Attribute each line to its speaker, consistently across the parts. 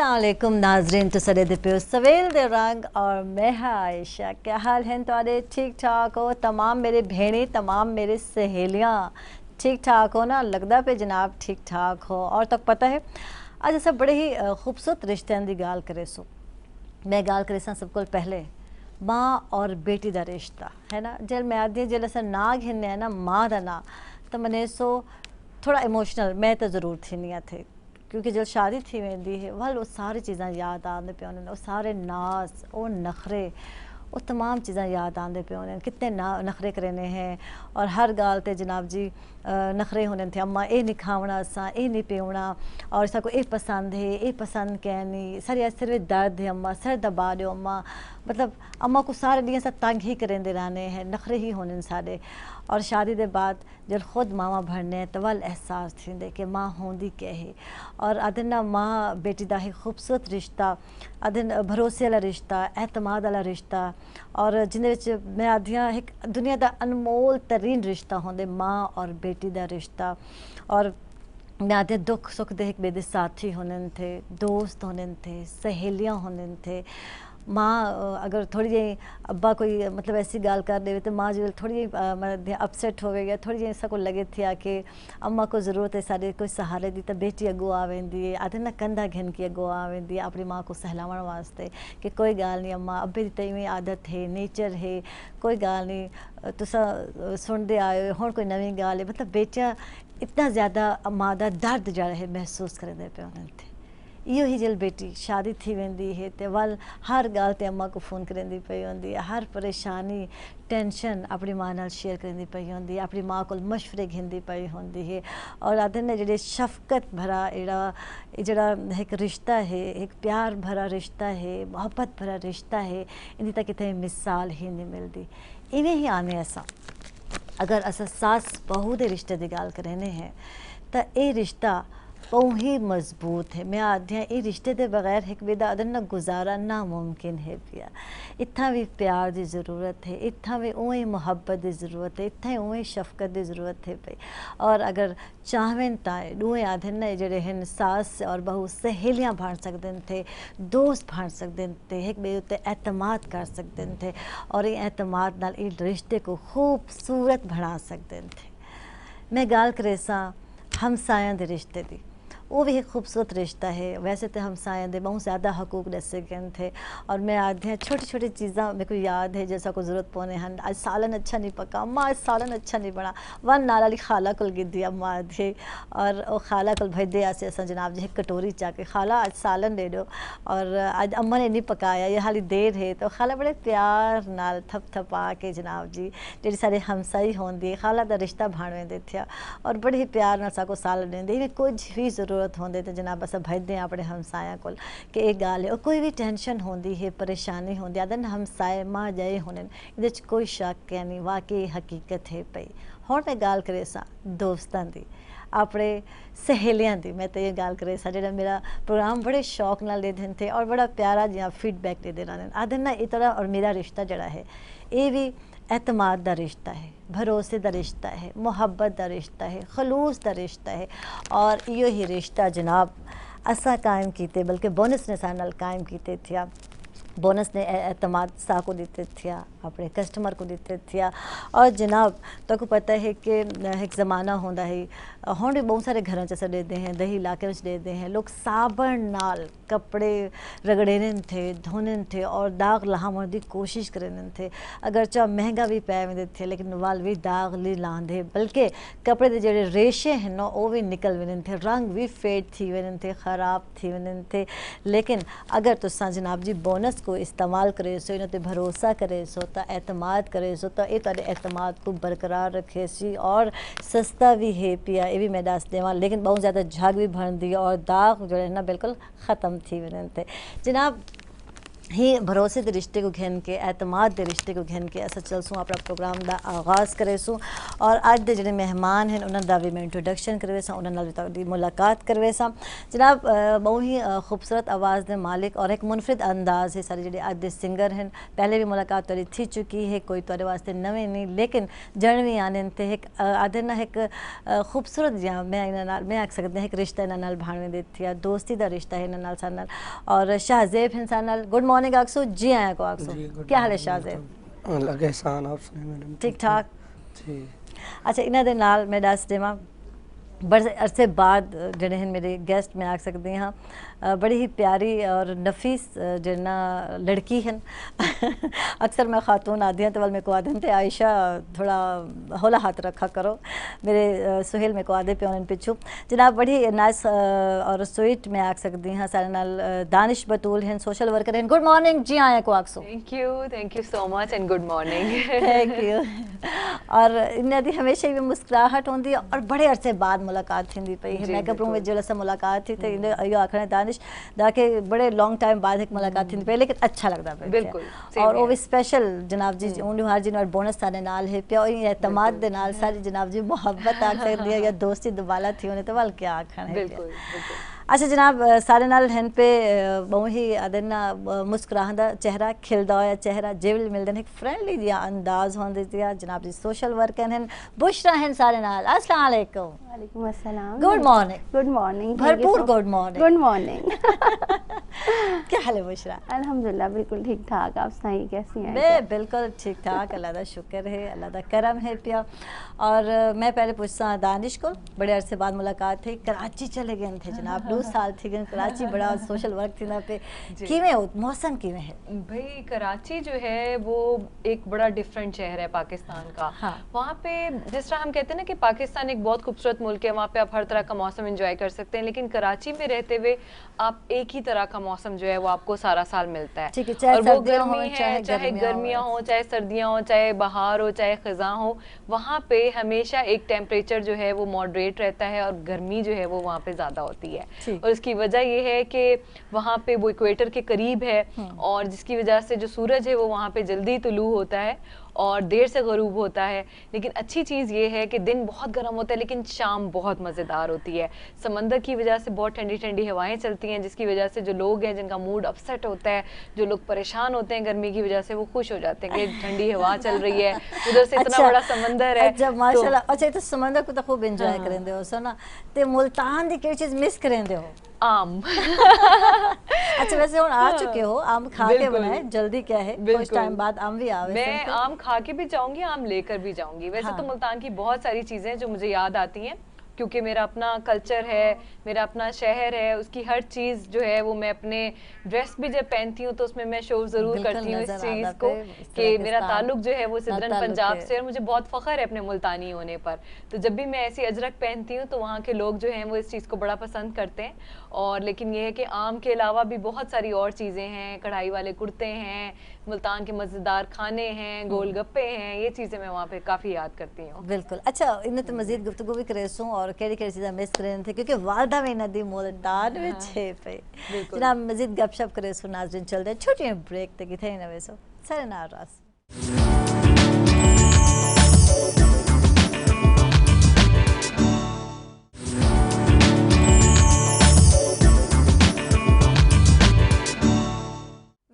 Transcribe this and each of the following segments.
Speaker 1: अस्सलाम वालेकुम नाजरीन, तो सरे दे पे सवेल दे रंग और मैं आयशा। क्या हाल है तुहाडे? ठीक ठाक हो? तमाम मेरे भेड़े, तमाम मेरे सहेलियाँ ठीक ठाक हो ना? लगदा पे जनाब ठीक ठाक हो। और तक पता है अज अस बड़े ही खूबसूरत रिश्तों की गाल करे सो। मैं गाल करे सब को पहले माँ और बेटी का रिश्ता है ना। जल मैं आदि जल अस ना घिने ना माँ का ना तो मने सो थोड़ा इमोशनल मैं तो ज़रूर थी नहीं थे, क्योंकि जब शादी थी वेंदी है वल वो सारी चीज़ा याद आते पे वो सारे नाज वो नखरे वो तमाम चीज़ा याद आते पे कितने नखरे करने हैं। और हर गाल ते जनाब जी नखरे होने थे। अम्मा ये नहीं खावना, असा ये नहीं पीवना, और इसको ये पसंद है, ये पसंद क्या नहीं, सारे सिर्फ दर्द है अम्मा, सर दबा दो अम्मा। मतलब अम्मा को सारे दिन तंग ही करेंदे रहने हैं, नखरे ही होने सारे। और शादी के बाद जब खुद मावा भरने तो वल एहसास थी कि माँ होंदी क्या है। और अदन ना माँ बेटी का एक खूबसूरत रिश्ता, अदन भरोसे वाला रिश्ता, एतमाद वाला रिश्ता, और जिन्हें मैं आदियाँ एक दुनिया का अनमोल तरीन रिश्ता होंगे माँ और बेटी का रिश्ता। और मैं आदि दुख सुख दे एक बेदे साथी होने थे, दोस्त होने थे, सहेलियाँ होने थे। माँ अगर थोड़ी जी अब्बा कोई मतलब ऐसी गाल कर दे तो माँ जो थोड़ी जी मतलब अपसेट हो या थोड़ी जी ऐसा को लगे थे कि अम्मा को ज़रूरत है सारे कोई सहारे दी, तो बेटी अगो आ वेंदी है, आधे ना कंधा घिन के अगो आ वेंदी है अपनी माँ को सहलावण वास्ते कि कोई गाल नहीं अम्मा, अब्बे दी तई आदत है, नेचर है, कोई गाल नहीं तुसा सुनते आए हो कोई नवी गाल है। मतलब बेटियां इतना ज़्यादा माँ का दर्द जड़ा है महसूस करेंदे पे उन्हें थे। इो ही जल बेटी शादी थी वेंदी है तो वल हर गाल ते अम्मा को फ़ोन करेंदी पई होंदी है, हर परेशानी टेंशन अपनी माँ नाल शेयर करेंदी पई होंदी है, अपनी माँ को मशवरे घिंदी पई होंदी है। और आदन ने जेडे शफकत भरा जड़ा एक रिश्ता है, एक प्यार भरा रिश्ता है, मोहब्बत भरा रिश्ता है, इन्हीं तक कितने मिसाल ही नहीं मिलती। इवें ही आने ऐसा अगर अस सास बहू के रिश्ते की गाल करें हैं तो ये रिश्ता बहुत ही मजबूत है। मैं आद्या ये रिश्ते के बगैर एक बेदा अदन ना गुजारा नामुमकिन है पिया। इतना भी प्यार की ज़रूरत है, इतना भी उवें मुहब्बत की ज़रूरत है, इतना ही उवें शफकत की ज़रूरत है पई। और अगर चाहवें तो दुए आधन ना जड़े हैं सास और बहू सहेलियाँ भाण सकते थे, दोस्त भाण सकते थे, एक बे उत्ते एतमाद कर सकते थे, और ये एतमाद नाल इस रिश्ते को खूबसूरत बना सकते थे। मैं गाल करे सा हमसायां दे रिश्ते की, वो भी एक खूबसूरत रिश्ता है। वैसे तो हमसायां दे बहुत ज़्यादा हकूक दसे गए थे। और मैं आदि हैं छोटी छोटी चीज़ा मेरे को याद है, जैसा को ज़रूरत पौने हैं आज सालन अच्छा नहीं पका अम्मा, आज सालन अच्छा नहीं बना, वन नाल वाली खाला कुल गिद्दी अम्मा आदि। और वो खाला कुल भैदे आसे असा जनाब जी कटोरी चाके खाला आज सालन दे दो, और आज अम्मा ने नहीं पकाया ये हाली देर है, तो खाला बड़े प्यार नाल थप थपा के जनाब जी जी सारे हमसाई होंदी खाला का रिश्ता भाणवे दे थे। और बड़े ही प्यार नाल साको सालन देंदे, कुछ भी ज़रूरत होंदे तो जनाब अस भजते हैं अपने हमसाया को कि एक गाल है। और कोई भी टेंशन होंदी है, परेशानी होंदी अदन हमसाए माँ जाए होने ये कोई शक क्या नहीं, वाकई हकीकत है पई। हुण मैं गाल करे सा दोस्तां दी, अपने सहेलियां दी। मैं तो ये गाल करे सा जो मेरा प्रोग्राम बड़े शौक नाल दे थे और बड़ा प्यारा जिहा फीडबैक दे देना आदन ना इस तरह। और मेरा रिश्ता जड़ा है ये भी एतमाद का रिश्ता है, भरोसे का रिश्ता है, मुहब्बत का रिश्ता है, खलूस का रिश्ता है। और यो ही रिश्ता जनाब असा कायम किते, बल्कि बोनस ने सारे नाल कायम किते थे। बोनस ने एतमाद सा को देते थे, अपने कस्टमर को देते थे। और जनाब तो पता है कि एक ज़माना होंदा है हुण भी बहुत सारे घरों च देते हैं, दही इलाके में देते हैं लोग साबण नाल कपड़े रगड़े थे, धोने थे और दाग लाहण की कोशिश करें थे। अगर चाह महंगा भी पै वेंदे थे लेकिन वाल भी दाग नहीं लांदे, बल्कि कपड़े के जोड़े रेशे हैं ना वो भी निकल वेंदे थे, रंग भी फेड थी वेंदे थे, ख़राब थी वेंदे थे। लेकिन अगर तुसां जनाब जी बोनस को इस्तेमाल करे सो, इन ते भरोसा करे सो, तो एतमाद करे सो, तो ये तुहाडे एतमाद को बरकरार रखे सी। और सस्ता भी है पिया ये भी मैं दस देवां, लेकिन बहुत ज़्यादा झाग भी भरती और दाग जो है ना बिल्कुल ख़त्म थी वेंदे थे। जनाब ही भरोसे के रिश्ते को घिन के एतमाद के रिश्ते को घिन के अस चलसूँ अपना प्रोग्राम का आगाज़ करेसूँ और अज के जो मेहमान हैं उन्होंने दा भी मैं इंट्रोडक्शन करवे सा उन्होंने मुलाकात करवे सा जनाब बहुत ही खूबसूरत आवाज़ के मालिक और एक मुनफरिद अंदाज़ है सारे जो अज के सिंगर हैं पहले भी मुलाकात थोड़ी थी चुकी है कोई थोड़े वास्ते नवे नहीं लेकिन जणवी आने ते एक आदे ना एक खूबसूरत या मैं आख सकते हैं एक रिश्ता इन्होंने भाड़वे देती है दोस्ती का रिश्ता है इन्होंने साथ नाल और शाहजेब हैं साथ नाल गुड मॉर्निंग आखसो जी आया को आखसो क्या हाल है शाहजेब
Speaker 2: लगे एहसान आप सुने मैडम
Speaker 1: ठीक ठाक
Speaker 2: जी
Speaker 1: अच्छा इन्हों दे नाल मैं दस देवां बड़े अरसे बाद जड़े हैं मेरे गेस्ट में आ सकते हैं बड़ी ही प्यारी और नफीस जना लड़की हैं अक्सर मैं खातून आदि हैं तो वाल मेरे को आदन थे आयशा थोड़ा होला हाथ रखा करो मेरे सुहेल मेरे को आदे पे उन्हें पिछू जनाब बड़ी नाइस और स्वीट में आ सकती हैं सारे नाल दानिश बतूल हैं सोशल वर्कर हैं गुड मॉर्निंग जी आया को आखसो
Speaker 3: thank you so much and good morning
Speaker 1: thank you और इन्हें दी हमेशा ही मुस्कुराहट होती और बड़े अरसे बाद मुलाकात थी पई है मेकअप रूम में जो मुलाकात थी तो इन्हें आखने दानिश दाके बड़े लॉन्ग टाइम बाद एक मुलाकात थी पहले लेकिन अच्छा लगता पे
Speaker 3: बिल्कुल
Speaker 1: और वो भी स्पेशल जनाब जी उन्हें हर जिन और बोनस सारे नाल है पिया और एतमाद दे नाल सारी जनाब जी मोहब्बत आ सकती है या दोस्ती दुबाला थी उन्हें तो वाल क्या आखना है
Speaker 3: बिल्कुल बिल्कुल
Speaker 1: अच्छा जनाब सारे नाल हैं पे बहुत ही अदना मुस्कुराहदा चेहरा खिलदा होया चेहरा जेवल मिलदन एक फ्रेंडली दिया अंदाज होंदे दिया जनाब जी सोशल वर्कर हैं बुशरा हैं सारे नाल अस्सलाम वालेकुम
Speaker 4: वालेकुम अस्सलाम
Speaker 1: गुड मॉर्निंग भरपूर गुड मॉर्निंग क्या हाल है बुशरा
Speaker 4: अल्हम्दुलिल्लाह बिल्कुल ठीक ठाक आप सुनाइए कैसी हैं
Speaker 1: मैं बिल्कुल ठीक ठाक अल्लाह का शुक्र है अल्लाह का करम है पिया और मैं पहले पूछता दानिश को बड़े अरसे बाद मुलाकात थी कराची चले गए थे जनाब 2 साल थी गए कराची बड़ा सोशल वर्क थी ना पे किवें हो मौसम किवें है
Speaker 3: भाई कराची जो है वो एक बड़ा डिफरेंट शहर है पाकिस्तान का
Speaker 1: हाँ।
Speaker 3: वहाँ पे जिस तरह हम कहते हैं ना कि पाकिस्तान एक बहुत खूबसूरत मुल्क है वहाँ पे आप हर तरह का मौसम एंजॉय कर सकते हैं लेकिन कराची में रहते हुए आप एक ही तरह का मौसम जो है वो आपको सारा साल मिलता है
Speaker 1: चाहे
Speaker 3: और वो गर्मी है चाहे गर्मियाँ हो चाहे सर्दियाँ हो चाहे बहार हो चाहे खज़ां हो वहाँ पे हमेशा एक टेम्परेचर जो है वो मॉडरेट रहता है और गर्मी जो है वो वहाँ पे ज़्यादा होती है और इसकी वजह ये है कि वहाँ पे वो इक्वेटर के करीब है और जिसकी वजह से जो सूरज है वो वहाँ पे जल्दी तुलू होता है और देर से गरूब होता है लेकिन अच्छी चीज़ ये है कि दिन बहुत गर्म होता है लेकिन शाम बहुत मज़ेदार होती है समंदर की वजह से बहुत ठंडी ठंडी हवाएं चलती हैं जिसकी वजह से जो लोग हैं जिनका मूड अपसेट होता है जो लोग परेशान होते हैं गर्मी की वजह से वो खुश हो जाते हैं कि ठंडी हवा चल रही है उधर से इतना बड़ा समंदर है
Speaker 1: अच्छा माशाल्लाह अच्छा तो समंदर को तो खूब एंजॉय करेंदे हो सुना ते मुल्तान दी कोई चीज मिस करेंदे हो
Speaker 3: आम
Speaker 1: अच्छा वैसे हम आ चुके हो आम खा के बनाए जल्दी क्या है कुछ टाइम बाद आम भी आवे
Speaker 3: मैं आम खा के भी जाऊंगी आम लेकर भी जाऊंगी वैसे
Speaker 1: हाँ।
Speaker 3: तो मुल्तान की बहुत सारी चीजें जो मुझे याद आती हैं क्योंकि मेरा अपना कल्चर है मेरा अपना शहर है उसकी हर चीज़ जो है वो मैं अपने ड्रेस भी जब पहनती हूँ तो उसमें मैं शो ज़रूर करती हूँ इस चीज़ को कि मेरा ताल्लुक जो है वो सिदरन पंजाब से और मुझे बहुत फ़ख्र है अपने मुल्तानी होने पर तो जब भी मैं ऐसी अजरक पहनती हूँ तो वहाँ के लोग जो हैं वो इस चीज़ को बड़ा पसंद करते हैं और लेकिन ये है कि आम के अलावा भी बहुत सारी और चीज़ें हैं कढ़ाई वाले कुर्ते हैं मुल्तान के मज़ेदार खाने हैं गोलगप्पे हैं ये चीज़ें मैं वहाँ पे काफ़ी याद करती हूँ
Speaker 1: बिल्कुल अच्छा इन्हें तो मज़ीद गुफ्तगू भी करे सूँ और केड़ी केड़ी चीज़ें मिस करें थे क्योंकि वालदा में नदी मुल्तान में छे पे जनाब मज़ीद गपशप करे सूँ नाज़रीन चल रहे छोटी ब्रेक तक थे ना वैसो सारे नाराज़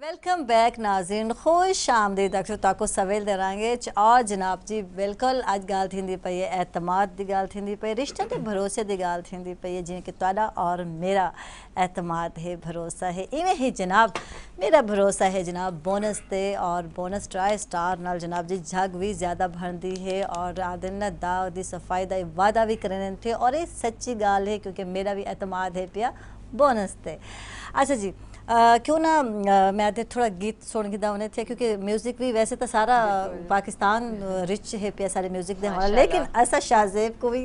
Speaker 1: वेलकम बैक नाज़रीन खुश आमदीद अक्सर ताको सवेल दरांगे और जनाब जी बिल्कुल अज गाल थी पई है एतमाद की गाल थी पई रिश्ते के भरोसे की गाल थी पई है जिवें कि तुहाडा और मेरा एतमाद है भरोसा है इवें ही जनाब मेरा भरोसा है जनाब बोनस ते और बोनस ट्राई स्टार नाल जनाब जी जग भी ज़्यादा भरती है और आदन दा दी सफाई का वादा भी करने थे और ये सच्ची गाल है क्योंकि मेरा भी एतमाद है पिया बोनस ते अच्छा जी क्यों ना मैं आते थोड़ा गीत सुन के दावने थे क्योंकि म्यूजिक भी वैसे तो सारा पाकिस्तान रिच है पे सारे म्यूजिक दे हमारा लेकिन ऐसा शाहजेब को भी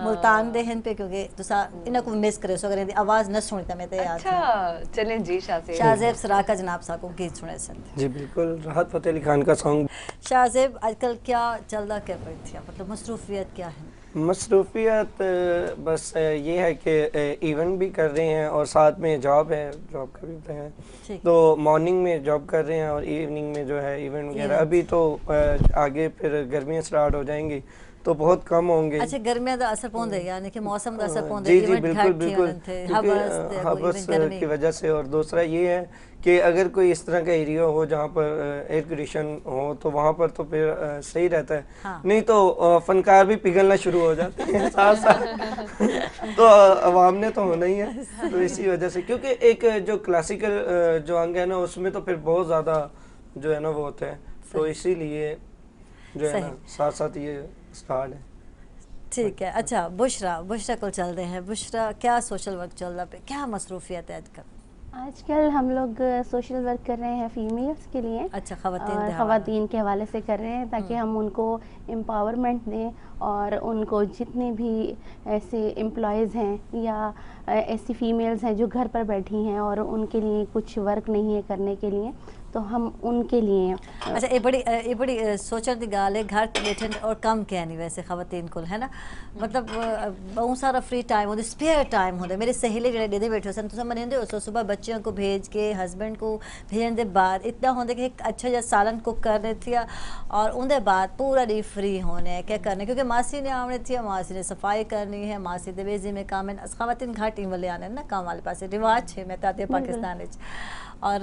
Speaker 1: मुल्तान दे हैं पे क्योंकि तुसा इन्हें को मिस करे सो अगर आवाज न सुनता मैं तो याद
Speaker 3: अच्छा चलें जी
Speaker 1: शाहजेब सराका जनाब साहब को गीत सुने सन
Speaker 2: जी बिल्कुल राहत फतेह अली खान का सॉन्ग
Speaker 1: शाहजेब आजकल क्या चलदा क्या पड़ी थी मतलब मसरूफियत क्या है
Speaker 2: मसरूफियत बस ये है कि इवेंट भी कर रहे हैं और साथ में जॉब है, जॉब का भी है।
Speaker 1: ठीक।
Speaker 2: तो मॉर्निंग में जॉब कर रहे हैं और इवनिंग में जो है इवेंट वगैरह। अभी तो आगे फिर गर्मियाँ स्टार्ट हो जाएंगी तो बहुत कम होंगे।
Speaker 1: अच्छा, गर्मियां दा असर पौंदे यानी कि मौसम दा असर पौंदे,
Speaker 2: जी जी
Speaker 1: इवेंट
Speaker 2: बिल्कुल
Speaker 1: घट
Speaker 2: बिल्कुल,
Speaker 1: थे,
Speaker 2: क्योंकि हबस की वजह से। और दूसरा ये है कि अगर कोई इस तरह का एरिया हो जहाँ पर एयर कंडीशन हो तो वहाँ पर तो फिर सही रहता है।
Speaker 1: हाँ।
Speaker 2: नहीं तो फनकार भी पिघलना शुरू हो जाते हैं साथ साथ। तो अवाम ने तो होना ही है। तो इसी वजह से, क्योंकि एक जो क्लासिकल जो अंग है ना उसमें तो फिर बहुत ज़्यादा जो है ना वो होता है, तो इसीलिए जो है ना साथ साथ ये स्टार्ट है।
Speaker 1: ठीक है। अच्छा, बुशरा को चलते हैं। बुशरा, क्या सोशल वर्क चल रहा पे, क्या मसरूफियत है आजकल?
Speaker 4: आजकल हम लोग सोशल वर्क कर रहे हैं फीमेल्स के लिए।
Speaker 1: अच्छा,
Speaker 4: और ख़वातीन के हवाले से कर रहे हैं ताकि हम उनको एम्पावरमेंट दें और उनको जितने भी ऐसे एम्प्लॉयज़ हैं या ऐसी फीमेल्स हैं जो घर पर बैठी हैं और उनके लिए कुछ वर्क नहीं है करने के लिए, तो हम उनके लिए।
Speaker 1: अच्छा, ये बड़ी सोचण दी गाल है, घर बैठे और कम क्या नहीं वैसे खवातीन को, है ना? मतलब बहुत सारा फ्री टाइम होता, स्पेयर टाइम होता। मेरे सहेली जो डेदे बैठे सन तुम मनेंदे हो, सुबह बच्चों को भेज के हस्बैंड को भेजने के बाद इतना होता कि एक अच्छा जहा सालन कुक करने थी और उनके बाद पूरा डी फ्री होने क्या करने, क्योंकि मासी ने आने थी, मासी ने सफाई करनी है, मासी दे बेजी में काम है। खवातीन घाटी वाले आने ना काम वाले पास रिवाज है, मैं ताते पाकिस्तान और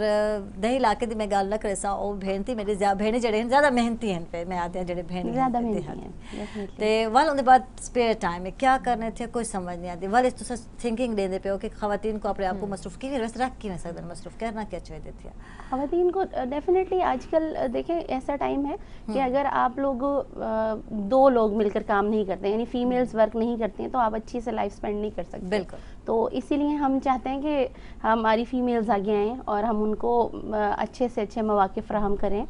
Speaker 1: दही इलाके दी मैं गल न करे सा ओ भेंती मेरी भेणे जड़े ज़्यादा मेहनती हैं पे मैं आते हैं जड़े भेणे
Speaker 4: ज़्यादा मेहनती हैं
Speaker 1: ते वाल उनके बाद स्पेयर टाइम में क्या करने थे कोई समझ नहीं आती। वाल तुस थिंकिंग देंदे पे हो कि खवातीन को अपने आप को मसरूफ की वैसे रख की सकते मसरूफ करना क्या चाहिए थी
Speaker 4: खवातीन को। डेफिनेटली आजकल देखें ऐसा टाइम है कि अगर आप लोग दो लोग मिलकर काम नहीं करते, यानी फीमेल्स वर्क नहीं करती हैं, तो आप अच्छी से लाइफ स्पेंड नहीं कर सकते।
Speaker 1: बिल्कुल।
Speaker 4: तो इसीलिए हम चाहते हैं कि हमारी फीमेल्स आगे आएँ और हम उनको अच्छे से अच्छे मौके फराहम करें,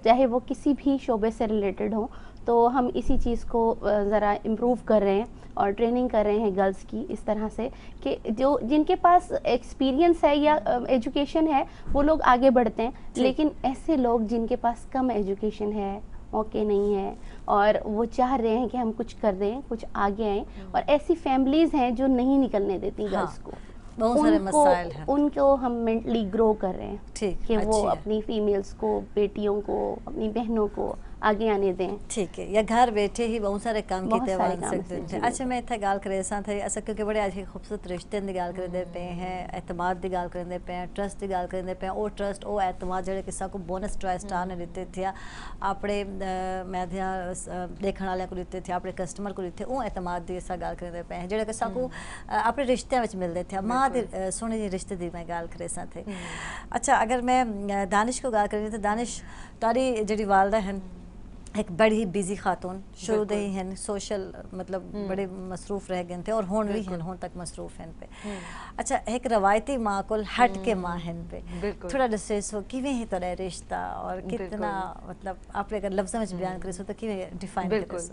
Speaker 4: चाहे वो किसी भी शोबे से रिलेटेड हो। तो हम इसी चीज़ को ज़रा इम्प्रूव कर रहे हैं और ट्रेनिंग कर रहे हैं गर्ल्स की इस तरह से कि जो जिनके पास एक्सपीरियंस है या एजुकेशन है वो लोग आगे बढ़ते हैं, लेकिन ऐसे लोग जिनके पास कम एजुकेशन है, मौके नहीं है और वो चाह रहे हैं कि हम कुछ कर दें, कुछ आगे आएँ, और ऐसी फैमिलीज़ हैं जो नहीं निकलने देती गर्ल्स को,
Speaker 1: बहुत सारे मसाइल हैं,
Speaker 4: उनको हम मेंटली ग्रो कर रहे हैं।
Speaker 1: ठीक
Speaker 4: कि वो अपनी फीमेल्स को, बेटियों को, अपनी बहनों को आगे आने दें।
Speaker 1: ठीक है, या घर बैठे ही बहुत सारे काम किए जा सकते हैं। अच्छा, मैं इतना गाल करे सा थे ऐसा क्योंकि बड़े आज खूबसूरत रिश्ते की गाल करते पे हैं, एतमाद की गाल करते पे हैं, ट्रस्ट की गाल करते पे हैं। वो ट्रस्ट वो एतमाद जो किसा को बोनस ट्रस्ट आने दिते थे अपने मैं देखने वाले को दिते थे, अपने कस्टमर को दिते, वो एतमाद की इसा गाल करते पे हैं जो किसा को अपने रिश्ते में मिलते थे। माँ सोने जी रिश्ते की मैं गाल करे सा थे। अच्छा, अगर मैं दानिश को गाल करी तो दानिश तारी जी वालदा हैं एक बड़ी बिजी खातून शुरू दे ही हैं सोशल मतलब बड़े मसरूफ रह गए थे और होन भी हैं, होन तक मसरूफ हैं पे। अच्छा, एक रवायती माँ को हट के माँ हैं पे थोड़ा डिस्ट्रेस हो कि ही तरह रिश्ता और कितना मतलब आप अगर लफ्ज़ों में बयान करें तो कि डिफाइन
Speaker 3: बिल्कुल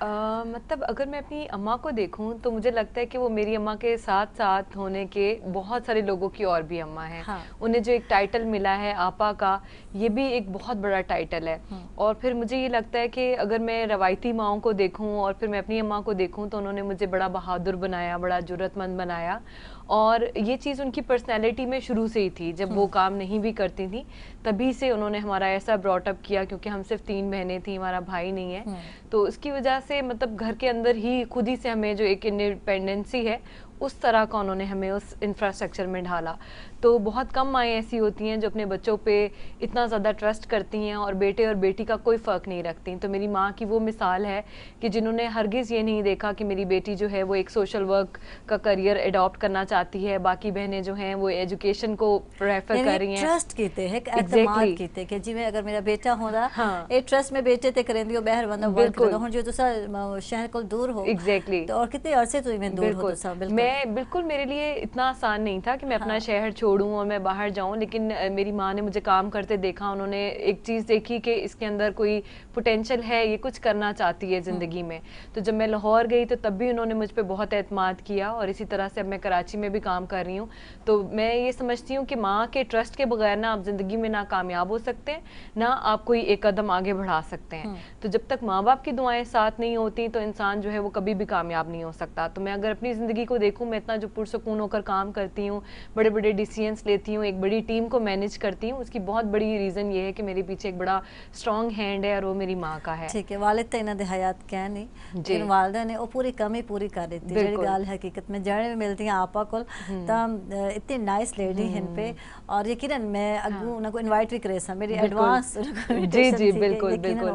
Speaker 3: मतलब अगर मैं अपनी अम्मा को देखूं तो मुझे लगता है कि वो मेरी अम्मा के साथ साथ होने के बहुत सारे लोगों की और भी अम्मा हैं। हाँ। उन्हें जो एक टाइटल मिला है आपा का, ये भी एक बहुत बड़ा टाइटल है। और फिर मुझे ये लगता है कि अगर मैं रवायती माओं को देखूं और फिर मैं अपनी अम्मा को देखूं तो उन्होंने मुझे बड़ा बहादुर बनाया, बड़ा जुर्रतमंद बनाया। और ये चीज़ उनकी पर्सनैलिटी में शुरू से ही थी। जब वो काम नहीं भी करती थी तभी से उन्होंने हमारा ऐसा ब्रॉटअप किया, क्योंकि हम सिर्फ 3 बहनें थी, हमारा भाई नहीं है। तो उसकी वजह से मतलब घर के अंदर ही खुद ही से हमें जो एक इंडिपेंडेंसी है उस तरह का उन्होंने हमें उस इंफ्रास्ट्रक्चर में ढाला। तो बहुत कम माएँ ऐसी होती हैं जो अपने बच्चों पे इतना ज़्यादा ट्रस्ट करती हैं और बेटे और बेटी का कोई फ़र्क नहीं रखती। तो मेरी माँ की वो मिसाल है कि जिन्होंने हरगिज़ ये नहीं देखा कि मेरी बेटी जो है वो एक सोशल वर्क का करियर एडॉप्ट करना चाहती है, बाकी बहनें जो हैं वो एजुकेशन को प्रेफर कर रही हैं।
Speaker 1: ट्रस्ट कीते हैं, एतमाद कीते कि जिवें अगर मेरा बेटा होंदा ए ट्रस्ट में बेटे ते करेंदी ओ बाहर बंदा वर्क करदा हुन जो तुसा शहर को दूर हो।
Speaker 3: एग्जैक्टली।
Speaker 1: तो और कितने अरसे तो इवें दूर हो तुसा। बिल्कुल।
Speaker 3: मैं बिल्कुल, मेरे लिए इतना आसान नहीं था कि मैं अपना शहर छोड़ूं और मैं बाहर जाऊं, लेकिन मेरी माँ ने मुझे काम करते देखा, उन्होंने एक चीज़ देखी कि इसके अंदर कोई पोटेंशियल है, ये कुछ करना चाहती है ज़िंदगी में। तो जब मैं लाहौर गई तो तब भी उन्होंने मुझ पर बहुत एतमाद किया, और इसी तरह से अब मैं कराची में भी काम कर रही हूँ। तो मैं ये समझती हूँ कि माँ के ट्रस्ट के बगैर ना आप ज़िंदगी में ना कामयाब हो सकते हैं, ना आप कोई एक कदम आगे बढ़ा सकते हैं। तो जब तक माँ बाप की दुआएं साथ नहीं होती तो इंसान जो है वो कभी भी कामयाब नहीं हो सकता। तो मैं अगर अपनी ज़िंदगी को देखूं, मैं इतना जो पुरसुकून होकर काम करती हूँ, बड़े बड़े डिसीजंस लेती हूँ, एक बड़ी टीम को मैनेज करती हूँ, उसकी बहुत बड़ी रीज़न ये है कि मेरे पीछे एक बड़ा स्ट्रॉन्ग हैंड है और वो मेरी माँ का है।
Speaker 1: ठीक है, वालिद तो इन्होंने हयात क्या नहीं, लेकिन वालदा ने वो पूरी कमी पूरी कर दी थी। जड़ी गाल हकीकत में जड़े में मिलती हैं आपा को, तो इतनी नाइस लेडी हिन पे, और यकीनन मैं अगू उनको इनवाइट भी करे सा मेरी एडवांस।
Speaker 3: जी जी बिल्कुल बिल्कुल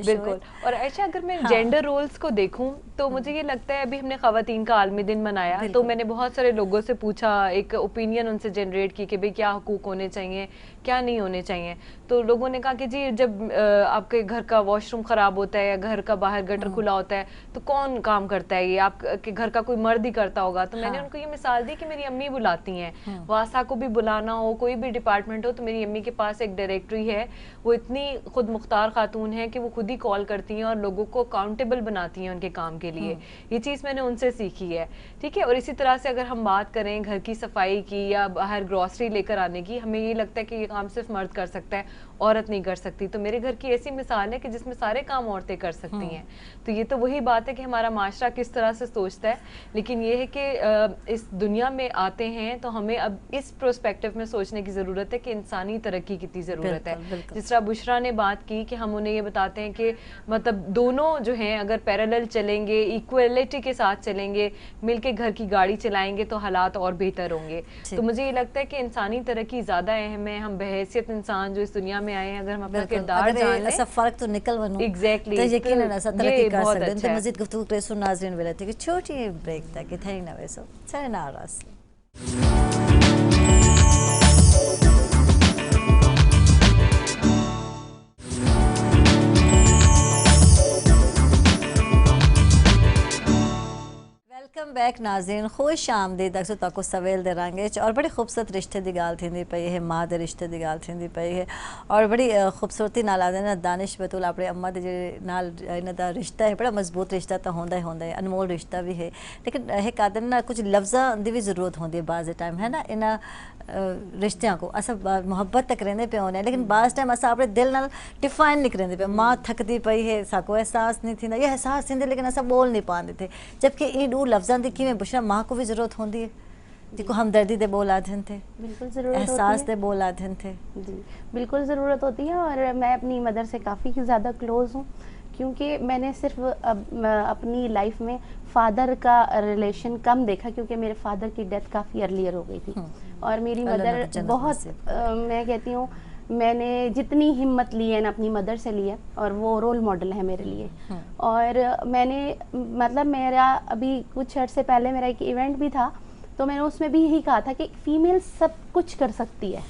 Speaker 3: बिल्कुल। और ऐसा अगर मैं जेंडर रोल्स को देखूं तो मुझे ये लगता है, अभी हमने खवातीन का आलमी दिन मनाया, तो मैंने बहुत सारे लोगों से पूछा, एक ओपिनियन उनसे जनरेट की कि भाई क्या हुकूक होने चाहिए, क्या नहीं होने चाहिए। तो लोगों ने कहा कि जी जब आपके घर का वॉशरूम खराब होता है या घर का बाहर गटर खुला होता है तो कौन काम करता है, ये आपके घर का कोई मर्द ही करता होगा। तो मैंने उनको ये मिसाल दी कि मेरी अम्मी बुलाती हैं, वासा को भी बुलाना हो, कोई भी डिपार्टमेंट हो, तो मेरी अम्मी के पास एक डायरेक्टरी है, वो इतनी खुद मुख्तार खातून है कि वो खुद ही कॉल करती हैं और लोगों को अकाउंटेबल बनाती हैं उनके काम के लिए। ये चीज़ मैंने उनसे सीखी है, ठीक है। और इसी तरह से अगर हम बात करें घर की सफाई की या बाहर ग्रॉसरी लेकर आने की, हमें ये लगता है कि ये काम सिर्फ मर्द कर सकता है, औरत नहीं कर सकती। तो मेरे घर की ऐसी मिसाल है कि जिसमें सारे काम औरतें कर सकती हैं। तो ये तो वही बात है कि हमारा माशरा किस तरह से सोचता है, लेकिन ये है कि इस दुनिया में आते हैं तो हमें अब इस प्रोस्पेक्टिव में सोचने की ज़रूरत है कि इंसानी तरक्की की ज़रूरत है। जिस तरह बुशरा ने बात की कि हम उन्हें ये बताते हैं कि मतलब दोनों जो हैं अगर पैरेलल चलेंगे, इक्वलिटी के साथ चलेंगे, मिलके घर की गाड़ी चलाएंगे तो हालात और बेहतर होंगे। तो मुझे ये लगता है कि इंसानी तरक्की ज़्यादा अहम है। हम बहैसियत इंसान जो इस दुनिया में आए हैं, अगर हम अपना किरदार जान लें,
Speaker 1: ऐसा फर्क तो निकल वनो
Speaker 3: एग्जैक्टली,
Speaker 1: तो यकीनन ऐसा तरक्की कर सकते हैं।
Speaker 3: अच्छा
Speaker 1: तो मजीद गुफ्तगू करे सो नाज़रीन वेले थी कि छोटी ब्रेक था कि थे ना वैसो चले नाराज। वेलकम बैक नाज़रीन, खुश आमदीद। अक्सर तक सवेल दे रंगे और बड़ी खूबसूरत रिश्ते की गाल थी पई है, माँ के रिश्ते की गाल थी पई है, और बड़ी खूबसूरती नाल आदे ना दानिश बतूल अपने अम्मा के नाल इन्हां दा रिश्ता है, बड़ा मजबूत रिश्ता तो होंदा ही है, अनमोल रिश्ता भी है। लेकिन एक आदे ना कुछ लफ्ज़ां की भी ज़रूरत होती है बाज़ टाइम, है ना। इन्हां रिश्तियां को अस मुहब्बत तक करेंदे पे होने, लेकिन बाज़ टाइम अस अपने दिल नाल डिफाइन नहीं करेंदे पे। माँ थकदी पई है, साको एहसास नहीं थी, ये एहसास थी लेकिन अस बोल नहीं पाते थे, जबकि इन दो लफ्ज़ां की किवें बुशरा माँ को भी ज़रूरत होती है, जिको हमदर्दी दे बोल आधन थे,
Speaker 4: बिल्कुल ज़रूरत
Speaker 1: एहसास दे बोल आधन थे।
Speaker 4: जी बिल्कुल ज़रूरत होती है। और मैं अपनी मदर से काफ़ी ज़्यादा क्लोज़ हूँ, क्योंकि मैंने सिर्फ अपनी लाइफ में फ़ादर का रिलेशन कम देखा, क्योंकि मेरे फादर की डेथ काफ़ी अर्लियर हो गई थी। और मेरी मदर बहुत मैं कहती हूँ, मैंने जितनी हिम्मत ली है ना अपनी मदर से ली है, और वो रोल मॉडल है मेरे लिए। और मैंने मतलब मेरा अभी कुछ अर्से पहले मेरा एक इवेंट भी था, तो मैंने उसमें भी यही कहा था कि फीमेल सब कुछ कर सकती है,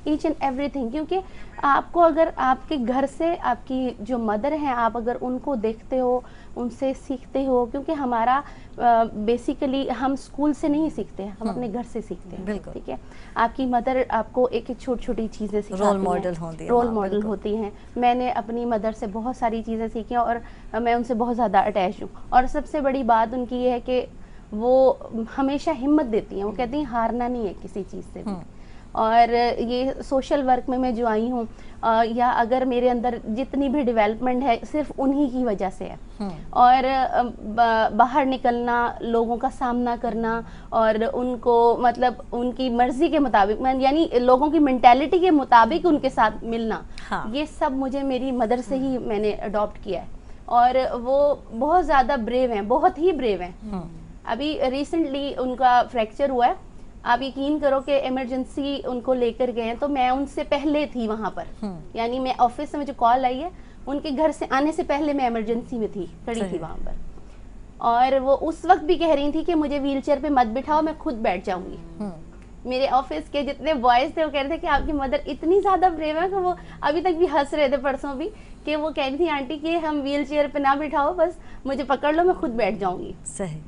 Speaker 4: ईच एंड एवरीथिंग। क्योंकि आपको अगर आपके घर से आपकी जो मदर हैं, आप अगर उनको देखते हो, उनसे सीखते हो, क्योंकि हमारा बेसिकली हम स्कूल से नहीं सीखते हैं, हम अपने घर से सीखते हैं, ठीक है। आपकी मदर आपको एक एक छोटी छोटी चीज़ें सिखाती हैं, रोल मॉडल होती हैं। मैंने अपनी मदर से बहुत सारी चीज़ें सीखी हैं और मैं उनसे बहुत ज़्यादा अटैच हूँ। और सबसे बड़ी बात उनकी ये है कि वो हमेशा हिम्मत देती हैं, वो कहती हैं हारना नहीं है किसी चीज़ से भी। और ये सोशल वर्क में मैं जो आई हूँ, या अगर मेरे अंदर जितनी भी डेवलपमेंट है सिर्फ उन्हीं की वजह से है। और बाहर निकलना, लोगों का सामना करना, और उनको मतलब उनकी मर्जी के मुताबिक, यानी लोगों की मेंटालिटी के मुताबिक उनके साथ मिलना, ये सब मुझे मेरी मदर से ही मैंने अडॉप्ट किया है। और वो बहुत ज़्यादा ब्रेव हैं, बहुत ही ब्रेव हैं। अभी रिसेंटली उनका फ्रैक्चर हुआ है, आप यकीन करो कि इमरजेंसी उनको लेकर गए हैं, तो मैं उनसे पहले थी वहाँ पर। यानी मैं ऑफिस से मुझे कॉल आई है, उनके घर से आने से पहले मैं इमरजेंसी में थी, खड़ी थी वहाँ पर। और वो उस वक्त भी कह रही थी कि मुझे व्हीलचेयर पे मत बिठाओ, मैं खुद बैठ जाऊंगी। मेरे ऑफिस के जितने बॉयज थे वो कह रहे थे कि आपकी मदर इतनी ज़्यादा ब्रेव है कि वो अभी तक भी हंस रहे थे परसों भी, कि वो कह रही थी आंटी कि हम व्हीलचेयर पे ना बिठाओ, बस मुझे पकड़ लो, मैं खुद बैठ जाऊंगी।
Speaker 1: सही।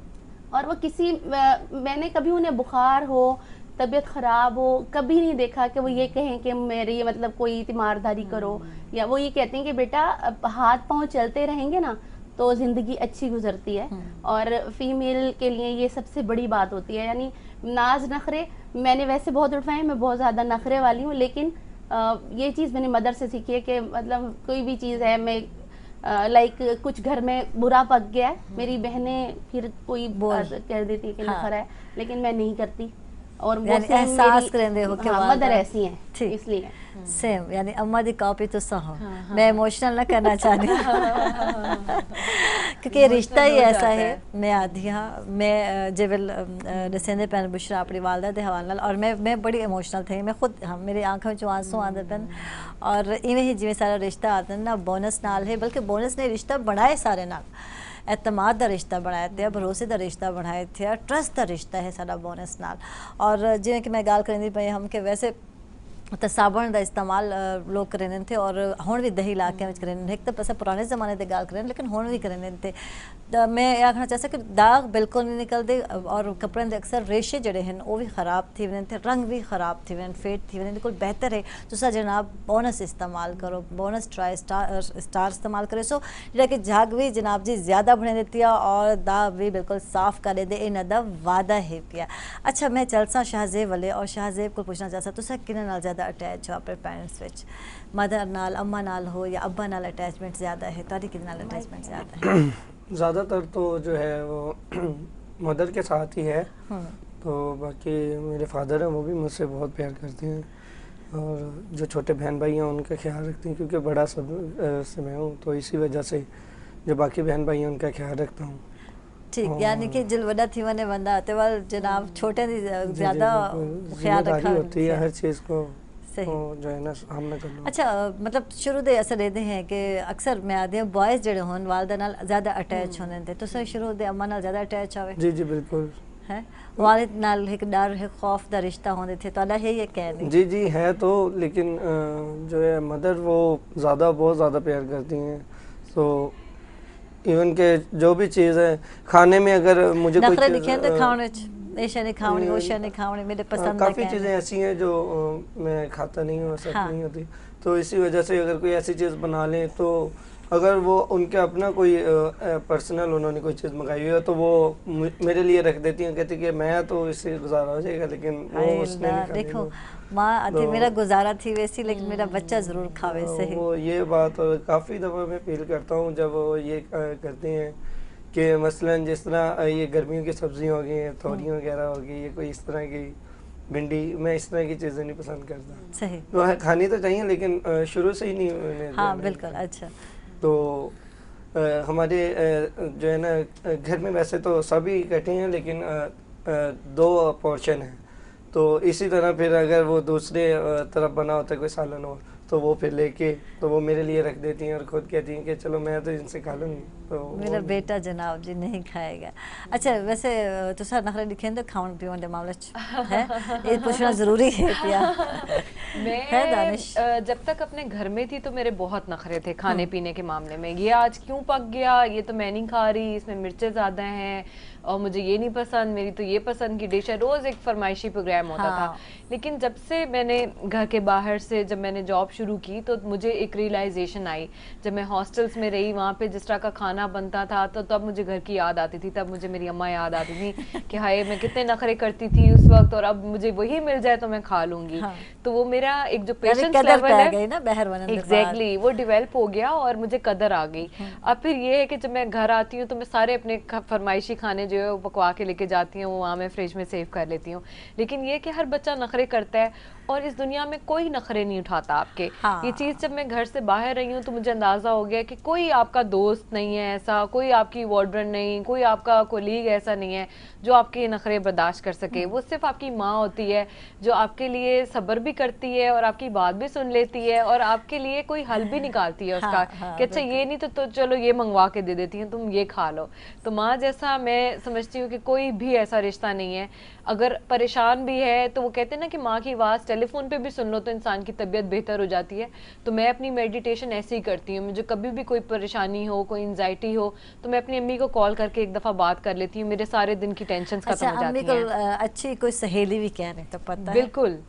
Speaker 4: और वो मैंने कभी उन्हें बुखार हो, तबीयत ख़राब हो, कभी नहीं देखा कि वो ये कहें कि मेरी मतलब कोई तीमारदारी करो, या वो ये कहते हैं कि बेटा हाथ पांव चलते रहेंगे ना तो ज़िंदगी अच्छी गुजरती है। और फीमेल के लिए ये सबसे बड़ी बात होती है। यानी नाज नखरे मैंने वैसे बहुत उठाए, मैं बहुत ज़्यादा नखरे वाली हूँ, लेकिन ये चीज़ मैंने मदर से सीखी है कि मतलब कोई भी चीज़ है, मैं लाइक कुछ घर में बुरा पक गया है, मेरी बहनें फिर कोई कह देती है कि नखरा है, लेकिन मैं नहीं करती। और वो
Speaker 1: एहसास करेंदे हो कि
Speaker 4: मदर ऐसी हैं, इसलिए
Speaker 1: सेम यानी अम्मा दी कॉपी तो सहो। मैं इमोशनल ना करना चाहती क्योंकि रिश्ता ही ऐसा है। मैं आधी हाँ, मैं जिवल दसेंदे पैन बुशरा अपनी वालदा दे हवाले नाल, और मैं बड़ी इमोशनल थी। मैं खुद हाँ, मेरी आंखों में आंसू आते पैन, और इवें ही जिवें सारा रिश्ता आता ना बोनस नाल है, बल्कि बोनस ने रिश्ता बनाए सारे नाल, एतमाद का रिश्ता बनाए थे, भरोसे का रिश्ता बनाए थे, ट्रस्ट का रिश्ता है साडा बोनस नाल। और जिवें कि मैं गाल करेंदी पई हम कि वैसे तो साबुन का इस्तेमाल लोग करें थे, और हुण भी दही इलाके में करें। एक तो पैसा पुराने ज़माने की गाल करें, लेकिन हुण भी करें थे। तो मैं ये आखना चाहता कि दाग बिल्कुल नहीं निकलते, और कपड़े के अक्सर रेशे जड़े हैं वो भी ख़राब थी वन थे, रंग भी ख़राब थी वन, फेट थी वन। बिल्कुल बेहतर है तुसा जनाब बोनस इस्तेमाल करो, बोनस ट्राई स्टार इस्तेमाल करे, सो जो कि झाग भी जनाब जी ज़्यादा बने देती है, और दाग भी बिल्कुल साफ़ कर दे, इन्हों वादा है पिया। अच्छा, मैं चलसा शाहजेब वाले, और शाहजेब को पूछना चाहता तुसा किन्ने नाल ज़्यादा अटैच हो अपने पेरेंट्स विच, मदर नाल, अम्मा नाल हो या अब्बा नाल अटैचमेंट ज़्यादा है? तारी किन्ने नाल अटैचमेंट ज़्यादा है?
Speaker 2: ज़्यादातर तो जो है वो मदर के साथ ही है। तो बाकी मेरे फादर हैं, वो भी मुझसे बहुत प्यार करते हैं, और जो छोटे बहन भाई हैं उनका ख्याल रखते हैं, क्योंकि बड़ा सब से मैं हूँ, तो इसी वजह से जो बाकी बहन भाई हैं उनका ख्याल रखता हूँ।
Speaker 1: ठीक, यानी कि जिल वड़ा थी वने वंदा आते वाल जनाब छोटे दी ज़्यादा ख्याल रखा
Speaker 2: होती है हर चीज़ को, तो जो है ना सामना करना।
Speaker 1: अच्छा, मतलब शुरू दे असर रहते हैं कि अक्सर मैं आदे बॉयज़ जड़े होन वालदा नाल ज़्यादा अटैच होने थे, तो सही शुरू दे अम्मा नाल ज़्यादा अटैच आवे?
Speaker 2: जी जी बिल्कुल
Speaker 1: है। वालिद नाल एक डर है, खौफ दा रिश्ता होने थे, तो अल्लाह है ये कहने।
Speaker 2: जी जी है तो, लेकिन जो है मदर वो बहुत ज़्यादा प्यार करती हैं। तो इवन के जो भी चीज़ है खाने में, अगर मुझे कोई
Speaker 1: चीज़ दिखे तो खाने ऐसा नहीं खावनी, वो नहीं खावनी, मेरे पसंद
Speaker 2: काफ़ी चीज़ें ऐसी हैं जो मैं खाता नहीं हूँ, ऐसा नहीं होती। तो इसी वजह से अगर कोई ऐसी चीज़ बना लें, तो अगर वो उनके अपना कोई पर्सनल उन्होंने कोई चीज़ मंगाई हुई है, तो वो मेरे लिए रख देती हैं, कहती कि मैं तो इससे गुजारा हो जाएगा, लेकिन वो उसने नहीं खानी।
Speaker 1: देखो माँ आती मेरा गुजारा थी वैसी, लेकिन मेरा बच्चा ज़रूर खावे से।
Speaker 2: वो ये बात काफ़ी दफ़ा मैं फील करता हूँ जब वो ये करते हैं कि मसलन जिस तरह ये गर्मियों की सब्जियाँ हो गई हैं, तोरियाँ वगैरह हो गई, ये कोई इस तरह की भिंडी, मैं इस तरह की चीज़ें नहीं पसंद करता।
Speaker 1: सही,
Speaker 2: तो खानी तो चाहिए, लेकिन शुरू से ही नहीं।
Speaker 1: हाँ बिल्कुल। अच्छा,
Speaker 2: तो हमारे जो है ना घर में वैसे तो सभी इकट्ठे हैं, लेकिन 2 पोर्शन हैं। तो इसी तरह फिर अगर वो दूसरे तरफ बना होता है कोई सालन हो, तो वो फिर लेके तो वो मेरे लिए रख देती हैं, और खुद कहती हैं कि चलो मैं तो इनसे खा लूँगी, तो
Speaker 1: मेरा बेटा जनाब जी नहीं खाएगा। अच्छा, वैसे तो सर नखरे दिखे तो खाने पीने के मामले है, ये पूछना ज़रूरी है क्या?
Speaker 3: मैं दानिश जब तक अपने घर में थी तो मेरे बहुत नखरे थे खाने पीने के मामले में। ये आज क्यों पक गया, ये तो मैं नहीं खा रही, इसमें मिर्चें ज़्यादा हैं, और मुझे ये नहीं पसंद, मेरी तो ये पसंद की डिश है। रोज़ एक फरमाइशी प्रोग्राम होता था। लेकिन जब से मैंने घर के बाहर से जब मैंने जॉब शुरू की, तो मुझे एक रियलाइजेशन आई। जब मैं हॉस्टल्स में रही, वहाँ पे जिस तरह का खाना बनता था, तो तब मुझे घर की याद आती थी, तब मुझे मेरी अम्मा याद आती थी कि हाय मैं कितने नखरे करती थी उस वक्त, और अब मुझे वही मिल जाए तो मैं खा लूँगी। तो वो मेरा एक जो पेशेंस लेवल है, एग्जैक्टली वो डिवेल्प हो गया, और मुझे कदर आ गई। अब फिर ये है कि जब मैं घर आती हूँ तो मैं सारे अपने फरमाइशी खाने जो है वो पकवा के लेके जाती हूँ, वो वहाँ मैं फ्रिज में सेव कर लेती हूँ। लेकिन ये कि हर बच्चा नखरे करता है, और इस दुनिया में कोई नखरे नहीं उठाता आपके। ये चीज़ जब मैं घर से बाहर रही हूँ तो मुझे अंदाज़ा हो गया कि कोई आपका दोस्त नहीं है ऐसा, कोई आपकी वार्डन नहीं, कोई आपका कोलीग ऐसा नहीं है जो आपके नखरे बर्दाश्त कर सके। वो सिर्फ आपकी माँ होती है जो आपके लिए सब्र भी करती है, और आपकी बात भी सुन लेती है, और आपके लिए कोई हल भी निकालती है उसका कि अच्छा ये नहीं तो चलो ये मंगवा के दे देती हैं, तुम ये खा लो। तो माँ जैसा मैं समझती हूँ कि कोई भी ऐसा रिश्ता नहीं है। अगर परेशान भी है तो वो कहते हैं ना कि माँ की आवाज़ टेलीफोन पे भी सुन लो तो इंसान की तबीयत बेहतर हो जाती है। तो मैं अपनी मेडिटेशन ऐसे ही करती हूँ, मुझे कभी भी कोई परेशानी हो, कोई एंजाइटी हो, तो मैं अपनी अम्मी को कॉल करके एक दफ़ा बात कर लेती हूँ, मेरे सारे दिन की टेंशन खत्म
Speaker 1: अच्छा,
Speaker 3: हो
Speaker 1: अम्मी
Speaker 3: जाती
Speaker 1: को
Speaker 3: हैं।
Speaker 1: अच्छी कोई सहेली भी कह रहे तो पता है।
Speaker 3: बिल्कुल,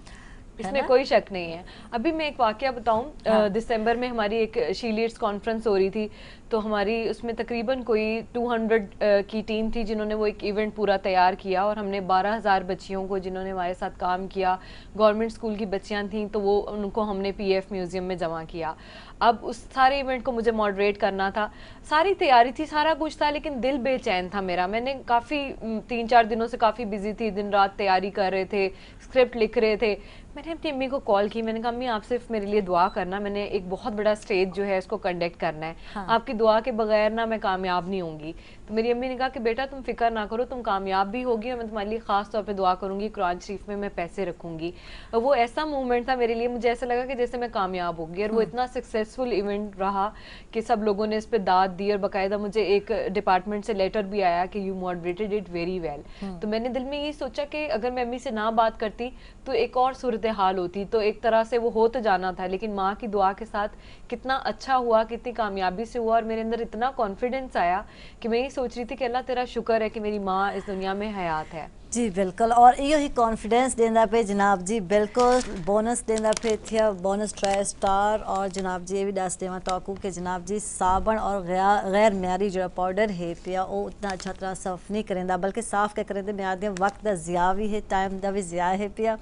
Speaker 3: इसमें कोई शक नहीं है। अभी मैं एक वाकया बताऊं, दिसंबर में हमारी एक शी लीड्स कॉन्फ्रेंस हो रही थी, तो हमारी उसमें तकरीबन कोई 200 की टीम थी जिन्होंने वो एक इवेंट पूरा तैयार किया, और हमने 12,000 बच्चियों को जिन्होंने हमारे साथ काम किया, गवर्नमेंट स्कूल की बच्चियां थीं, तो वो उनको हमने पीएफ म्यूज़ियम में जमा किया। अब उस सारे इवेंट को मुझे मॉडरेट करना था, सारी तैयारी थी, सारा कुछ था, लेकिन दिल बेचैन था मेरा। मैंने काफ़ी 3-4 दिनों से काफ़ी बिजी थी, दिन रात तैयारी कर रहे थे, स्क्रिप्ट लिख रहे थे। मैंने अपनी अम्मी को कॉल की, मैंने कहा अम्मी आप सिर्फ मेरे लिए दुआ करना, मैंने एक बहुत बड़ा स्टेज जो है इसको कंडक्ट करना है,
Speaker 1: हाँ।
Speaker 3: आपकी दुआ के बगैर ना मैं कामयाब नहीं होंगी। तो मेरी अम्मी ने कहा कि बेटा तुम फिक्र ना करो, तुम कामयाब भी होगी और मैं तुम्हारे लिए ख़ास तौर पे दुआ करूंगी, कुरान शरीफ में मैं पैसे रखूंगी। और वो ऐसा मूवमेंट था मेरे लिए, मुझे ऐसा लगा कि जैसे मैं कामयाब होगी, और वो इतना सक्सेसफुल इवेंट रहा कि सब लोगों ने इस पर दाद दी, और बाकायदा मुझे एक डिपार्टमेंट से लेटर भी आया कि you moderated it very well. तो मैंने दिल में ये सोचा कि अगर मैं अम्मी से ना बात करती तो एक और सूरत हाल होती, तो एक तरह से वो हो तो जाना था, लेकिन माँ की दुआ के साथ कितना अच्छा हुआ, कितनी कामयाबी से हुआ, और मेरे अंदर इतना कॉन्फिडेंस आया कि मैं ये सोच रही थी कि अल्लाह तेरा शुक्र है कि मेरी माँ इस दुनिया में हयात है।
Speaker 1: जी बिल्कुल, और इहो ही कॉन्फिडेंस ॾींदा पे जनाब जी, बिल्कुल बोनस ॾींदा पे थिया, बोनस ट्राई स्टार। और जनाब जी ये भी दस देवा टॉकू के जनाब जी साबण और गैर म्यारी जो पाउडर है पिया वो उतना अच्छा तरह साफ नहीं करेंदा, बल्कि साफ क्या करेंदे मैं आदि वक्त का ज़िया भी है, टाइम का भी ज़िया है पिया।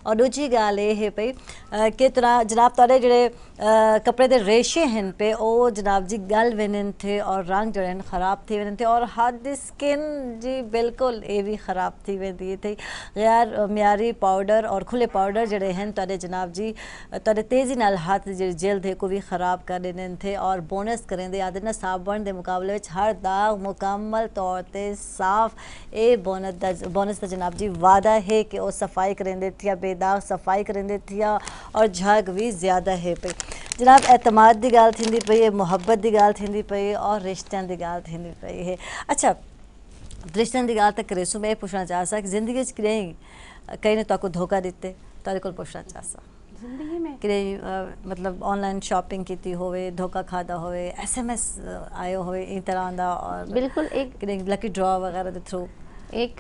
Speaker 1: और दूजी गाल ये है पई कि जनाब तुहाडे जेड़े कपड़े दे रेशे हैं पे वो जनाब जी गल वञनि थे और रंग जो है ख़राब थी वञनि थे, और हद स्किन जी बिल्कुल ये भी ख़राब थी वेंदी थी। गैर म्यारी पाउडर और खुले पाउडर जड़े हैं तुहाडे जनाब जी तुहाडे तेज़ी नाल हाथ जी जल्द है को भी ख़राब कर देने थे। और बोनस करेंदे आदि ना साबण के मुकाबले में हर दाग मुकम्मल तौर पर साफ, ये बोनस का जनाब जी वादा है कि वो सफाई करेंदे थिया, बेदाग सफाई करेंदे थिया, और झग भी ज़्यादा है पे जनाब। एतमाद की गाल थींदी पई है, मुहब्बत की गाल थींदी पई, और रिश्तों की गाल थींदी पई है। अच्छा, रिश्तों की गाल तक करे सो मैं पुछना चाह सा कि जिंदगी कहीं ने तो धोखा दिते तारे को पुछना चाह सा
Speaker 4: जिंदगी में
Speaker 1: कि मतलब ऑनलाइन शॉपिंग की होवे, धोखा खादा होवे, SMS आयो होवे इन तरह का, और
Speaker 4: बिल्कुल एक
Speaker 1: लकी ड्रॉ वगैरह के थ्रू
Speaker 4: एक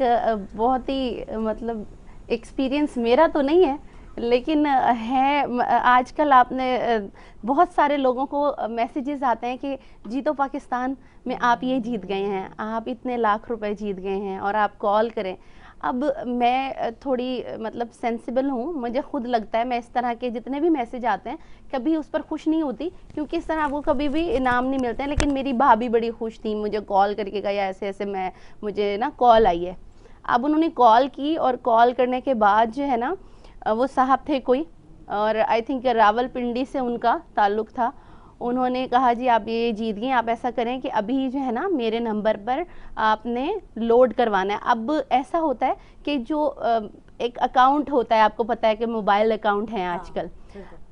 Speaker 4: बहुत ही मतलब एक्सपीरियंस मेरा तो नहीं है, लेकिन है आजकल आपने बहुत सारे लोगों को मैसेजेस आते हैं कि जीतो पाकिस्तान में आप ये जीत गए हैं, आप इतने लाख रुपए जीत गए हैं, और आप कॉल करें। अब मैं थोड़ी मतलब सेंसिबल हूँ, मुझे खुद लगता है मैं इस तरह के जितने भी मैसेज आते हैं कभी उस पर खुश नहीं होती, क्योंकि इस तरह वो कभी भी इनाम नहीं मिलते हैं। लेकिन मेरी भाभी बड़ी खुश थी, मुझे कॉल करके कहा ऐसे ऐसे मुझे ना कॉल आई है। अब उन्होंने कॉल की, और कॉल करने के बाद जो है ना वो साहब थे कोई, और आई थिंक रावलपिंडी से उनका ताल्लुक़ था। उन्होंने कहा जी आप ये जीत गए, आप ऐसा करें कि अभी जो है ना मेरे नंबर पर आपने लोड करवाना है। अब ऐसा होता है कि जो एक अकाउंट होता है, आपको पता है कि मोबाइल अकाउंट हैं आजकल,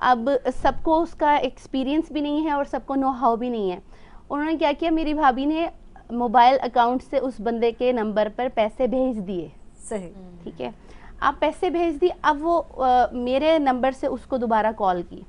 Speaker 4: अब सबको उसका एक्सपीरियंस भी नहीं है और सबको नो हाउ भी नहीं है। उन्होंने क्या किया, मेरी भाभी ने मोबाइल अकाउंट से उस बंदे के नंबर पर पैसे भेज दिए।
Speaker 1: सही,
Speaker 4: ठीक है, आप पैसे भेज दी। अब वो मेरे नंबर से उसको दोबारा कॉल की,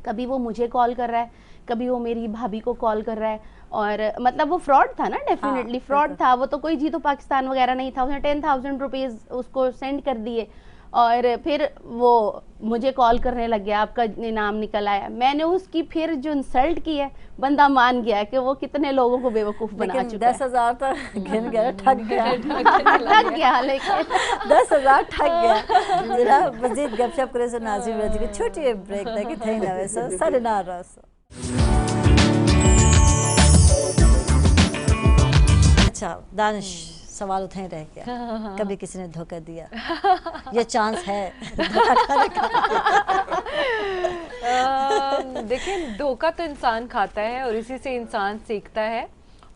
Speaker 4: कभी वो मुझे कॉल कर रहा है, कभी वो मेरी भाभी को कॉल कर रहा है, और मतलब वो फ्रॉड था ना, डेफिनेटली फ्रॉड था वो, तो कोई जीतो पाकिस्तान वगैरह नहीं था। उसने 10,000 रुपीज़ उसको सेंड कर दिए, और फिर वो मुझे कॉल करने लग गया, आपका इनाम निकल आया। मैंने उसकी फिर जो इंसल्ट की है, बंदा मान गया कि वो कितने लोगों को बेवकूफ़ बना चुका है।
Speaker 1: 10,000 तक गिन गया, ठग गया
Speaker 4: ठग गया, लेकिन
Speaker 1: 10,000 ठग गया। जरा मजीद गपशप करे से नाज़रीन रहती कि छोटी ब्रेक था कि थे ना वैसे सारे ना रस। अच्छा दानिश, सवाल उठे रह गया, कभी किसी ने धोखा दिया? ये चांस है
Speaker 3: देखिए, धोखा तो इंसान खाता है और इसी से इंसान सीखता है।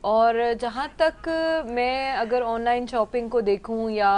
Speaker 3: और जहाँ तक मैं अगर ऑनलाइन शॉपिंग को देखूँ या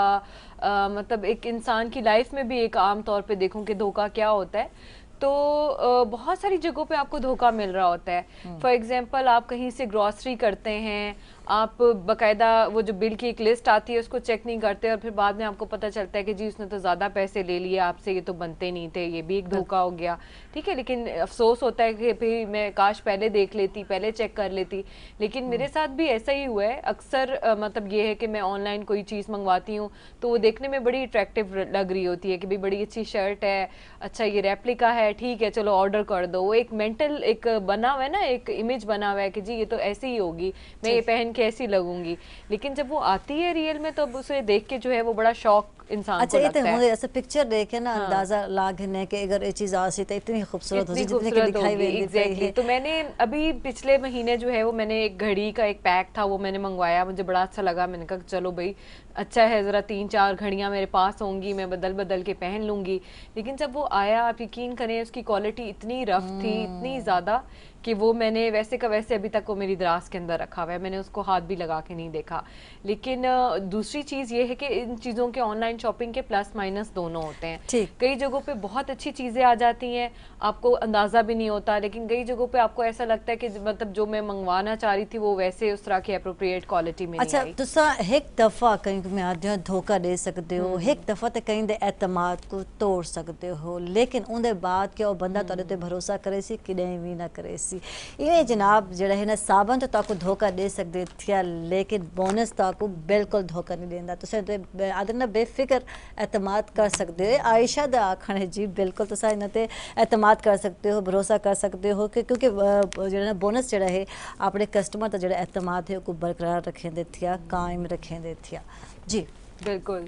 Speaker 3: मतलब एक इंसान की लाइफ में भी एक आम तौर पे देखूँ कि धोखा क्या होता है, तो बहुत सारी जगहों पे आपको धोखा मिल रहा होता है। फॉर एग्जांपल, आप कहीं से ग्रॉसरी करते हैं, आप बकायदा वो जो बिल की एक लिस्ट आती है उसको चेक नहीं करते और फिर बाद में आपको पता चलता है कि जी उसने तो ज़्यादा पैसे ले लिए आपसे, ये तो बनते नहीं थे, ये भी एक धोखा हो गया। ठीक है, लेकिन अफसोस होता है कि भाई मैं काश पहले देख लेती, पहले चेक कर लेती। लेकिन मेरे साथ भी ऐसा ही हुआ है अक्सर। मतलब ये है कि मैं ऑनलाइन कोई चीज़ मंगवाती हूँ तो वो देखने में बड़ी अट्रैक्टिव लग रही होती है कि भाई बड़ी अच्छी शर्ट है, अच्छा ये रेप्लिका है, ठीक है चलो ऑर्डर कर दो। वो एक मेंटल एक बना हुआ है ना, एक इमेज बना हुआ है कि जी ये तो ऐसी ही होगी, मैं ये पहन के ऐसी लगूंगी। लेकिन जब वो आती है रियल में तो अब उसे देख के जो है वो बड़ा शौक इंसान
Speaker 1: अच्छा
Speaker 3: को
Speaker 1: ये
Speaker 3: लगता
Speaker 1: तो
Speaker 3: है।
Speaker 1: मुझे ऐसे पिक्चर देखे ना अंदाजा लाग है कि अगर ये चीज आसी तो इतनी खूबसूरत होती जितनी कि दिखाई हुई
Speaker 3: एग्जैक्टली। तो मैंने अभी पिछले महीने जो है वो मैंने एक घड़ी का एक पैक था वो मैंने मंगवाया, मुझे बड़ा अच्छा लगा। मैंने कहा चलो भाई अच्छा है, ज़रा 3-4 घड़ियाँ मेरे पास होंगी, मैं बदल बदल के पहन लूँगी। लेकिन जब वो आया आप यकीन करें उसकी क्वालिटी इतनी रफ थी, इतनी ज़्यादा कि वो मैंने वैसे का वैसे अभी तक वो मेरी दराज के अंदर रखा हुआ है, मैंने उसको हाथ भी लगा के नहीं देखा। लेकिन दूसरी चीज़ ये है कि इन चीज़ों के ऑनलाइन शॉपिंग के प्लस माइनस दोनों होते हैं।
Speaker 1: ठीक।
Speaker 3: कई जगहों पे बहुत अच्छी चीज़ें आ जाती हैं, आपको अंदाज़ा भी नहीं होता, लेकिन कई जगहों पे आपको ऐसा लगता है कि मतलब जो मैं मंगवाना चाह रही थी वो वैसे उस तरह की अप्रोप्रिएट क्वालिटी में
Speaker 1: अच्छा
Speaker 3: नहीं आई।
Speaker 1: तुसा एक दफ़ा कहीं में आदि धोखा दे सकते हो, एक दफ़ा तो कहीं दे एतमाद को तोड़ सकते हो, लेकिन उनके बाद के वो बंदा तुहाडे ते भरोसा करे सी किडें भी ना करे सी। ये जनाब जड़ा है ना साबन तो ताको धोखा दे सकते थे, लेकिन बोनस ताको बिल्कुल धोखा नहीं देंदा। तुसा ते आदि ना बेफिक्र एतमाद कर सकते हो। आयशा दा आखण है जी बिल्कुल तुसा इन ते एतमाद कर सकते हो, भरोसा कर सकते हो कि क्योंकि जड़ा बोनस जड़ा है अपने कस्टमर का जड़ा एतमाद है को बरकरार रखें दे थिया, कायम रखें दे थिया। जी
Speaker 3: बिल्कुल,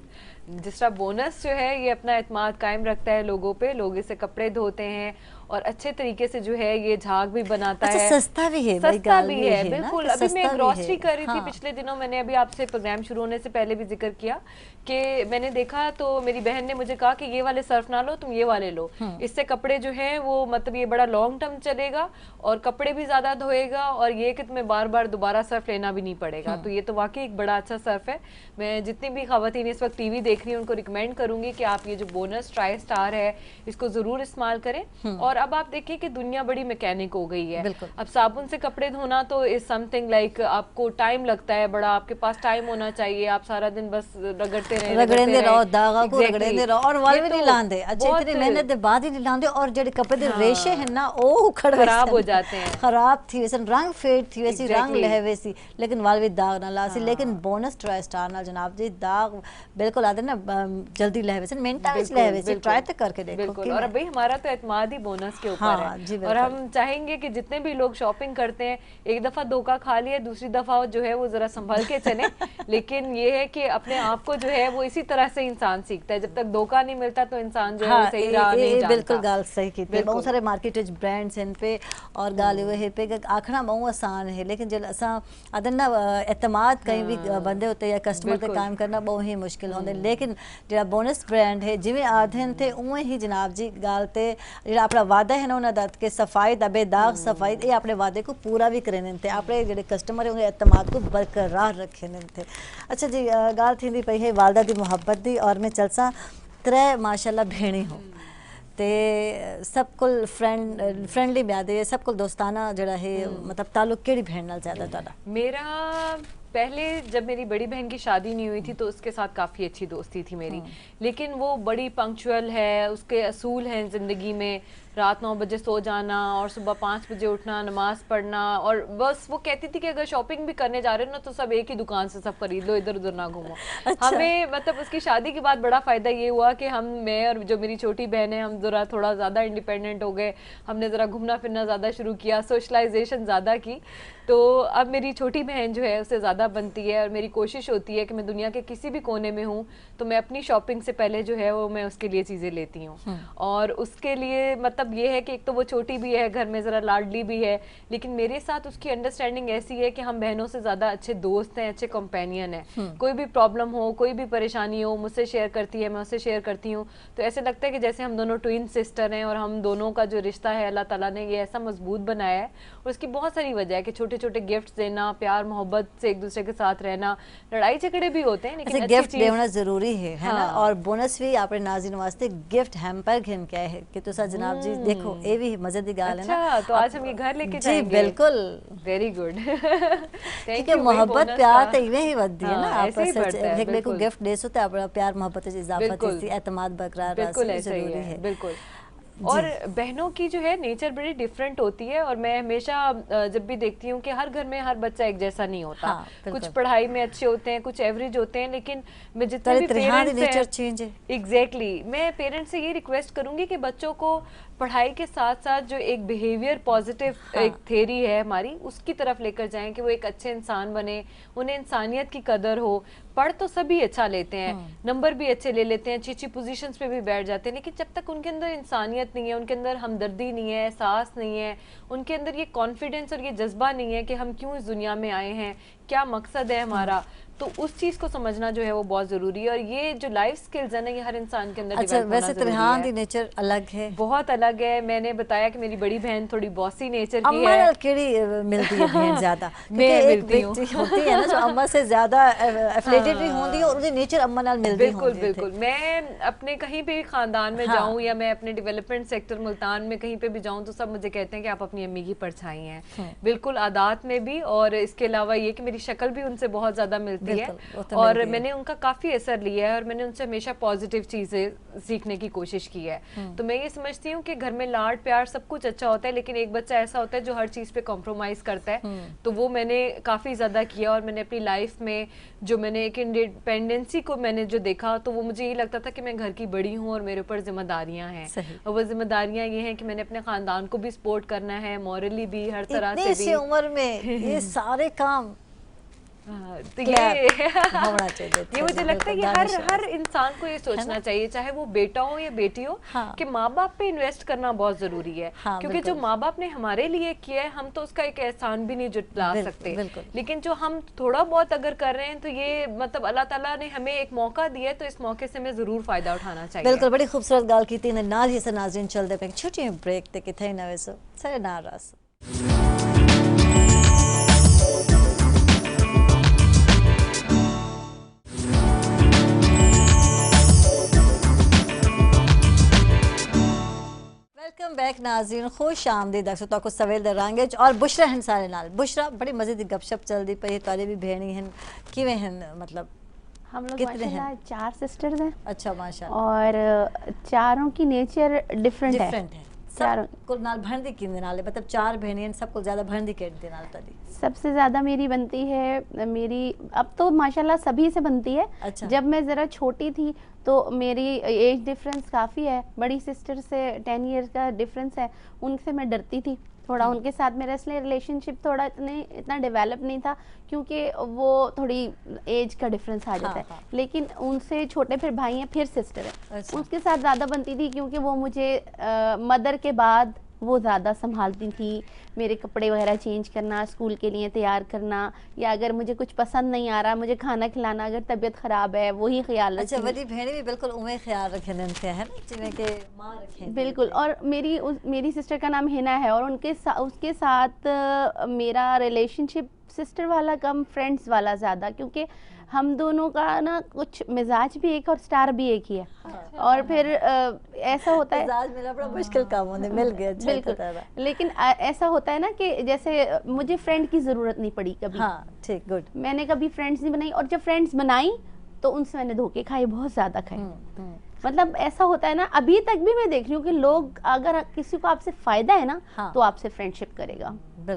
Speaker 3: जिस तरह बोनस जो है ये अपना एतमाद कायम रखता है लोगों पे, लोग इससे कपड़े धोते हैं और अच्छे तरीके से जो है ये झाग भी बनाता
Speaker 1: अच्छा,
Speaker 3: है,
Speaker 1: सस्ता भी है, भाई
Speaker 3: सस्ता
Speaker 1: गाल
Speaker 3: भी
Speaker 1: ये
Speaker 3: है,
Speaker 1: है ना
Speaker 3: बिल्कुल।
Speaker 1: कि
Speaker 3: अभी मैं
Speaker 1: सस्ता भी
Speaker 3: ग्रोसरी
Speaker 1: है।
Speaker 3: कर रही थी
Speaker 1: हाँ।
Speaker 3: पिछले दिनों, मैंने अभी आपसे प्रोग्राम शुरू होने से पहले भी जिक्र किया कि मैंने देखा तो मेरी बहन ने मुझे कहा कि ये वाले सर्फ ना लो, तुम ये वाले लो, इससे कपड़े जो हैं वो मतलब ये बड़ा लॉन्ग टर्म चलेगा और कपड़े भी ज्यादा धोएगा और ये कि तुम्हें बार बार दोबारा सर्फ लेना भी नहीं पड़ेगा। तो ये तो वाकई एक बड़ा अच्छा सर्फ है। मैं जितनी भी खवातीन इस वक्त टीवी देख रही हैं उनको रिकमेंड करूंगी कि आप ये जो बोनस ट्राई स्टार है इसको जरूर इस्तेमाल करें। और अब आप देखिए कि दुनिया बड़ी मैकेनिक हो गई है। अब साबुन से कपड़े धोना तो इज समथिंग लाइक आपको टाइम लगता है बड़ा, आपके पास टाइम होना चाहिए, आप सारा दिन बस
Speaker 1: रगड़ते रहो, दागा को रगड़ते रहो और वाल भी नहीं लांदे। अच्छा इतनी मेहनत दे बाद ही नहीं लांदे और जेडे कपड़े दे रेशे हैं ना ओ उखड़
Speaker 3: खराब हो जाते हैं,
Speaker 1: खराब थी वैसे रंग फेड थी वैसी रंग लहवे सी, लेकिन वाल भी दाग ना लासी। लेकिन बोनस ट्राई स्टार नाल जनाब जी दाग बिल्कुल आदे ना जल्दी लहवे से मिनटा में लहवे से ट्राई तो करके देखो।
Speaker 3: बिल्कुल। और भाई हमारा तो एतमाद ही बोनस के ऊपर है और हम चाहेंगे कि जितने भी लोग शॉपिंग करते हैं एक दफा धोखा खा लिया, दूसरी दफा जो है वो जरा संभल के चले। लेकिन ये है कि अपने आप को जो है वो इसी तरह से इंसान सीखता है, जब तक धोखा नहीं मिलता तो इंसान जो है वो सही राह नहीं जानता।
Speaker 1: बिल्कुल गाल सही की थी। बहुत सारे मार्केट विच ब्रांड्स इन पे और गाल हुए पे आखना बहुत आसान है, लेकिन जब असा अदन ना एतमाद कहीं भी बंदे होते या कस्टमर ते काम करना बहुत ही मुश्किल होंदे। लेकिन जो बोनस ब्रांड है जिवें आधन थे उवें ही जनाब जी गाल ते जो अपना वादा है ना उन्हें दत के सफाई दबे दाग सफाई ये अपने वादे को पूरा भी करें थे, अपने जो कस्टमर है उन्हें एतमाद को बरकरार रखे थे। अच्छा जी गाल थी पई है वालदा दी मुहब्बत दी और मैं चलसा त्रै माशाल्लाह भेणी हूँ ते सब कुल फ्रेंडली ब्याह है, सब कुल दोस्ताना जड़ा है मतलब ताल्लुक केड़ी भेण नाल ज्यादा तुहाडा?
Speaker 3: मेरा पहले जब मेरी बड़ी बहन की शादी नहीं हुई थी तो उसके साथ काफ़ी अच्छी दोस्ती थी मेरी, लेकिन वो बड़ी पंक्चुअल है, उसके असूल हैं ज़िंदगी में, रात 9 बजे सो जाना और सुबह 5 बजे उठना, नमाज पढ़ना। और बस वो कहती थी कि अगर शॉपिंग भी करने जा रहे हो ना तो सब एक ही दुकान से सब खरीद लो, इधर उधर ना घूमो। अच्छा। हमें मतलब उसकी शादी के बाद बड़ा फ़ायदा ये हुआ कि मैं और जो मेरी छोटी बहन है हम ज़रा थोड़ा ज़्यादा इंडिपेंडेंट हो गए, हमने ज़रा घूमना फिरना ज़्यादा शुरू किया, सोशलाइजेशन ज़्यादा की। तो अब मेरी छोटी बहन जो है उससे ज़्यादा बनती है और मेरी कोशिश होती है कि मैं दुनिया के किसी भी कोने में हूँ तो मैं अपनी शॉपिंग से पहले जो है वो मैं उसके लिए चीज़ें लेती हूँ। और उसके लिए मतलब ये है कि एक तो वो छोटी भी है, घर में ज़रा लाडली भी है, लेकिन मेरे साथ उसकी अंडरस्टैंडिंग ऐसी है कि हम बहनों से ज़्यादा अच्छे दोस्त हैं, अच्छे कंपेनियन हैं। कोई भी प्रॉब्लम हो, कोई भी परेशानी हो, मुझसे शेयर करती है, मैं उससे शेयर करती हूँ। तो ऐसे लगता है कि जैसे हम दोनों ट्विन सिस्टर हैं और हम दोनों का जो रिश्ता है अल्लाह ताला ने ये ऐसा मजबूत बनाया है। और उसकी बहुत सारी वजह है कि छोटे छोटे गिफ्ट देना, प्यार मोहब्बत से एक दूसरे के साथ रहना, लड़ाई झगड़े भी होते हैं लेकिन
Speaker 1: गिफ्ट देना जरूरी है ना। और बोनस भी आपने नाज़रीन वास्ते गिफ्ट हैम्पर घिन के है कि तुसा जनाब जी देखो ये भी मजे की गाल है ना।
Speaker 3: अच्छा, तो आज हम ये घर लेके
Speaker 1: जी
Speaker 3: जाएंगे।
Speaker 1: बिल्कुल,
Speaker 3: वेरी गुड।
Speaker 1: क्योंकि मोहब्बत प्यार तो इवें ही वधदी है ना,
Speaker 3: ऐसे ही
Speaker 1: आपस
Speaker 3: बढ़ता है,
Speaker 1: एक को
Speaker 3: बिल्कुल।
Speaker 1: गिफ्ट देसो तो अपना प्यार मोहब्बत से इजाफा
Speaker 3: बिल्कुल।
Speaker 1: थी, एतमाद बरकरार
Speaker 3: बिल्कुल
Speaker 1: रहना
Speaker 3: ऐसा ही
Speaker 1: जरूरी है।
Speaker 3: बिल्कुल। और बहनों की जो है नेचर बड़ी डिफरेंट होती है, और मैं हमेशा जब भी देखती हूँ कि हर घर में हर बच्चा एक जैसा नहीं होता।
Speaker 1: हाँ, बिल्कुल।
Speaker 3: कुछ पढ़ाई में अच्छे होते हैं, कुछ एवरेज होते हैं, लेकिन मैं जितने भी पेरेंट्स
Speaker 1: नेचर
Speaker 3: हैं,
Speaker 1: चेंज है।
Speaker 3: एग्जैक्टली, मैं पेरेंट्स से ये रिक्वेस्ट करूंगी कि बच्चों को पढ़ाई के साथ साथ जो एक बिहेवियर पॉजिटिव एक थेरी है हमारी, उसकी तरफ लेकर जाएं कि वो एक अच्छे इंसान बने, उन्हें इंसानियत की कदर हो। पढ़ तो सभी अच्छा लेते हैं, नंबर भी अच्छे ले लेते हैं, अच्छी अच्छी पोजीशंस पे भी बैठ जाते हैं, लेकिन जब तक उनके अंदर इंसानियत नहीं है, उनके अंदर हमदर्दी नहीं है, एहसास नहीं है, उनके अंदर ये कॉन्फिडेंस और ये जज्बा नहीं है कि हम क्यों इस दुनिया में आए हैं, क्या मकसद है हमारा, तो उस चीज को समझना जो है वो बहुत जरूरी है। और ये जो लाइफ स्किल्स है ना, ये हर इंसान के अंदर
Speaker 1: अच्छा,
Speaker 3: डेवलप होना
Speaker 1: वैसे
Speaker 3: जरूरी
Speaker 1: त्रिहान
Speaker 3: है।
Speaker 1: दी नेचर अलग है,
Speaker 3: बहुत अलग है। मैंने बताया कि मेरी बड़ी बहन थोड़ी बॉसी नेचर की
Speaker 1: अम्मा
Speaker 3: है।
Speaker 1: नाल केड़ी मिलती है बहन ज्यादा?
Speaker 3: मैं
Speaker 1: क्योंकि एक
Speaker 3: मिलती हूँ।
Speaker 1: बेटी होती है ना जो अम्मा से ज्यादा एफिलेटेड भी होती है और उसकी नेचर अम्मा नाल मिलती
Speaker 3: बिल्कुल
Speaker 1: होती है।
Speaker 3: बिल्कुल। मैं अपने कहीं पे भी खानदान में जाऊं, या मैं अपने डेवलपमेंट सेक्टर मुल्तान में कहीं पे भी जाऊं, तो सब मुझे कहते हैं कि आप अपनी अम्मी की परछाई हैं। बिल्कुल, आदात में भी, और इसके अलावा ये कि मेरी शक्ल भी उनसे बहुत ज्यादा मिलती है, और मैंने उनका काफी असर लिया है, और मैंने उनसे हमेशा पॉजिटिव चीजें सीखने की कोशिश की है। तो मैं ये समझती हूँ कि घर में लाड प्यार सब कुछ अच्छा होता है, लेकिन एक बच्चा ऐसा होता है जो हर चीज पे कॉम्प्रोमाइज करता है। तो वो मैंने काफी ज्यादा किया, और मैंने अपनी लाइफ में जो मैंने एक इंडिपेंडेंसी को मैंने जो देखा, तो वो मुझे ये लगता था कि मैं घर की बड़ी हूँ और मेरे ऊपर जिम्मेदारियां हैं। और वो जिम्मेदारियां ये हैं कि मैंने अपने खानदान को भी सपोर्ट करना है, मॉरली भी, हर तरह से भी।
Speaker 1: इतनी उम्र में ये सारे काम
Speaker 3: तो ये
Speaker 1: होना चाहिए।
Speaker 3: ये मुझे लगता है कि हर इंसान को ये सोचना चाहिए, चाहे वो बेटा हो या बेटी हो, कि माँ बाप पे इन्वेस्ट करना बहुत जरूरी है। क्योंकि जो माँ बाप ने हमारे लिए किया है, हम तो उसका एक एहसान भी नहीं जुटा सकते, लेकिन जो हम थोड़ा बहुत अगर कर रहे हैं, तो ये मतलब अल्लाह ताला ने हमें एक मौका दिया है, तो इस मौके से हमें जरूर फायदा उठाना चाहिए।
Speaker 1: बिल्कुल, बड़ी खूबसूरत गाल की थी नाल ही से नाज़रीन चलते पे छोटी ब्रेक ते किथे ना वैसो सारे नाल रास। वेलकम बैक नाज़रीन, खुश आमदीद अक्सर तो सवेल दरांगे और बुशरा हैं सारे नाल। बुशरा बड़ी मजे की गपशप चलती पई, तारे भी भेणी हैं किवें हैं, मतलब
Speaker 4: हम लोग
Speaker 1: कितने
Speaker 4: माशाल्लाह 4 सिस्टर्स हैं।
Speaker 1: अच्छा, माशाल्लाह।
Speaker 4: और चारों की नेचर डिफरेंट है।
Speaker 1: चारों को नाल भरदी किंदे नाल, मतलब 4 बहनें सबको ज्यादा भरदी केड़े नाल तदी
Speaker 4: सबसे ज्यादा मेरी बनती है, मेरी अब तो माशाल्लाह सभी से बनती है।
Speaker 1: अच्छा।
Speaker 4: जब मैं ज़रा छोटी थी तो मेरी एज डिफरेंस काफ़ी है, बड़ी सिस्टर से 10 इयर्स का डिफरेंस है, उनसे मैं डरती थी थोड़ा। उनके साथ मेरा इसलिए रिलेशनशिप थोड़ा इतना डेवलप नहीं था, क्योंकि वो थोड़ी एज का डिफरेंस आ जाता है। लेकिन उनसे छोटे फिर भाई हैं, फिर सिस्टर है।
Speaker 1: अच्छा।
Speaker 4: उसके साथ ज़्यादा बनती थी, क्योंकि वो मुझे मदर के बाद वो ज़्यादा संभालती थी, मेरे कपड़े वगैरह चेंज करना, स्कूल के लिए तैयार करना, या अगर मुझे कुछ पसंद नहीं आ रहा मुझे खाना खिलाना, अगर तबीयत ख़राब है वही ख्याल रखती।
Speaker 1: अच्छा, बड़ी बहनें भी बिल्कुल उमें ख्याल रखे थे, है ना, जिਵੇਂ कि मां रखे।
Speaker 4: बिल्कुल। और मेरी सिस्टर का नाम हिना है, और उसके साथ मेरा रिलेशनशिप सिस्टर वाला कम फ्रेंड्स वाला ज़्यादा, क्योंकि हम दोनों का ना कुछ मिजाज भी एक और स्टार भी एक ही है। और फिर ऐसा होता है,
Speaker 1: मिजाज मेरा बड़ा मुश्किल काम होने मिल गया। अच्छा,
Speaker 4: बिल्कुल। लेकिन ऐसा होता है ना कि जैसे मुझे फ्रेंड की ज़रूरत नहीं पड़ी कभी।
Speaker 1: हाँ, ठीक, गुड।
Speaker 4: मैंने कभी फ्रेंड्स नहीं बनाई, और जब फ्रेंड्स बनाई तो उनसे मैंने धोखे खाए, बहुत ज़्यादा खाए। मतलब ऐसा होता है ना, अभी तक भी मैं देख रही हूँ कि लोग, अगर किसी को आपसे फायदा है ना, तो आपसे फ्रेंडशिप करेगा।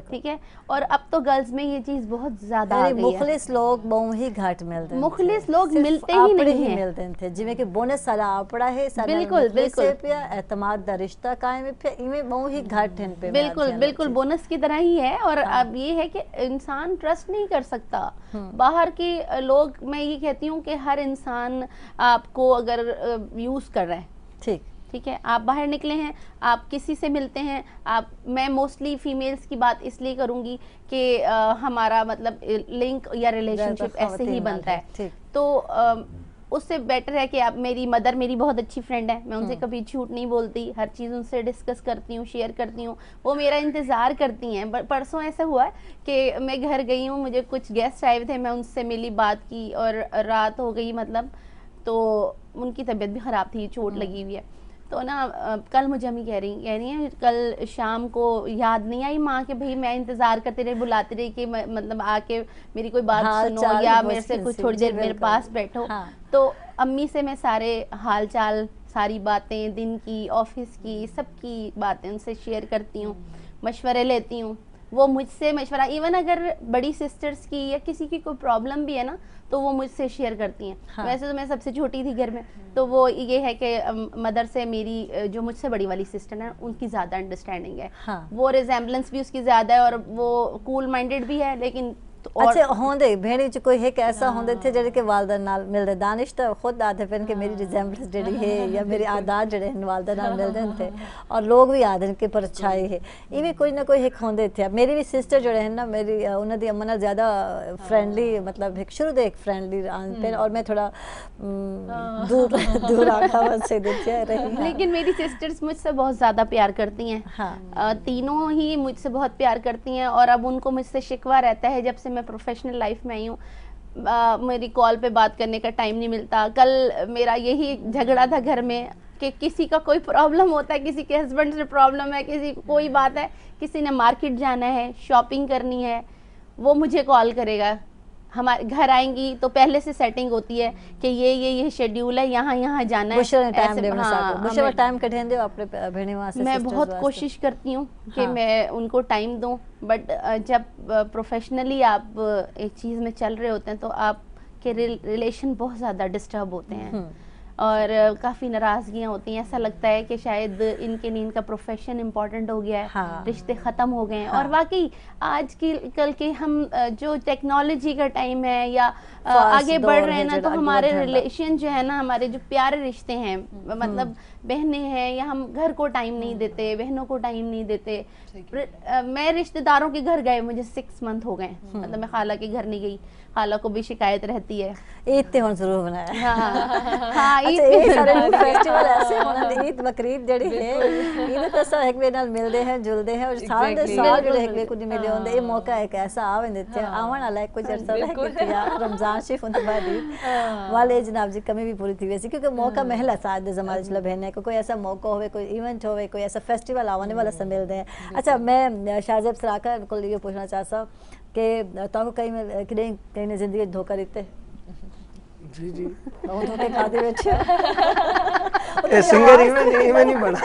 Speaker 4: ठीक है। और अब तो गर्ल्स में ये चीज बहुत ज्यादा आ गई है।
Speaker 1: मुखलिस लोग बहुत ही घाट मिलते हैं,
Speaker 4: मुखलिस लोग मिलते ही नहीं हैं।
Speaker 1: मिलते थे, जिਵੇਂ कि बोनस सारा आपड़ा है, सारा
Speaker 4: बिल्कुल बिल्कुल
Speaker 1: पे एतमाद दा रिश्ता कायम है, फिर इमे बहुत ही घाट हैं पे।
Speaker 4: बिल्कुल बिल्कुल बोनस की तरह ही है। और अब ये है कि इंसान ट्रस्ट नहीं कर सकता बाहर के लोग। मैं ये कहती हूँ कि हर इंसान आपको अगर यूज कर रहा है, ठीक है, आप बाहर निकले हैं, आप किसी से मिलते हैं, मैं मोस्टली फीमेल्स की बात इसलिए करूंगी कि हमारा मतलब लिंक या रिलेशनशिप ऐसे ही बनता है। तो उससे बेटर है कि आप, मेरी मदर मेरी बहुत अच्छी फ्रेंड है, मैं उनसे कभी झूठ नहीं बोलती, हर चीज़ उनसे डिस्कस करती हूँ, शेयर करती हूँ, वो मेरा इंतज़ार करती हैं। परसों ऐसा हुआ कि मैं घर गई हूँ, मुझे कुछ गेस्ट आए थे, मैं उनसे मिली, बात की, और रात हो गई, मतलब तो उनकी तबीयत भी ख़राब थी, चोट लगी हुई है। तो ना कल मुझे अम्मी कह रही है कल शाम को याद नहीं आई माँ के भाई मैं इंतजार करती रही बुलाती रही कि मतलब आके मेरी कोई बात
Speaker 1: हाल
Speaker 4: सुनो
Speaker 1: चाल
Speaker 4: या
Speaker 1: पूछ
Speaker 4: मेरे से
Speaker 1: के
Speaker 4: कुछ
Speaker 1: सी,
Speaker 4: थोड़ी
Speaker 1: जी,
Speaker 4: देर मेरे
Speaker 1: बिल्कुल।
Speaker 4: पास बैठो।
Speaker 1: हाँ।
Speaker 4: तो अम्मी से मैं सारे हाल चाल सारी बातें दिन की ऑफिस की सबकी बातें उनसे शेयर करती हूँ, मशवरे लेती हूँ। वो मुझसे मशवरा इवन अगर बड़ी सिस्टर्स की या किसी की कोई प्रॉब्लम भी है ना तो वो मुझसे शेयर करती हैं।
Speaker 1: हाँ।
Speaker 4: वैसे तो मैं सबसे छोटी थी घर में, तो वो ये है कि मदर से मेरी जो मुझसे बड़ी वाली सिस्टर है उनकी ज़्यादा अंडरस्टैंडिंग है।
Speaker 1: हाँ।
Speaker 4: वो रिजेम्बलेंस भी उसकी ज़्यादा है और वो कूल माइंडेड भी है, लेकिन और
Speaker 1: अच्छा होंदे भेड़ी च कोई एक ऐसा होंदे थे जेडे के वालदा नाल मिलदे दानिश तो खुद आदे पेन के मेरी रिजेम्बलेंस जेडी है या मेरी आदत जेडे हैं वालदा नाल मिलदे थे और लोग भी आदन के परछाई है इवे कोई ना कोई एक होंदे थे। मेरी भी सिस्टर जेडे हैं ना मेरी उन्हां दी अम्मा नाल ज्यादा फ्रेंडली मतलब एक शुरू दे एक फ्रेंडली आन पे और मैं थोड़ा दूर दूर आखा से देते रही।
Speaker 4: लेकिन मेरी सिस्टर्स मुझसे बहुत ज़्यादा प्यार करती हैं।
Speaker 1: हाँ।
Speaker 4: तीनों ही मुझसे बहुत प्यार करती हैं और अब उनको मुझसे शिकवा रहता है जब से मैं प्रोफेशनल लाइफ में आई हूँ। मेरी कॉल पे बात करने का टाइम नहीं मिलता। कल मेरा यही झगड़ा था घर में कि किसी का कोई प्रॉब्लम होता है, किसी के हस्बैंड से प्रॉब्लम है, किसी को कोई बात है, किसी ने मार्केट जाना है, शॉपिंग करनी है, वो मुझे कॉल करेगा। हमारे घर आएंगी तो पहले से सेटिंग होती है कि ये शेड्यूल है, यहाँ यहाँ जाना है।
Speaker 1: बुशरा ने टाइम
Speaker 4: ऐसे-
Speaker 1: दे
Speaker 4: हाँ,
Speaker 1: बुशरा
Speaker 4: हमें-
Speaker 1: टाइम कठेन दे अपने भेड़ी वहां से
Speaker 4: मैं
Speaker 1: sisters
Speaker 4: बहुत
Speaker 1: वास्ते।
Speaker 4: कोशिश करती हूँ कि
Speaker 1: हाँ।
Speaker 4: मैं उनको टाइम दूं, बट जब प्रोफेशनली आप एक चीज़ में चल रहे होते हैं तो आपके रिलेशन बहुत ज़्यादा डिस्टर्ब होते हैं और काफ़ी नाराज़गियाँ होती हैं। ऐसा लगता है कि शायद इनके लिए इनका प्रोफेशन इम्पोर्टेंट हो गया है,
Speaker 1: हाँ।
Speaker 4: रिश्ते ख़त्म हो गए हैं।
Speaker 1: हाँ।
Speaker 4: और वाकई आज की कल के हम जो टेक्नोलॉजी का टाइम है या
Speaker 1: Fast
Speaker 4: आगे बढ़
Speaker 1: दौर
Speaker 4: रहे हैं
Speaker 1: है
Speaker 4: ना,
Speaker 1: जो
Speaker 4: तो
Speaker 1: आगे
Speaker 4: हमारे
Speaker 1: बढ़ रहा है।
Speaker 4: रिलेशन जो है ना, हमारे जो प्यारे रिश्ते हैं, मतलब बहनें हैं या हम घर को टाइम नहीं देते, बहनों को टाइम नहीं देते। मैं रिश्तेदारों के घर गए मुझे 6 मंथ हो गए, मतलब मैं खाला के घर नहीं गई। खाला को भी शिकायत रहती है।
Speaker 1: ईद ते हुन जरूर बनाया।
Speaker 4: हाँ हाँ, ईद
Speaker 1: अच्छा
Speaker 4: पे
Speaker 1: ये सारे
Speaker 4: जरूर।
Speaker 1: फेस्टिवल ऐसे होना ईद बकरीद जड़ी है ईद तो सब एक वे नाल मिलदे हैं जुलदे हैं और साल दे
Speaker 3: Exactly.
Speaker 1: साल
Speaker 4: बिल्कुल,
Speaker 1: जो एक वे कुछ मिले होंदे ये मौका एक ऐसा आवेंदे थे आवन वाला कुछ अरसा रह के या रमजान शरीफ उनके बाद ईद वाले जनाब जी कमी भी पूरी थी वैसे क्योंकि मौका महला साथ दे जमाने चला बहने को कोई ऐसा मौका होवे कोई इवेंट होवे कोई ऐसा फेस्टिवल आने वाला सब मिलदे हैं। अच्छा मैं शाहजेब सराका को ये पूछना चाहता कि तो कहीं में कहीं ने जिंदगी धोखा देते
Speaker 2: जी जी
Speaker 1: वो धोखे खाते बैठे
Speaker 2: ये सिंगर इवन नहीं बना।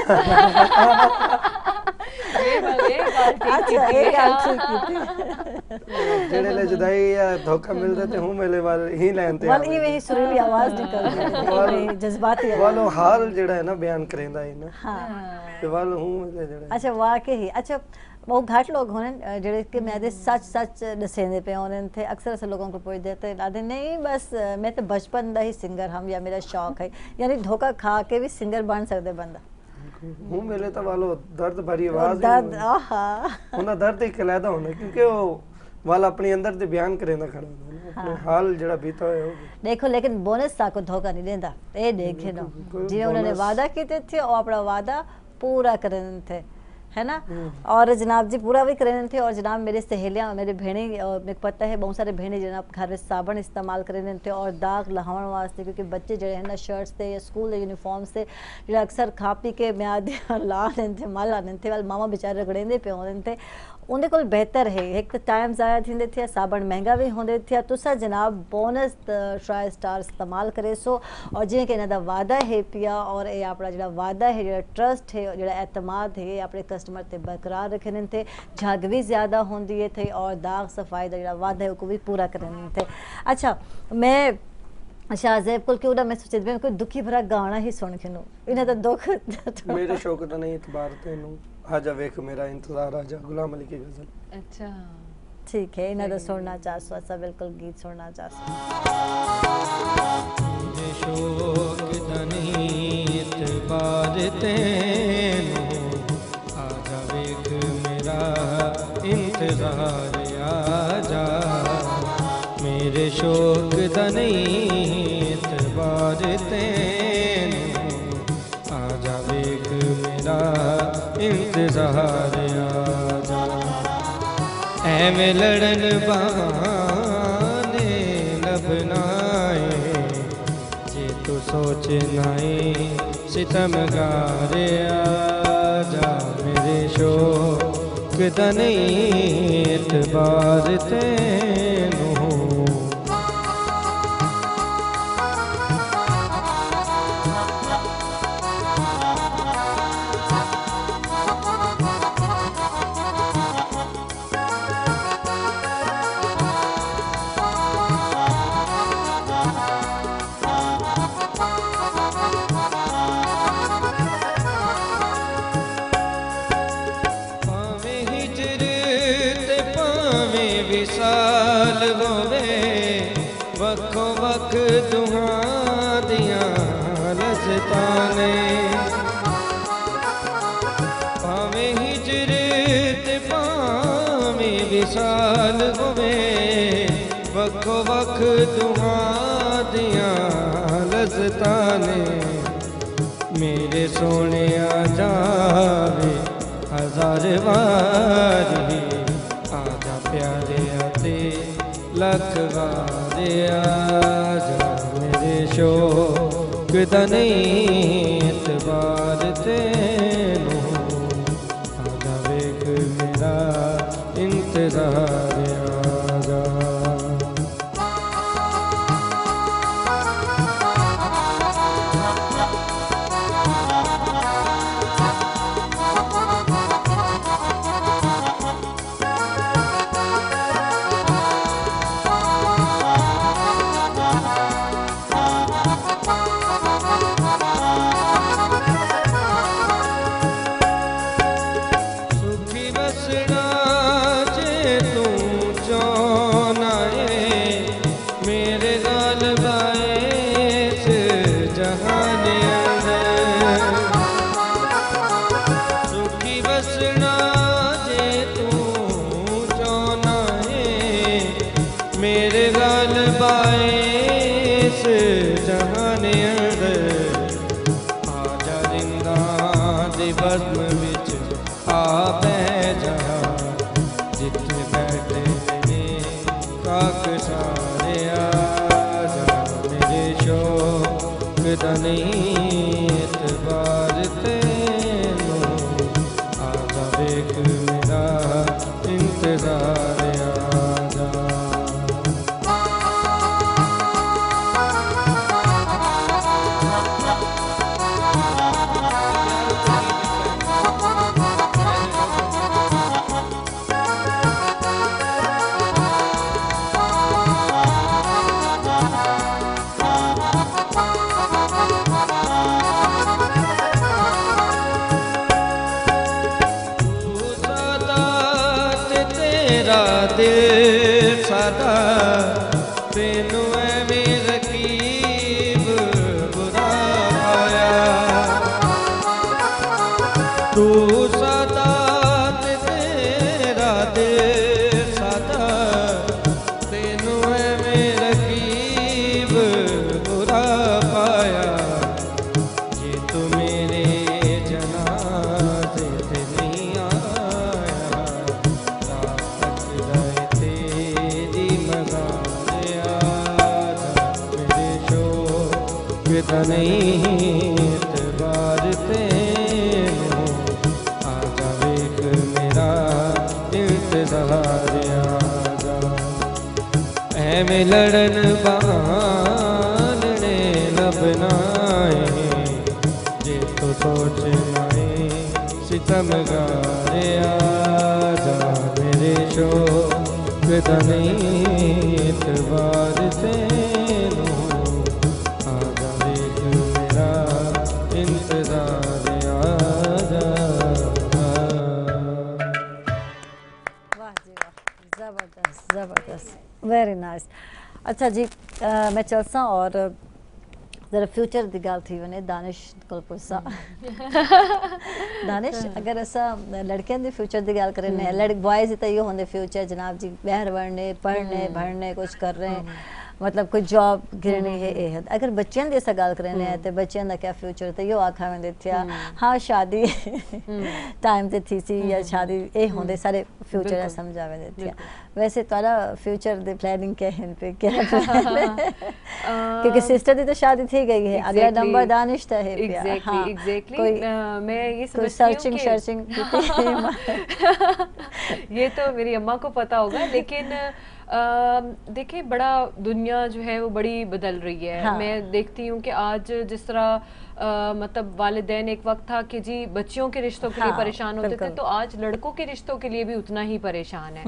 Speaker 1: अच्छा एक ठीक की
Speaker 2: जेड़े ले जुदाई या धोखा मिलदे ते हूं मेले वाल ही लैंदे
Speaker 1: वाल ये वही सुरीली आवाज निकल रही है जज्बाती आवाज।
Speaker 2: वालो हाल जेड़ा है ना बयान करेंदा है ना
Speaker 1: हाँ
Speaker 2: ते वाल हूं मेले जेड़ा
Speaker 1: अच्छा वाकई अच्छा बहुत घाट लोग होने जेड़े के मैं सच सच दसेंदे पे होने थे अक्सर ऐसे लोगों को पूछ देते आधे नहीं बस मैं तो बचपन दा ही सिंगर हम या मेरा शौक है यानी धोखा खा के भी सिंगर बन सकते बंदा
Speaker 2: हूं मेले तो वालो दर्द भरी आवाज
Speaker 1: दर्द आहा
Speaker 2: उन्हें दर्द ही कलैदा होना क्योंकि वो वाला अपने अंदर ते बयान करेंदा खड़ा होंदा ना, अपने हाल जेड़ा बीता होया हो
Speaker 1: देखो लेकिन बोनस सा को धोखा नहीं देता ये देखे ना जिन्हें उन्होंने वादा किए थे और अपना वादा पूरा करने थे है ना और जनाब जी पूरा भी करें थे और जनाब मेरे सहेलियाँ मेरे भेड़े और मेरे पता है बहुत सारे भेड़े जनाब घर में साबुन इस्तेमाल करें थे और दाग लहावन वास्ते क्योंकि बच्चे जड़े हैं ना शर्ट्स से या स्कूल यूनिफॉर्म से जो अक्सर खा पी के म्यादे ला थे माल ला थे वाल मामा बेचारे रगड़ेंदे पे होने थे उनके को बेहतर है एक तो टाइम ज़ाया थींदे थे साबुन महंगा भी होंदे थे तुसा जनाब बोनस ट्राई स्टार इस्तेमाल करे सो और जियां कि इन्हां दा वादा है पिया और ये अपना जो वादा है जो ट्रस्ट है जो एतमाद है अपने कस्टमर ते बरकरार रखने थे झग भी ज़्यादा होंदी है थे और दाग सफाई का जो वादा है उसको भी पूरा करने थे। अच्छा मैं शाहजेब को क्यों ना मैं सोचे मैं कोई दुखी भरा गाना ही सुन के इन्हें तो दुख
Speaker 2: मेरे शौक दा नहीं इतबार तेनू आजा वेख मेरा इंतजार आजा गुलाम अली की गजल।
Speaker 3: अच्छा
Speaker 1: ठीक है इन्हें तो सुनना चाहसो अच्छा बिल्कुल गीत सुनना चाहसो
Speaker 5: शौक दा नहीं इतबार तेनू आजा वेख मेरा इंतजार आजा मेरे शौक दा नहीं इतबार तेनू आजा वेख मेरा इंतजार आजा ऐवें लड़न बहाने लभनाए जे तू सोच नहीं सितमगार आजा मेरे शौक दा नहीं इतबार तेनू विसाल होवे वक्खो वक्ख दुहां दियां लज़तां ने भावें हिजर ते भावें विसाल होवे वक्खो वक्ख दुहां दियां लज़तां ने मेरे सोने आ जावे हज़ार वारी प्यारे आते लख वारे आजा मेरे शौक दा नहीं इतबार तेनू आजा वेख मेरा इंतजार आजा मेरे गाल बाइस जहान अंदर आजा जिंदा दी बज़्म विच आ बैठ जा जिथे बैठे ने काक सारे आजा मेरे शौक दा नहीं इतबार तेनू आजा वेख मेरा इंतजार दिल सादा तेनू ऐवें रकीब बुरा पाया तू सादा ते तेरा दिल सादा तेनू ऐवें रकीब बुरा पाया ये तो मेरे जनाज़े ते नहीं आया नहीं इतबार तेनू आजा वेख मेरा इंतजार आजा ऐवें लड़न बहाने लबना जे तो सोचना सितमगार आजा मेरे शौक दा नहीं इतबार तेनू आजा वेख मेरा इंतजार आजा
Speaker 1: वाह जी वाह ज़बरदस्त ज़बरदस्त वेरी नाइस अच्छा जी मैं चलसा और जरा फ्यूचर की गल थी वने दानिश को पुछा दानिश अगर असा लड़कियों के फ्यूचर की गल करें बॉयज़ तो यो होंगे फ्यूचर जनाब जी बाहर बढ़ने पढ़ने बढ़ने कुछ कर रहे हैं मतलब कोई जॉब गिरनी है ये है अगर बच्चों की गल करें तो बच्चों का क्या फ्यूचर तो यो आखा में देखा हाँ शादी टाइम से थी सी या शादी ये होंगे सारे फ्यूचर है समझा में देखा वैसे तारा फ्यूचर दी प्लानिंग क्या है पे क्या क्योंकि सिस्टर दी तो शादी थी गई है अगला नंबर दानिश है
Speaker 3: एग्जैक्टली मैं ये समझती हूँ
Speaker 1: सर्चिंग
Speaker 3: ये तो मेरी अम्मा को पता होगा लेकिन देखिए बड़ा दुनिया जो है वो बड़ी बदल रही है। हाँ। मैं देखती हूँ कि आज जिस तरह मतलब वालिदैन एक वक्त था कि जी बच्चियों के रिश्तों के लिए परेशान होते थे तो आज लड़कों के रिश्तों के लिए भी उतना ही परेशान है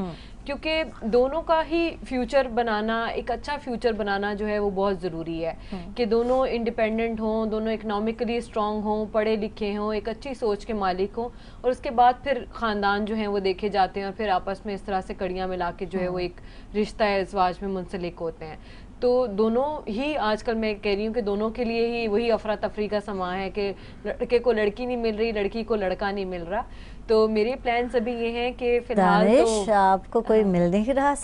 Speaker 3: क्योंकि दोनों का ही फ्यूचर बनाना एक अच्छा फ्यूचर बनाना जो है वो बहुत ज़रूरी है कि दोनों इंडिपेंडेंट हों, दोनों इकोनॉमिकली स्ट्रांग हों, पढ़े लिखे हों, एक अच्छी सोच के मालिक हों और उसके बाद फिर ख़ानदान जो हैं वो देखे जाते हैं और फिर आपस में इस तरह से कड़ियाँ मिला के जो है वो एक रिश्ता इज़्वाज में मुंसलिक होते हैं। तो दोनों ही आजकल मैं कह रही हूँ कि दोनों के लिए ही वही अफरा तफरी का समा है कि लड़के को लड़की नहीं मिल रही, लड़की को लड़का नहीं मिल रहा। तो मेरे प्लान्स अभी ये हैं कि फिलहाल तो
Speaker 1: आपको कोई मिल नहीं रहा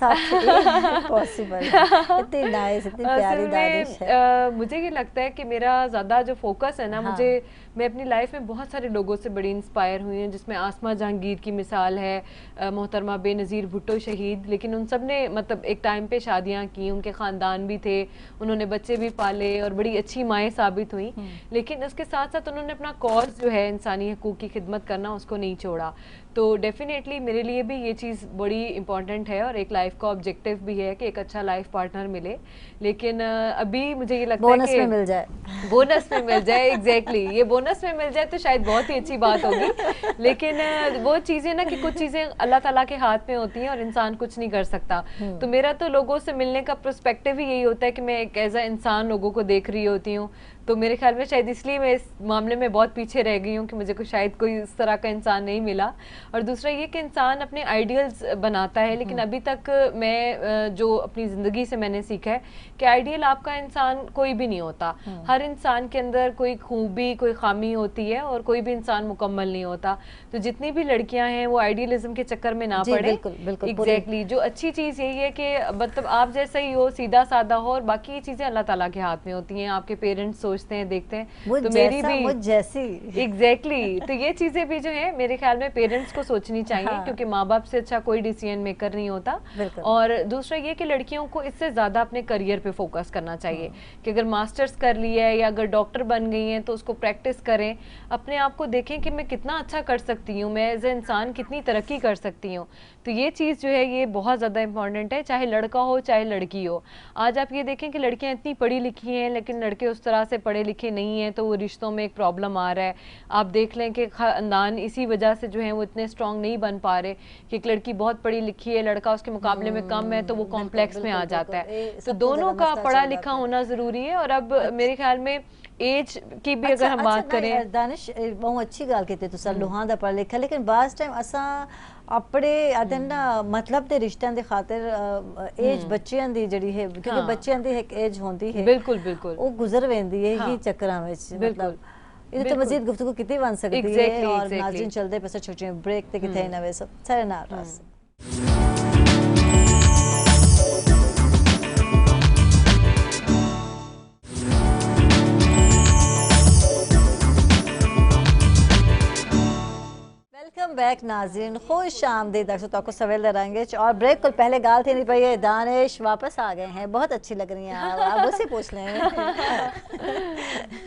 Speaker 1: पॉसिबल इतनी नाइस इतनी प्यारी दानिश है।
Speaker 3: मुझे ये लगता है कि मेरा ज़्यादा जो फोकस है ना मैं अपनी लाइफ में बहुत सारे लोगों से बड़ी इंस्पायर हुई हूँ जिसमें आसमा जहांगीर की मिसाल है, मोहतरमा बेनज़ीर भुट्टो शहीद, लेकिन उन सब ने मतलब एक टाइम पे शादियाँ की, उनके ख़ानदान भी थे, उन्होंने बच्चे भी पाले और बड़ी अच्छी माएँ साबित हुई, लेकिन उसके साथ साथ उन्होंने अपना कॉज जो है इंसानी हकूक़ की खिदमत करना उसको नहीं छोड़ा। तो डेफिनेटली मेरे लिए भी ये चीज़ बड़ी इंपॉर्टेंट है और एक लाइफ का ऑब्जेक्टिव भी है कि एक अच्छा लाइफ पार्टनर मिले, लेकिन अभी मुझे ये लगता है कि
Speaker 1: बोनस में मिल जाए,
Speaker 3: बोनस में मिल जाए एग्जैक्टली ये बोनस में मिल जाए तो शायद बहुत ही अच्छी बात होगी, लेकिन वो चीज़ें ना कि कुछ चीज़ें अल्लाह ताला के हाथ में होती हैं और इंसान कुछ नहीं कर सकता। तो मेरा तो लोगों से मिलने का पर्सपेक्टिव ही यही होता है कि मैं एक एज अ इंसान लोगों को देख रही होती हूँ, तो मेरे ख्याल में शायद इसलिए मैं इस मामले में बहुत पीछे रह गई हूँ कि मुझे को शायद कोई इस तरह का इंसान नहीं मिला। और दूसरा ये कि इंसान अपने आइडियल्स बनाता है, लेकिन अभी तक मैं जो अपनी ज़िंदगी से मैंने सीखा है कि आइडियल आपका इंसान कोई भी नहीं होता, हर इंसान के अंदर कोई खूबी कोई खामी होती है और कोई भी इंसान मुकम्मल नहीं होता। तो जितनी भी लड़कियां हैं वो आइडियलिज्म के चक्कर में ना पड़े। एग्जैक्टली जो अच्छी चीज़ यही है कि मतलब आप जैसा ही हो, सीधा सादा हो, और बाकी चीज़ें अल्लाह ताला के हाथ में होती हैं, आपके पेरेंट्स सोचते हैं देखते हैं, तो मेरी भी
Speaker 1: जैसी
Speaker 3: एग्जैक्टली तो ये चीज़ें भी जो है मेरे ख्याल में पेरेंट्स को सोचनी चाहिए। हाँ। क्योंकि माँ बाप से अच्छा कोई डिसीजन मेकर नहीं होता। और दूसरा ये कि लड़कियों को इससे ज़्यादा अपने करियर पे फोकस करना चाहिए कि अगर मास्टर्स कर लिया है या अगर डॉक्टर बन गई हैं तो उसको प्रैक्टिस करें, अपने आप को देखें कि मैं कितना अच्छा कर सकती हूँ, मैं एज ए इंसान कितनी तरक्की कर सकती हूँ। तो ये चीज़ जो है ये बहुत ज़्यादा इंपॉर्टेंट है, चाहे लड़का हो चाहे लड़की हो। आज आप ये देखें कि लड़कियाँ इतनी पढ़ी लिखी हैं लेकिन लड़के उस तरह से पढ़े लिखे नहीं हैं, तो वो रिश्तों में एक प्रॉब्लम आ रहा है। आप देख लें कि ख़ानदान इसी वजह से जो है वो इतने स्ट्रॉन्ग नहीं बन पा रहे कि एक लड़की बहुत पढ़ी लिखी है, लड़का उसके मुकाबले में कम है, तो वो कॉम्प्लेक्स में आ जाता है। तो दोनों का पढ़ा लिखा होना ज़रूरी है। और अब मेरे ख्याल में एज की भी अगर हम बात करें,
Speaker 1: दानिश बहुत अच्छी गल की तुसा लुहां दा पढ़ा लिखा, लेकिन बास टाइम असा अपने आदन ना मतलब दे रिश्तों दे खातिर एज बच्चियां दी जड़ी है, क्योंकि बच्चियां दी एक एज होंदी है,
Speaker 3: बिल्कुल बिल्कुल वो
Speaker 1: गुजर वेंदी है ही चक्करां विच। मतलब ये तो मजीद गुफ्तगू कितनी बन सकती है। और नाज़रीन चलते पैसे छोटे ब्रेक ते किथे नवे सब सारे ना रास। वेलकम बैक नाज़रीन, खुश आमदीद दर्शकों सवेल रहेंगे। और ब्रेक को पहले गाल थी नहीं पाई, दानिश वापस आ गए हैं, बहुत अच्छी लग रही हैं आप उससे पूछ लें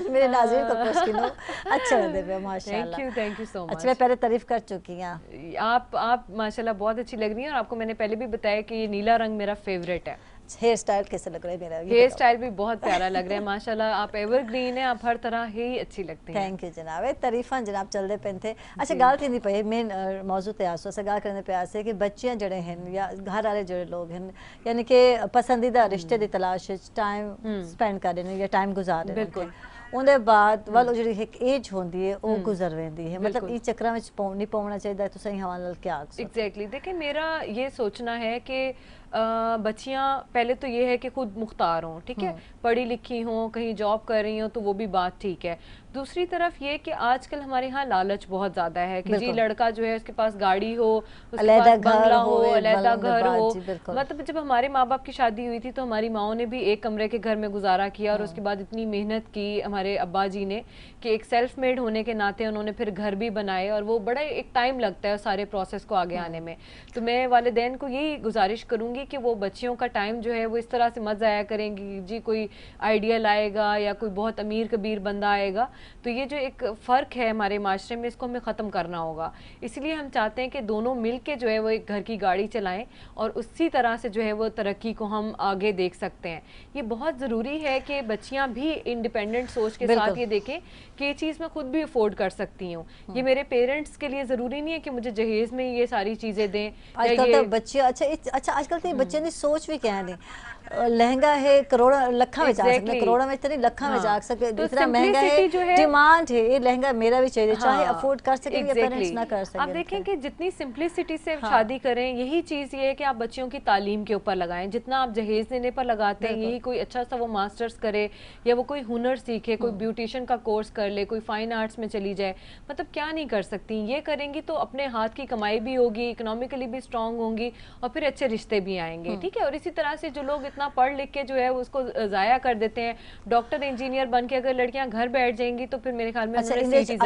Speaker 1: मेरे नाज़रीन को पूछ के लो अच्छा लग रहा है माशाल्लाह।
Speaker 3: Thank you so much.
Speaker 1: अच्छा मैं पहले तारीफ कर चुकी हूँ,
Speaker 3: आप माशाल्लाह बहुत अच्छी लग रही हैं। और आपको मैंने पहले भी बताया कि ये नीला रंग मेरा फेवरेट है।
Speaker 1: हेयर स्टाइल कैसे लग रहा है मेरा?
Speaker 3: हेयर स्टाइल भी बहुत प्यारा लग रहा है माशाल्लाह, आप एवरग्रीन है, आप हर तरह ही अच्छी लगती हैं।
Speaker 1: थैंक यू जनाब, तारीफां जनाब चलते पे थे। अच्छा गाल थी पे मेन मौजू ते आसो से गाल करने पे आसे कि बच्चियां जड़े हैं या घर वाले जड़े लोग हैं, यानी कि पसंदीदा रिश्ते की तलाश टाइम स्पेंड कर रहे हैं या टाइम गुजार रहे हैं, बिल्कुल उनके बाद वाल जी एक एज होंदी है वो गुजर वेंदी है। मतलब इस चक्कर में नहीं पौना चाहिए तो सही हवाले क्या?
Speaker 3: एग्जैक्टली देखिए मेरा ये सोचना है कि बच्चियां पहले तो ये है कि खुद मुख्तार हों, ठीक है, पढ़ी लिखी हों, कहीं जॉब कर रही हों तो वो भी बात ठीक है। दूसरी तरफ ये कि आजकल हमारे यहाँ लालच बहुत ज्यादा है कि जी लड़का जो है उसके पास गाड़ी हो, उसके पास बंगला हो, अलहदा घर हो। मतलब जब हमारे माँ बाप की शादी हुई थी तो हमारी माओ ने भी एक कमरे के घर में गुजारा किया और उसके बाद इतनी मेहनत की हमारे अब्बा जी ने कि एक सेल्फ मेड होने के नाते उन्होंने फिर घर भी बनाए, और वो बड़ा एक टाइम लगता है सारे प्रोसेस को आगे आने में। तो मैं वालिदैन को यही गुजारिश करूंगी कि वो बच्चियों का टाइम जो है वो इस तरह से मत ज़ाया करेंगी जी कोई आइडियल आएगा या कोई बहुत अमीर कबीर बंदा आएगा। तो ये जो एक फ़र्क है हमारे माशरे में, इसको हमें ख़त्म करना होगा। इसलिए हम चाहते हैं कि दोनों मिल के जो है वो एक घर की गाड़ी चलाएं और उसी तरह से जो है वो तरक्की को हम आगे देख सकते हैं। ये बहुत ज़रूरी है कि बच्चियां भी इंडिपेंडेंट सोच के साथ ये देखें कि ये चीज़ मैं खुद भी अफोर्ड कर सकती हूँ। ये मेरे पेरेंट्स के लिए ज़रूरी नहीं है कि मुझे जहेज़ में ये सारी चीज़ें दें।
Speaker 1: आजकल तो बच्चे अच्छा आजकल तो बच्चे ने सोच भी क्या नहीं, लहंगा है करोड़ा लखा में जा सकते, करोड़ा में इतने लखा में जा सकते, इतना महंगा है, डिमांड है, ये लहंगा मेरा भी चाहिए, चाहे अफोर्ड कर सके या पेरेंट्स ना कर सके।
Speaker 3: आप देखें कि जितनी सिंपलिसिटी से शादी करें, यही चीज़ ये है कि आप बच्चियों की तालीम के ऊपर लगाएं। जितना आप जहेज देने पर लगाते हैं, यही कोई अच्छा सा वो मास्टर्स करे या वो कोई हुनर सीखे, कोई ब्यूटिशियन का कोर्स कर ले, कोई फाइन आर्ट्स में चली जाए, मतलब क्या नहीं कर सकती। ये करेंगी तो अपने हाथ की कमाई भी होगी, इकोनॉमिकली भी स्ट्रांग होंगी और फिर अच्छे रिश्ते भी आएंगे, ठीक है। और इसी तरह से जो लोग इतना पढ़ लिख के जो है उसको ज़ाया कर देते हैं, डॉक्टर इंजीनियर बन के अगर लड़कियां घर बैठ जाएंगी तो फिर मेरे ख्याल में
Speaker 1: अच्छा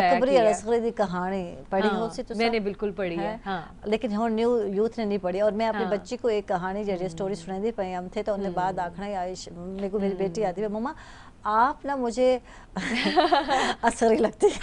Speaker 1: अकबरी असगरी दी कहानी पढ़ी हो सी तो
Speaker 3: मैंने बिल्कुल पढ़ी है, हाँ।
Speaker 1: लेकिन हुण न्यू यूथ ने नहीं पढ़ी। और मैं अपनी बच्ची को एक कहानी जड़ी स्टोरी सुनाती पई हम थे तो उनके बाद आखना ही आयुष मेरे को मेरी बेटी आती है, मम्मा आप ना मुझे असर लगती है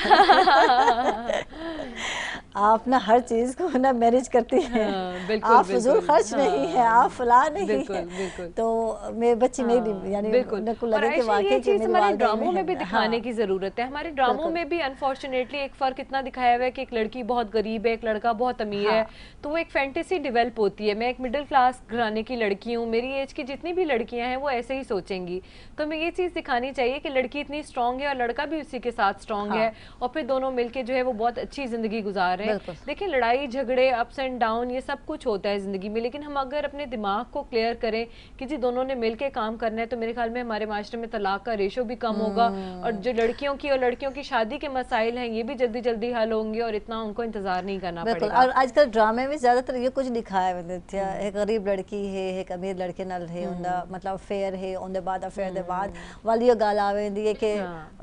Speaker 1: आप ना हर चीज को ना मैनेज करती हैं, आप फजूल खर्च नहीं है, आप फला नहीं है। तो मेरी बच्ची मेरी यानी मेरे को लगे कि वाकई
Speaker 3: चीज हमारे ड्रामों में भी दिखाने की जरूरत है। हमारे ड्रामों में भी अनफॉर्चुनेटली एक फर्क इतना दिखाया हुआ है कि एक लड़की बहुत गरीब है, एक लड़का बहुत अमीर है, तो वो एक फैंटेसी डेवलप होती है। मैं एक मिडिल क्लास घराने की लड़की हूँ, मेरी एज की जितनी भी लड़कियां हैं वो ऐसे ही सोचेंगी। तो हमें ये चीज दिखानी चाहिए कि लड़की इतनी स्ट्रांग है और लड़का भी उसी के साथ स्ट्रांग है और फिर दोनों मिलके जो है वो बहुत अच्छी जिंदगी गुजार रहे हैं। देखिए लड़ाई झगड़े अप्स एंड डाउन ये सब कुछ होता है जिंदगी में, लेकिन हम अगर अपने दिमाग को क्लियर करें कि जी दोनों ने मिलके काम करना है तो मेरे ख्याल में हमारे माशरे में तलाक का रेशो भी कम होगा और जो लड़कियों की और लड़कियों की शादी के मसाइल हैं ये भी जल्दी जल्दी हल होंगे और इतना उनको इंतजार नहीं करना पड़ेगा।
Speaker 1: और आजकल ड्रामे में ज्यादातर ये कुछ दिखाया है, एक गरीब लड़की है एक अमीर लड़के नाल है, उनका मतलब अफेयर है, उनके बाद अफेयर के बाद वाली गाल आवेंदी है कि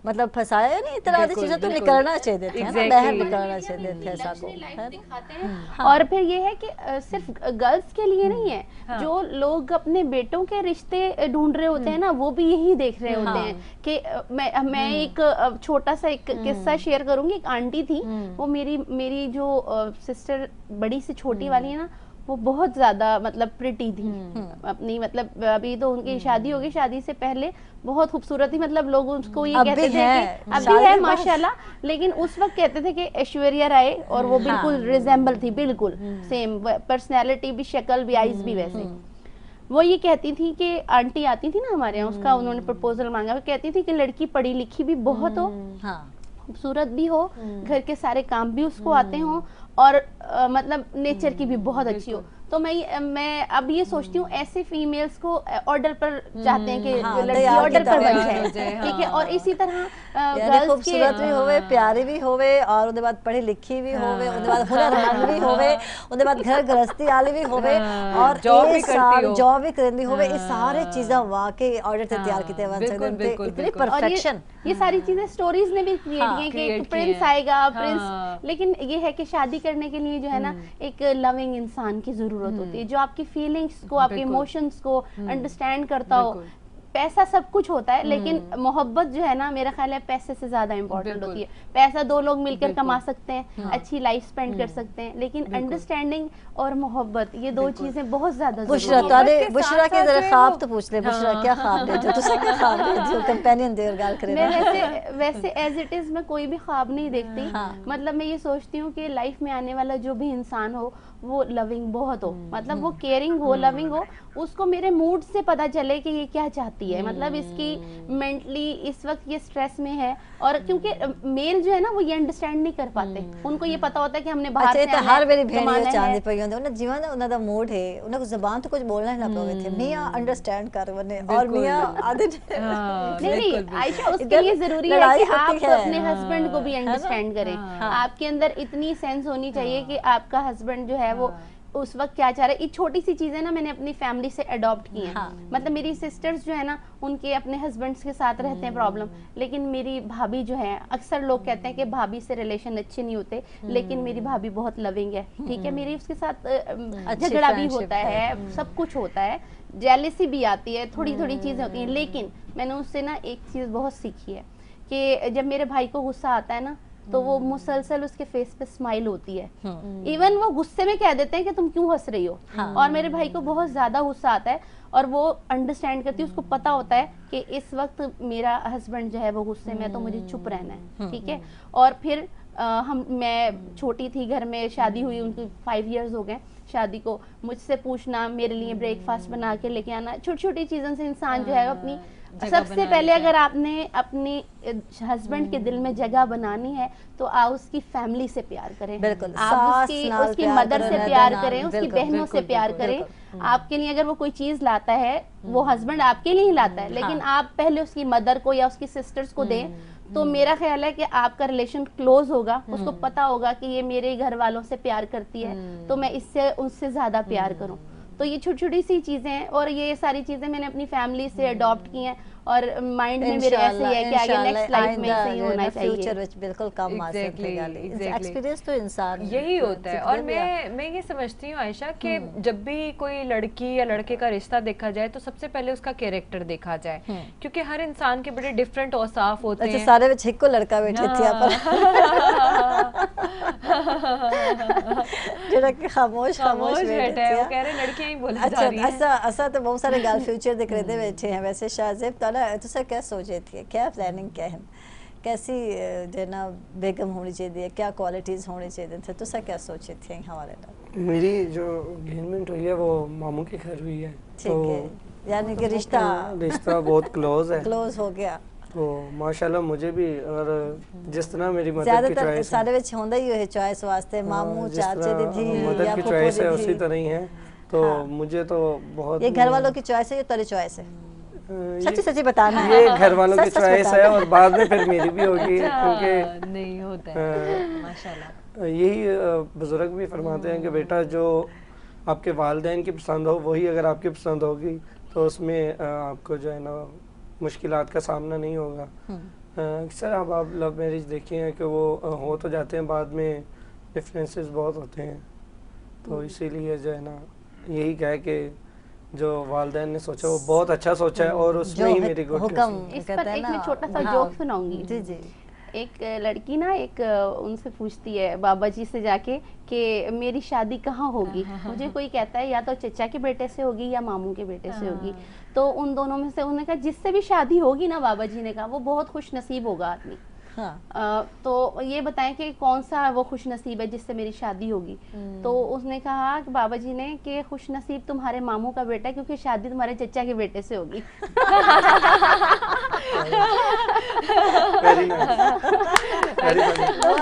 Speaker 1: मतलब फसाया नहीं, तरह की चीजें तो निकलना चाहिए थे ना, बाहर निकलना चाहिए थे ऐसा को दिखाते
Speaker 4: हैं। और फिर ये है कि सिर्फ गर्ल्स के लिए नहीं है, जो लोग अपने बेटों के रिश्ते ढूंढ रहे होते हैं ना वो भी यही देख रहे होते हैं कि मैं एक छोटा सा एक किस्सा शेयर करूंगी। एक आंटी थी, वो मेरी जो सिस्टर बड़ी से छोटी वाली है ना, वो बहुत ज्यादा मतलब प्रिटी थी अपनी, मतलब अभी तो उनकी शादी हो गई, शादी से पहले बहुत खूबसूरत थी, मतलब लोग उसको ये कहते थे कि अभी है माशाल्लाह, लेकिन उस वक्त कहते थे कि ऐश्वर्या राय, और वो बिल्कुल रिजेंबल थी, बिल्कुल सेम पर्सनैलिटी भी, शक्ल भी, आईज भी वैसे। वो ये कहती थी कि आंटी आती थी ना हमारे यहाँ, उसका उन्होंने प्रपोजल मांगा, वो कहती थी कि लड़की पढ़ी लिखी भी बहुत हो, खूबसूरत भी हो, घर के सारे काम भी उसको आते हों और मतलब नेचर की भी बहुत अच्छी हो। तो मैं अब ये सोचती हूँ ऐसे फीमेल्स को ऑर्डर पर चाहते हैं कि लड़की ऑर्डर पर बन जाए, ठीक है। और इसी तरह
Speaker 1: खूबसूरत भी होवे, प्यारी भी होवे, और उसके बाद पढ़ी लिखी भी होवे, उसके बाद हुनरमंद भी होवे, उसके बाद घर गृहस्थी वाली भी होवे और जॉब भी करती होवे। ये सारे चीजें वाकई ऑर्डर से तैयार किए बन सकते हैं, इतनी परफेक्शन।
Speaker 4: ये सारी चीजें स्टोरीज ने भी क्रिएट की कि प्रिंस आएगा, प्रिंस, लेकिन ये है कि शादी करने के लिए जो है ना एक लविंग इंसान की जरूरत होती है, जो आपकी फीलिंग्स को, आपके इमोशंस को अंडरस्टैंड करता हो। पैसा सब कुछ होता है, लेकिन मोहब्बत जो है ना मेरा ख्याल है पैसे से ज्यादा इम्पोर्टेंट होती है। पैसा दो लोग मिलकर कमा सकते हैं, अच्छी लाइफ स्पेंड कर सकते हैं, लेकिन अंडरस्टैंडिंग और मोहब्बत ये दो चीजें बहुत ज्यादा।
Speaker 1: बुशरा के जरा ख्वाब तो पूछ ले, बुशरा क्या ख्वाब है जो तुझे क्या ख्वाब है जो कंपेनियन देर गाल करे?
Speaker 4: मैं वैसे एज इट इज मैं कोई भी ख्वाब नहीं देखती, मतलब मैं ये सोचती हूँ कि लाइफ में आने वाला जो भी इंसान हो वो लविंग बहुत हो, मतलब वो केयरिंग हो, लविंग हो, उसको मेरे मूड से पता चले कि ये क्या चाहती है, मतलब इसकी मेंटली इस वक्त ये स्ट्रेस में है। और क्योंकि मेल जो है ना वो ये अंडरस्टैंड नहीं कर पाते, उनको ये पता होता है कि हमने बाहर
Speaker 1: अच्छा
Speaker 4: से
Speaker 1: ये तो
Speaker 4: आना है,
Speaker 1: हर मेरी भेड़
Speaker 4: कमाना
Speaker 1: ये
Speaker 4: है।
Speaker 1: चांदी पई होंदे उन्हें जीवन उन्हें मूड है उन्हें कुछ जुबान तो कुछ बोलना ही ना पवे थे मियां अंडरस्टैंड कर वने और मियां आधे
Speaker 4: नहीं आयशा, उसके
Speaker 1: इधर
Speaker 4: लिए जरूरी है
Speaker 1: लड़ाई
Speaker 4: कि आप
Speaker 1: होती है।
Speaker 4: अपने हस्बैंड को भी अंडरस्टैंड करें। आपके अंदर इतनी सेंस होनी चाहिए कि आपका हस्बैंड जो है वो उस वक्त क्या चाह रहे हैं। ये छोटी सी चीजें ना मैंने अपनी फैमिली से अडॉप्ट की हैं। मतलब मेरी सिस्टर्स जो है ना उनके अपने हस्बैंड्स के साथ रहते हैं प्रॉब्लम, लेकिन मेरी भाभी जो है, अक्सर लोग कहते हैं कि भाभी से रिलेशन अच्छे नहीं होते, लेकिन मेरी भाभी बहुत लविंग है, ठीक है। मेरी उसके साथ झगड़ा भी होता है, सब कुछ होता है, जेलसी भी आती है, थोड़ी थोड़ी चीजें होती हैं, लेकिन मैंने उससे ना एक चीज बहुत सीखी है कि जब मेरे भाई को गुस्सा आता है ना तो वो मुसलसल उसके फेस पे स्माइल होती है। इवन वो गुस्से में कह देते हैं कि तुम क्यों हंस रही हो। और मेरे भाई को बहुत ज्यादा गुस्सा आता है और वो अंडरस्टैंड करती है, उसको पता होता है कि इस वक्त मेरा हस्बैंड जो है वो गुस्से में है तो मुझे चुप रहना है, ठीक है। और फिर मैं छोटी थी, घर में शादी हुई, उनकी 5 इयर्स हो गए शादी को, मुझसे पूछना, मेरे लिए ब्रेकफास्ट बना के लेके आना, छोटी छोटी चीजों से इंसान जो है अपनी सबसे पहले अगर आपने अपने हस्बैंड के दिल में जगह बनानी है तो आप उसकी फैमिली से प्यार करें,
Speaker 1: बिल्कुल,
Speaker 4: आप उसकी मदर से प्यार करें, उसकी
Speaker 1: बिल्कुल,
Speaker 4: बहनों से प्यार करें। आपके लिए अगर वो कोई चीज लाता है, वो हस्बैंड आपके लिए ही लाता है, लेकिन आप पहले उसकी मदर को या उसकी सिस्टर्स को दें, तो मेरा ख्याल है कि आपका रिलेशन क्लोज होगा। उसको पता होगा कि ये मेरे घर वालों से प्यार करती है तो मैं इससे उससे ज्यादा प्यार करूं। तो ये छोटी छोटी सी चीजें हैं और ये सारी चीजें मैंने अपनी फैमिली से अडॉप्ट की हैं और माइंड में मेरे ऐसे ही है कि आगे नेक्स्ट लाइफ में ऐसे ही होना चाहिए।
Speaker 1: फ्यूचर विच बिल्कुल कम आ सकती है, एक्सपीरियंस तो इंसान
Speaker 3: यही होता है। और मैं ये समझती हूँ आयशा कि जब भी कोई लड़की या लड़के का रिश्ता देखा जाए तो सबसे पहले उसका कैरेक्टर देखा जाए, क्योंकि हर इंसान के बड़े डिफरेंट औसाफ होते हैं।
Speaker 1: सारे विच हिक्को लड़का बैठे थे पर जेड़ा कि खामोश
Speaker 3: बैठा है, वो कह रहे लड़कियां ही बोली जा रही हैं।
Speaker 1: ऐसा तो बहुत सारे गाल फ्यूचर दिख रहे थे बैठे हैं। वैसे शाहजेब ताला तुसा क्या सोचे थी, क्या प्लानिंग क्या है, कैसी देना बेगम होनी चाहिए, क्या क्वालिटीज होनी चाहिए थे, तुसा क्या सोचे थे हवाले नाल?
Speaker 2: मेरी जो एंगेजमेंट हुई है वो मामू के घर हुई है,
Speaker 1: ठीक है, यानी कि रिश्ता
Speaker 2: बहुत क्लोज है,
Speaker 1: क्लोज हो गया।
Speaker 2: तो माशाल्लाह मुझे भी, और जिस तरह मेरी मदर की
Speaker 1: ज्यादातर
Speaker 2: चॉइस
Speaker 1: सारे विच होंदा ही है चॉइस वास्ते, मामू चाचे दीदी
Speaker 2: मदर
Speaker 1: या
Speaker 2: की
Speaker 1: फूफो
Speaker 2: चॉइस है
Speaker 1: दीदी।
Speaker 2: उसी तरह ही है, तो मुझे तो बहुत
Speaker 1: ये घर वालों की चॉइस है, ये तेरी चॉइस है? सच्ची सच्ची बताना है,
Speaker 2: ये घर वालों की
Speaker 1: सच
Speaker 2: चॉइस है और बाद में फिर मेरी भी होगी, क्योंकि
Speaker 3: नहीं होता है माशाल्लाह।
Speaker 2: यही बुजुर्ग भी फरमाते हैं कि बेटा जो आपके वालिदैन की पसंद हो वही अगर आपकी पसंद होगी तो उसमें आपको जो है ना मुश्किलात का सामना नहीं होगा। अक्सर आप लव मैरिज देखिए हैं कि वो हो तो जाते हैं, बाद में डिफरेंसेस बहुत होते हैं, तो इसीलिए जो है ना यही कहे कि जो वालिदैन ने सोचा वो बहुत अच्छा सोचा है और उसमें ही मेरी गुड
Speaker 4: इस पर एक मैं छोटा सा जोक सुनाऊंगी।
Speaker 1: जी जी।
Speaker 4: एक लड़की ना एक उनसे पूछती है बाबा जी से जाके कि मेरी शादी कहाँ होगी। मुझे कोई कहता है या तो चचा के बेटे से होगी या मामू के बेटे से होगी। तो उन दोनों में से उन्होंने कहा जिससे भी शादी होगी ना, बाबा जी ने कहा, वो बहुत खुश नसीब होगा आदमी। तो ये बताएं कि कौन सा वो खुश नसीब है जिससे मेरी शादी होगी। तो उसने कहा कि बाबा जी ने कि खुश नसीब तुम्हारे मामू का बेटा है क्योंकि शादी तुम्हारे चचा के बेटे से होगी।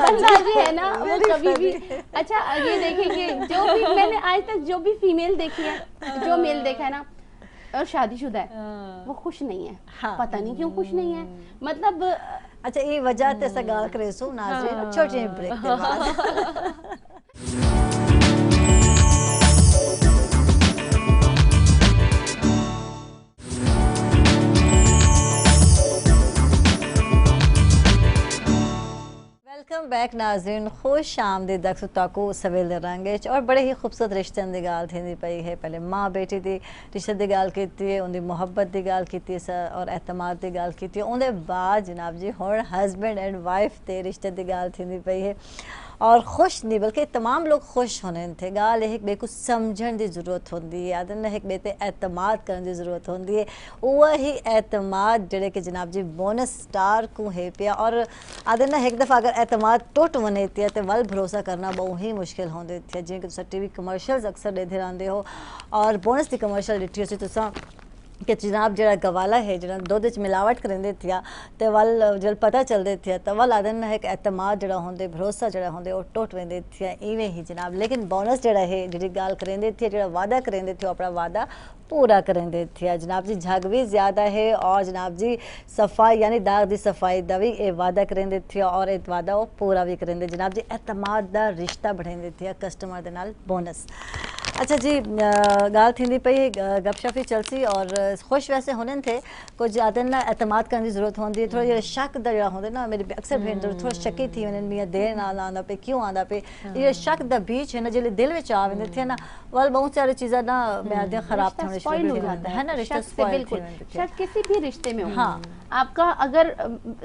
Speaker 4: अंदाजी है ना वो कभी भी। अच्छा ये देखिए कि जो भी मैंने आज तक जो भी फीमेल देखी है, जो मेल देखा है ना और शादीशुदा है, वो खुश नहीं है। पता नहीं क्यों खुश नहीं है, मतलब
Speaker 1: अच्छा ये वजह ते सगाल करे सो नाज़रीन छोटे ब्रेक के बाद। वेलकम बैक नाज़रीन, खुश आमदीद ताको सवेल रंग और बड़े ही खूबसूरत रिश्ते की गाल थी पई है। पहले माँ बेटी की रिश्ते की गाल की, उनकी मुहब्बत की गाल की और एतमाद की गाल की, उनके बाद जनाब जी हुण हस्बैंड एंड वाइफ के रिश्ते की गाल थी पई है। और खुश नहीं बल्कि तमाम लोग खुश होने थे गाल एक बे को समझण की जरूरत होंगी है आदन एक बे ते एतमाद करने की जरूरत होंगी है वही एतमाद जड़े कि जनाब जी बोनस स्टार को है पिया और आदन एक दफ़ा अगर एतमाद टुट वने थी तो वल भरोसा करना बहुत ही मुश्किल होंदे थे जिवें कि तुसीं टीवी कमर्शियल्स अक्सर ॾेंदे रहंदे हो और बोनस की कमर्शियल ॾिठी होसी तुसां कि जनाब जरा गवाला है जरा दुध च मिलावट करेंदे थिया ते वल जल पता चलदे थिया तो वल आदन है एतमाद जरा होंदे भरोसा जरा होंदे वो टुट वेंदे थिया इवें ही जनाब लेकिन बोनस जरा है जी गाल करेंदे थिया जरा वादा करेंदे थियो अपना वादा पूरा करेंदे थिया जनाब जी झग भी ज़्यादा है और जनाब जी सफाई यानी दाग दी सफाई दा भी ये वादा करेंदे थिया और ये वादा वो पूरा भी करेंदे जनाब जी एतमाद दा रिश्ता बढ़ेंदे थिया कस्टमर दे नाल बोनस। अच्छा जी गाल थी पई गपशप ही चलसी और खुश वैसे होने थे कुछ आदन ना एतमाद करने की जरूरत होंगी थोड़ा जो शक दा जरा होंदे ना मेरी अक्सर भेण थोड़ा शकी थी वने मियां देर नाल आंदा पे क्यों आंदा पे ये शक दा बीच है ना जिले दिल विच आ वेंदे थे ना वल बहुत सारी चीज़ा ना मैं दे खराब होने
Speaker 4: स्पॉइल हो जाता
Speaker 1: है ना रिश्ता
Speaker 4: शक से,
Speaker 1: स्पॉइल
Speaker 4: बिल्कुल शक किसी भी रिश्ते में हो
Speaker 1: हाँ।
Speaker 4: आपका अगर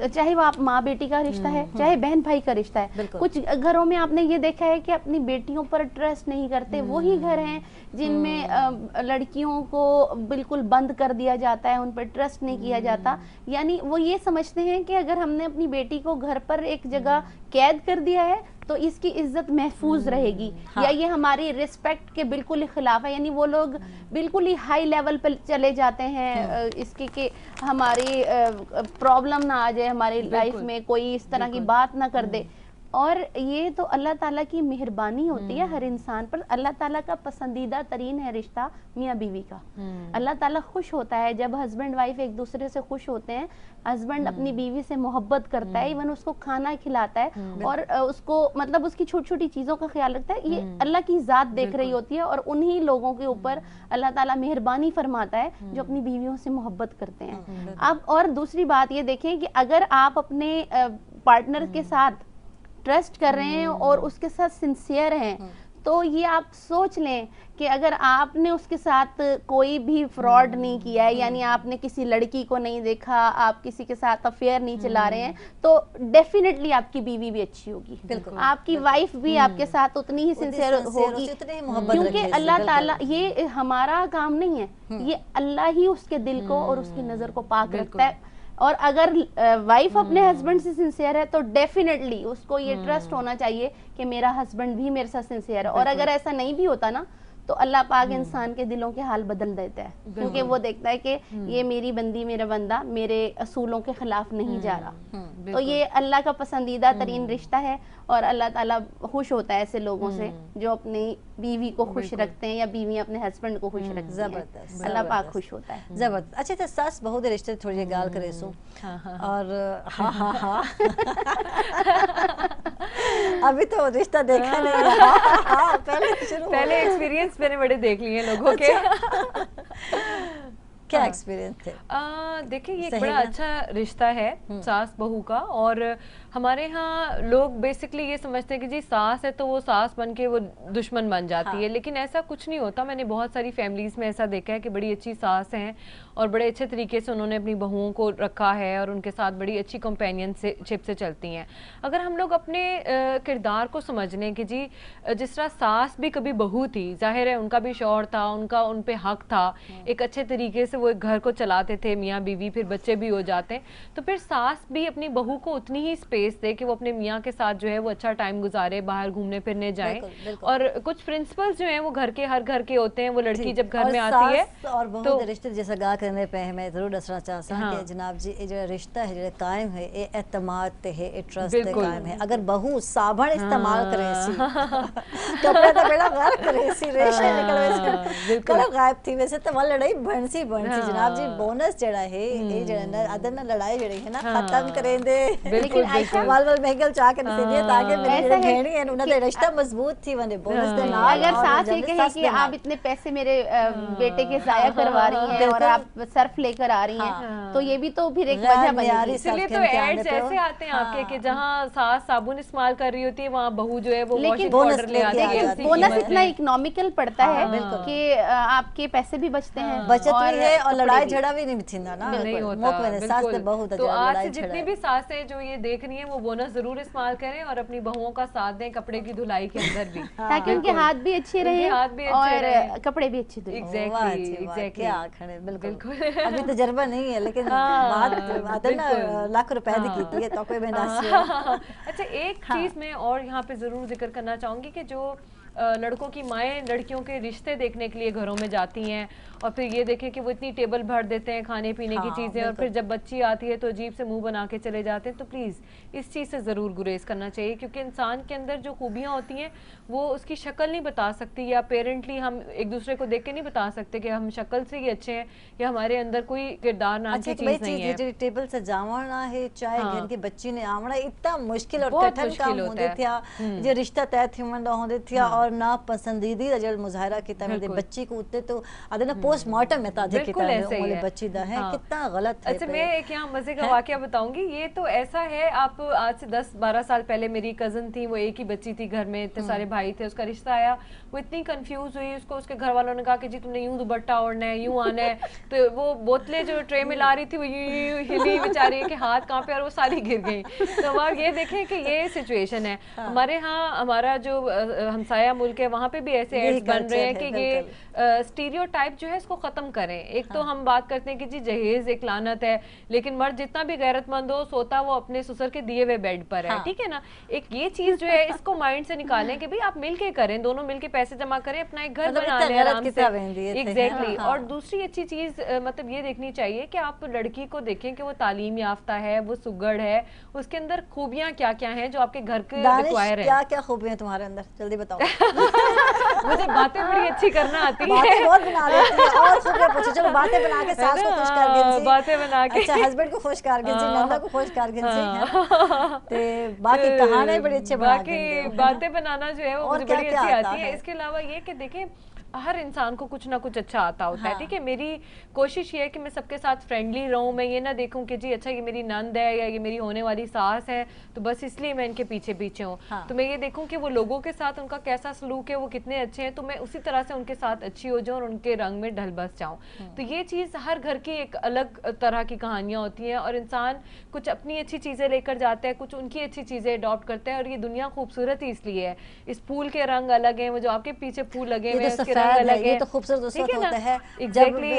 Speaker 4: चाहे वो आप माँ बेटी का रिश्ता है चाहे बहन भाई का रिश्ता है कुछ घरों में आपने ये देखा है कि अपनी बेटियों पर ट्रस्ट नहीं करते वही घर हैं जिनमें लड़कियों को बिल्कुल बंद कर दिया जाता है उन पर ट्रस्ट नहीं किया जाता यानी वो ये समझते हैं कि अगर हमने अपनी बेटी को घर पर एक जगह कैद कर दिया है तो इसकी इज्जत महफूज रहेगी या ये हमारी रिस्पेक्ट के बिल्कुल खिलाफ है यानी वो लोग बिल्कुल ही हाई लेवल पर चले जाते हैं इसके कि हमारी प्रॉब्लम ना आ जाए हमारी लाइफ में कोई इस तरह की बात ना कर दे और ये तो अल्लाह ताला की मेहरबानी होती है हर इंसान पर अल्लाह ताला का पसंदीदा तरीन है रिश्ता मियाँ बीवी का अल्लाह ताला खुश होता है जब हस्बैंड वाइफ एक दूसरे से खुश होते हैं हस्बैंड अपनी बीवी से मोहब्बत करता है इवन उसको खाना खिलाता है और उसको मतलब उसकी छोटी छोटी चीज़ों का ख्याल रखता है ये अल्लाह की ज़ात देख रही होती है और उन्हीं लोगों के ऊपर अल्लाह ताला मेहरबानी फरमाता है जो अपनी बीवियों से मोहब्बत करते हैं। अब और दूसरी बात ये देखें कि अगर आप अपने पार्टनर के साथ ट्रस्ट कर रहे हैं और उसके साथ सिंसियर हैं तो ये आप सोच लें कि अगर आपने उसके साथ कोई भी फ्रॉड नहीं किया है यानी आपने किसी लड़की को नहीं देखा आप किसी के साथ अफेयर नहीं चला रहे हैं तो डेफिनेटली आपकी बीवी भी अच्छी होगी आपकी वाइफ भी आपके साथ उतनी ही सिंसियर होगी क्योंकि अल्लाह ताला ये हमारा काम नहीं है ये अल्लाह ही उसके दिल को और उसकी नज़र को पाक रखता है और अगर वाइफ अपने हस्बैंड से सिंसियर है तो डेफिनेटली उसको ये ट्रस्ट होना चाहिए कि मेरा हस्बैंड भी मेरे साथ सिंसियर है और अगर ऐसा नहीं भी होता ना तो अल्लाह पाक इंसान के दिलों के हाल बदल देता है क्योंकि वो देखता है कि ये मेरी बंदी मेरा बंदा मेरे असूलों के खिलाफ नहीं जा रहा तो ये अल्लाह का पसंदीदा तरीन रिश्ता है और अल्लाह ताला खुश होता है ऐसे लोगों से जो अपनी बीवी को खुश रखते हैं या बीवी अपने हस्बैंड को खुश रखती है जबरदस्त अल्लाह पाक खुश होता है
Speaker 1: जबरदस्त। अच्छा तो सास बहू दे रिश्ते थोड़ी गाल करे सो और हाँ हाँ हाँ अभी तो रिश्ता देखा नहीं हाँ
Speaker 3: पहले एक्सपीरियंस मैंने बड़े देख लिए लोगों के
Speaker 1: क्या एक्सपीरियंस थे?
Speaker 3: देखिए ये एक बड़ा अच्छा रिश्ता है सास बहू का और हमारे यहाँ लोग बेसिकली ये समझते हैं कि जी सास है तो वो सास बन के वो दुश्मन बन जाती है लेकिन ऐसा कुछ नहीं होता। मैंने बहुत सारी फैमिलीज में ऐसा देखा है कि बड़ी अच्छी सास हैं और बड़े अच्छे तरीके से उन्होंने अपनी बहुओं को रखा है और उनके साथ बड़ी अच्छी कंपेनियनशिप से चलती हैं। अगर हम लोग अपने किरदार को समझ लें कि जी जिस तरह सास भी कभी बहू थी, जाहिर है उनका भी शौहर था, उनका उन पे हक था, एक अच्छे तरीके से वो एक घर को चलाते थे मियाँ बीवी, फिर बच्चे भी हो जाते, तो फिर सास भी अपनी बहू को उतनी ही स्पेस दे कि वो अपने मियाँ के साथ जो है वो अच्छा टाइम गुजारे, बाहर घूमने फिरने जाए। और कुछ प्रिंसिपल्स जो हैं वो घर के हर घर के होते हैं। वो लड़की जब घर में आती है
Speaker 1: और बहू रिश्ते जैसा गा करने पे मैं जरूर दसना चाहता हूं कि जनाब जी ये जो रिश्ता है जो कायम है ये एतमाद ते है, ये ट्रस्ट ते कायम है। अगर बहू साबण इस्तेमाल करे सी कपड़ा तो बेड़ा गार करे सी रेशे निकलवे कल गायब थी वैसे तो वल लड़ाई बनसी जनाब जी। बोनस जड़ा है ये जड़ा अदर ना लड़ाई जड़ी है ना खत्म करें दे, लेकिन आयशा वाल वाल महंगल चाह के सीधे ताकि मेरी भेड़ी है उन्हें तो रिश्ता मजबूत थी वने बोनस दे नाल।
Speaker 4: अगर सास ये कहे कि आप इतने पैसे मेरे बेटे के जाया करवा रही हैं और आप सर्फ लेकर आ रही हैं तो ये भी तो फिर एक वजह बनेगी।
Speaker 3: इसलिए तो एड्स ऐसे आते हैं आपके कि जहाँ सास साबुन इस्तेमाल कर रही होती है वहाँ बहू जो है वो वॉशिंग पाउडर ले आती है।
Speaker 4: बोनस इतना इकोनॉमिकल पड़ता है कि आपके पैसे भी बचते हैं,
Speaker 1: बचत भी है और लड़ाई झगड़ा भी नहीं थींदा ना,
Speaker 3: नहीं होता,
Speaker 1: मुख में सास
Speaker 3: बिल्कुल।
Speaker 1: ते बहू
Speaker 3: तो
Speaker 1: झगड़ा,
Speaker 3: आज से
Speaker 1: लड़ाई
Speaker 3: जितनी
Speaker 1: झगड़ा।
Speaker 3: भी सासें जो ये देख रही हैं वो बोनस जरूर इस्तेमाल करें और अपनी बहुओं का साथ दें कपड़े की धुलाई के अंदर भी,
Speaker 4: ताकि उनके हाथ भी अच्छे
Speaker 3: उनके
Speaker 4: रहे
Speaker 3: हाथ भी अच्छे रहे।
Speaker 4: और कपड़े भी अच्छे धुले।
Speaker 1: वाह
Speaker 3: एग्जैक्टली
Speaker 1: जी, वाह,
Speaker 3: एग्जैक्टली।
Speaker 1: क्या खड़े, बिल्कुल
Speaker 3: बिल्कुल।
Speaker 1: अभी तजर्बा नहीं है, लेकिन
Speaker 3: हाँ,
Speaker 1: बात आते ना
Speaker 3: बिल्कुल।
Speaker 1: लाख रुपए दी
Speaker 3: हाँ।
Speaker 1: की है तो कोई बहना
Speaker 3: अच्छा, एक चीज मैं और यहाँ पे जरूर जिक्र करना चाहूंगी कि जो लड़कों की माएँ लड़कियों के रिश्ते देखने के लिए घरों में जाती हैं और फिर ये देखें कि वो इतनी टेबल भर देते हैं खाने पीने की
Speaker 1: हाँ,
Speaker 3: चीज़ें, और फिर जब बच्ची आती है तो अजीब से मुंह बना के चले जाते हैं, तो प्लीज़ इस चीज़ से ज़रूर गुरेज करना चाहिए, क्योंकि इंसान के अंदर जो खूबियाँ होती हैं वो उसकी शक्ल नहीं बता सकती, या पेरेंटली हम एक दूसरे को देख के नहीं बता सकते कि हम शक्ल से ही अच्छे हैं या हमारे अंदर कोई किरदार नाम
Speaker 1: अच्छा
Speaker 3: की
Speaker 1: एक
Speaker 3: चीज़ नहीं है।
Speaker 1: जो टेबल से जावना है चाहे
Speaker 3: हाँ।
Speaker 1: घर की बच्ची ने आवना इतना मुश्किल और
Speaker 3: बहुत
Speaker 1: कठिन
Speaker 3: मुश्किल
Speaker 1: काम
Speaker 3: होता
Speaker 1: होंदे
Speaker 3: है।
Speaker 1: थिया, जो रिश्ता तय थी मंडा होंदे थिया और ना पसंदीदी अजल मुजाहरा की तरह दे
Speaker 3: बिल्कुल।
Speaker 1: बच्ची को उतने तो अदे ना पोस्टमार्टम में ताजे की
Speaker 3: बिल्कुल
Speaker 1: तरह
Speaker 3: ऐसे ही
Speaker 1: उमले
Speaker 3: है।
Speaker 1: बच्ची दा है,
Speaker 3: हाँ।
Speaker 1: कितना गलत है
Speaker 3: अच्छा,
Speaker 1: पे।
Speaker 3: मैं एक यहाँ मजे का वाकया बताऊंगी। ये तो ऐसा है, आप आज से 10-12 साल पहले मेरी कजन थी, वो एक ही बच्ची थी घर में, इतने सारे भाई थे, उसका रिश्ता आया, वो इतनी कंफ्यूज हुई, उसको उसके घर वालों ने कहा कि जी तुमने यूं दुपट्टा ओढ़ना है, यूं आना है, तो वो बोतलें जो ट्रे में ला रही थी वो यूं हिली बेचारी के हाथ कांपे और वो सारी गिर गई। तो अब आप ये देखें कि ये सिचुएशन है। हमारे यहाँ हमारा जो हमसाया मुल्क है वहाँ पे भी ऐसे
Speaker 1: यही
Speaker 3: एड्स बन रहे हैं
Speaker 1: culture
Speaker 3: कि
Speaker 1: है,
Speaker 3: ये स्टीरियोटाइप जो है इसको खत्म करें। एक तो हम बात करते हैं कि जी जहेज एक लानत है, लेकिन मर्द जितना भी गैरतमंद हो सोता वो अपने ससुर के दिए हुए बेड पर है,
Speaker 1: हाँ।
Speaker 3: ठीक है ना। एक ये चीज जो है इसको माइंड से निकालें कि भाई आप मिलके करें, दोनों मिलके पैसे जमा करें, अपना एक घर
Speaker 1: मतलब
Speaker 3: बना
Speaker 1: इतना
Speaker 3: लें
Speaker 1: गलत
Speaker 3: आराम से।
Speaker 1: किताब है ये थे,
Speaker 3: एग्जैक्टली।
Speaker 1: हाँ।
Speaker 3: और दूसरी अच्छी चीज मतलब ये देखनी चाहिए कि आप लड़की को देखें कि वो तालीम याफ्ता है, वो सुगड़ है, उसके अंदर खूबियां क्या क्या हैं जो आपके घर के
Speaker 1: दानिश
Speaker 3: रिक्वायर है।
Speaker 1: क्या क्या खूबियां तुम्हारे अंदर, जल्दी बताओ।
Speaker 3: मुझे बातें बड़ी अच्छी करना आती है।
Speaker 1: बातें बहुत बना लेती है और खूबियां पूछो, चलो बातें बना के सास को खुश कर गिनसी,
Speaker 3: बातें बना के।
Speaker 1: अच्छा हस्बैंड को खुश कर गिनसी, नंदा को खुश कर गिनसी, ते बाकी कहानियां बड़ी अच्छी बना
Speaker 3: बाकी
Speaker 1: देते हो।
Speaker 3: बातें बनाना जो है वो
Speaker 1: और
Speaker 3: मुझे
Speaker 1: क्या
Speaker 3: बड़ी
Speaker 1: क्या
Speaker 3: अच्छी
Speaker 1: आता
Speaker 3: आती है।
Speaker 1: है?
Speaker 3: इसके अलावा ये कि देखें हर इंसान को कुछ ना कुछ अच्छा आता होता है, ठीक है। मेरी कोशिश ये है कि मैं सबके साथ फ्रेंडली रहूं, मैं ये ना देखूं कि जी अच्छा ये मेरी नंद है या ये मेरी होने वाली सास है तो बस इसलिए मैं इनके पीछे पीछे हूँ।
Speaker 1: हाँ।
Speaker 3: तो मैं ये देखूं कि वो लोगों के साथ उनका कैसा सलूक है, वो कितने अच्छे हैं, तो मैं उसी तरह से उनके साथ अच्छी हो जाऊं और उनके रंग में ढल बस जाऊं। तो ये चीज़ हर घर की एक अलग तरह की कहानियाँ होती हैं और इंसान कुछ अपनी अच्छी चीज़ें लेकर जाता है, कुछ उनकी अच्छी चीज़ें अडॉप्ट करता है, और ये दुनिया खूबसूरत ही इसलिए है। इस फूल के रंग अलग हैं, वो जो आपके पीछे फूल लगे हुए
Speaker 1: ये
Speaker 3: हैं
Speaker 1: तो
Speaker 3: उसके
Speaker 1: सफेद
Speaker 3: रंग
Speaker 1: है,
Speaker 3: अलग
Speaker 1: ये
Speaker 3: हैं,
Speaker 1: तो खूबसूरत उस
Speaker 3: ठीक
Speaker 1: वक्त
Speaker 3: है ना?
Speaker 1: होता है
Speaker 3: Exactly.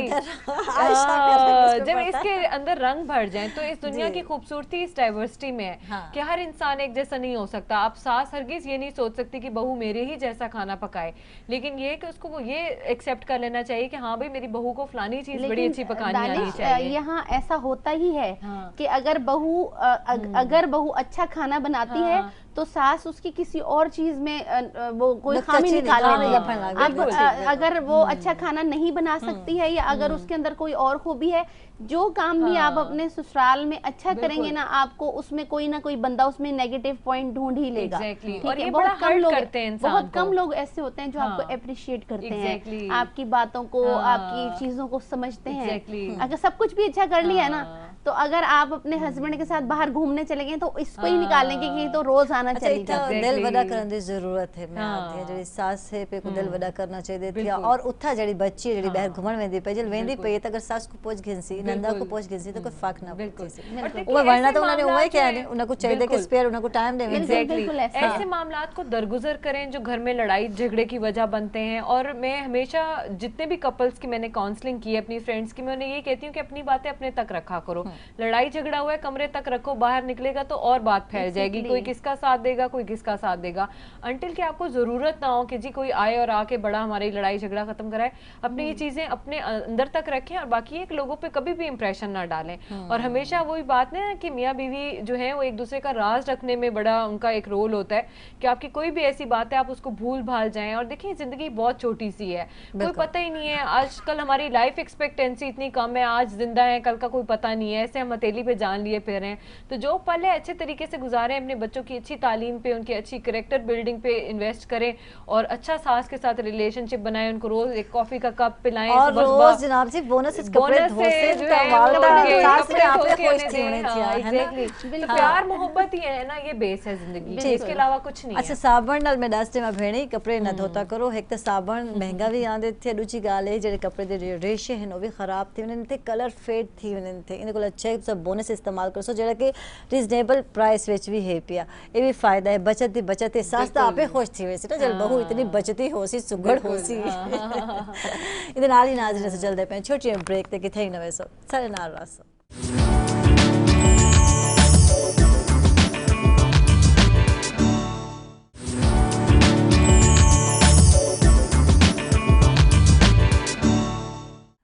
Speaker 1: जब
Speaker 3: जब इसके अंदर रंग भर जाएं तो इस दुनिया
Speaker 1: जी।
Speaker 3: की खूबसूरती इस डाइवर्सिटी में है
Speaker 1: हाँ।
Speaker 3: कि हर इंसान एक जैसा नहीं हो सकता। आप सास हरगिज ये नहीं सोच सकती कि बहू मेरे ही जैसा खाना पकाए, लेकिन ये कि उसको वो ये एक्सेप्ट कर लेना चाहिए कि हाँ भाई मेरी बहू को फलानी चीज बड़ी अच्छी पकानी आनी
Speaker 4: दानिश,
Speaker 3: चाहिए।
Speaker 4: यहाँ ऐसा होता ही है
Speaker 3: हाँ।
Speaker 4: कि अगर बहू अच्छा खाना बनाती है
Speaker 3: हाँ।
Speaker 4: तो सास उसकी किसी और चीज में वो कोई
Speaker 1: नुक्ता
Speaker 4: खामी
Speaker 1: चीनी,
Speaker 4: निकालने
Speaker 1: खामी
Speaker 4: लगे।
Speaker 1: लफन लगे,
Speaker 4: अब
Speaker 1: बिल्कुल, बिल्कुल।
Speaker 4: अगर वो अच्छा खाना नहीं बना सकती है या अगर उसके अंदर कोई और खूबी है, जो काम भी आप
Speaker 3: हाँ।
Speaker 4: अपने ससुराल में अच्छा
Speaker 3: बिल्कुल।
Speaker 4: करेंगे ना, आपको उसमें कोई ना कोई बंदा उसमें नेगेटिव पॉइंट ढूंढ ही लेगा।
Speaker 3: Exactly.
Speaker 4: ठीक
Speaker 3: और
Speaker 4: है?
Speaker 3: ये
Speaker 4: बहुत
Speaker 3: बड़ा
Speaker 4: कम
Speaker 3: hurt
Speaker 4: लोग
Speaker 3: करते हैं इंसान
Speaker 4: बहुत कम
Speaker 3: को।
Speaker 4: लोग ऐसे होते हैं जो
Speaker 3: हाँ।
Speaker 4: आपको अप्रिशिएट करते
Speaker 3: Exactly.
Speaker 4: हैं, आपकी बातों को,
Speaker 3: हाँ।
Speaker 4: आपकी चीजों को समझते हैं।
Speaker 3: Exactly.
Speaker 4: अगर सब कुछ भी अच्छा कर लिया है ना,
Speaker 3: हाँ।
Speaker 4: तो अगर आप अपने हस्बैंड के साथ बाहर घूमने चले गए तो इसको ही निकालेंगे कि ये तो रोज आना
Speaker 1: अच्छा
Speaker 4: चलेगा।
Speaker 1: इतना
Speaker 3: Exactly.
Speaker 1: दिल वड़ा करने की जरूरत है। मैं
Speaker 3: हाँ।
Speaker 1: आती है जड़ी सास है पे को दिल वड़ा करना चाहिए थी,
Speaker 3: बिल्कुल।
Speaker 1: और उठा जड़ी बच्ची जड़ी बाहर
Speaker 3: हाँ।
Speaker 1: घुमण वेंदी पे जल वेंदी
Speaker 3: बिल्कुल।
Speaker 1: पे अगर सास को पोछ घिनसी, नंदा को पोछ घिनसी तो कोई फर्क ना
Speaker 3: बिल्कुल।
Speaker 1: पड़े।
Speaker 3: और देखिए
Speaker 1: वो वरना
Speaker 3: ऐसे
Speaker 1: तो उन्होंने
Speaker 3: मामलात
Speaker 1: हुए क्या
Speaker 3: जो
Speaker 1: नहीं,
Speaker 3: है-
Speaker 1: उन्हें को चाहिए कि
Speaker 3: बिल्कुल।
Speaker 1: स्पेयर उन्हें को टाइम दे
Speaker 3: Exactly.
Speaker 4: बिल्कुल ऐसा।
Speaker 3: ऐसे मामलात को दरगुजर करें जो घर में लड़ाई झगड़े की वजह बनते हैं। और मैं हमेशा जितने भी कपल्स की मैंने काउंसलिंग की है अपनी फ्रेंड्स की, मैं उन्हें ये कहती हूँ कि अपनी बातें अपने तक रखा करो। लड़ाई झगड़ा हुआ है कमरे तक रखो, बाहर निकलेगा तो और बात फैल जाएगी, कोई किसका साथ देगा कोई किसका साथ देगा। अंटिल कि आपको जरूरत ना हो कि जी कोई आए और आके बड़ा हमारी लड़ाई झगड़ा खत्म कराए, अपनी ये चीजें अपने अंदर तक रखें और बाकी एक लोगों पे कभी भी इंप्रेशन ना डालें। और हमेशा वही बात ना कि मियाँ बीवी जो है वो एक दूसरे का राज रखने में बड़ा उनका एक रोल होता है कि आपकी कोई भी ऐसी बात है आप उसको भूल भाल जाएं। और देखिए जिंदगी बहुत छोटी सी है, कोई पता ही नहीं है। आजकल हमारी लाइफ एक्सपेक्टेंसी इतनी कम है, आज जिंदा है कल का कोई पता नहीं है। हैं, ऐसे हम हथेली पे जान लिए फिर हैं। तो जो पल है अच्छे तरीके से गुजारें, अपने बच्चों की अच्छी तालीम पे, उनकी अच्छी करेक्टर बिल्डिंग पे इन्वेस्ट करें और अच्छा सास के साथ रिलेशनशिप बनाएं, उनको रोज एक कॉफी का कप पिलाएं
Speaker 1: और
Speaker 3: सुबह-सुबह।
Speaker 1: रोज जनाब जी बोनस कपड़े
Speaker 3: बोनस
Speaker 1: धोसे
Speaker 3: से जो है
Speaker 1: वालदा
Speaker 3: उनके
Speaker 1: सास
Speaker 3: कपड़े
Speaker 1: में आप
Speaker 3: धो के
Speaker 1: खुश
Speaker 3: उन्हें
Speaker 1: थी होनी
Speaker 3: दें। हाँ,
Speaker 1: चाहिए, है ना?
Speaker 3: एग्जैक्टली। तो प्यार मोहब्बत ही है ना, ये बेस है जिंदगी की, इसके अलावा कुछ नहीं
Speaker 1: अच्छा
Speaker 3: है।
Speaker 1: साबण नाल मैं दसते मैं भेणी कपड़े न धोता करो। एक तो साबण महंगा भी आंदे थे, दूसरी गाल है जेडे कपड़े दे रेशे हैं वो भी खराब थे, उन्हें थे कलर फेड थी, उन्हें थे इन्हें को अच्छे सब बोनस इस्तेमाल करो सो जेड़ा कि रीजनेबल प्राइस विच भी है पिया। ये भी फायदा है, बचत दी बचत है, सास तो आपे खुश थी वैसे ना जल बहू इतनी बचती हो सी सुगड़ हो सी। इधर नाल ही नाज़रीन से चलते पे छोटी ब्रेक ते किथे ही नवे सो सारे नाल रासो।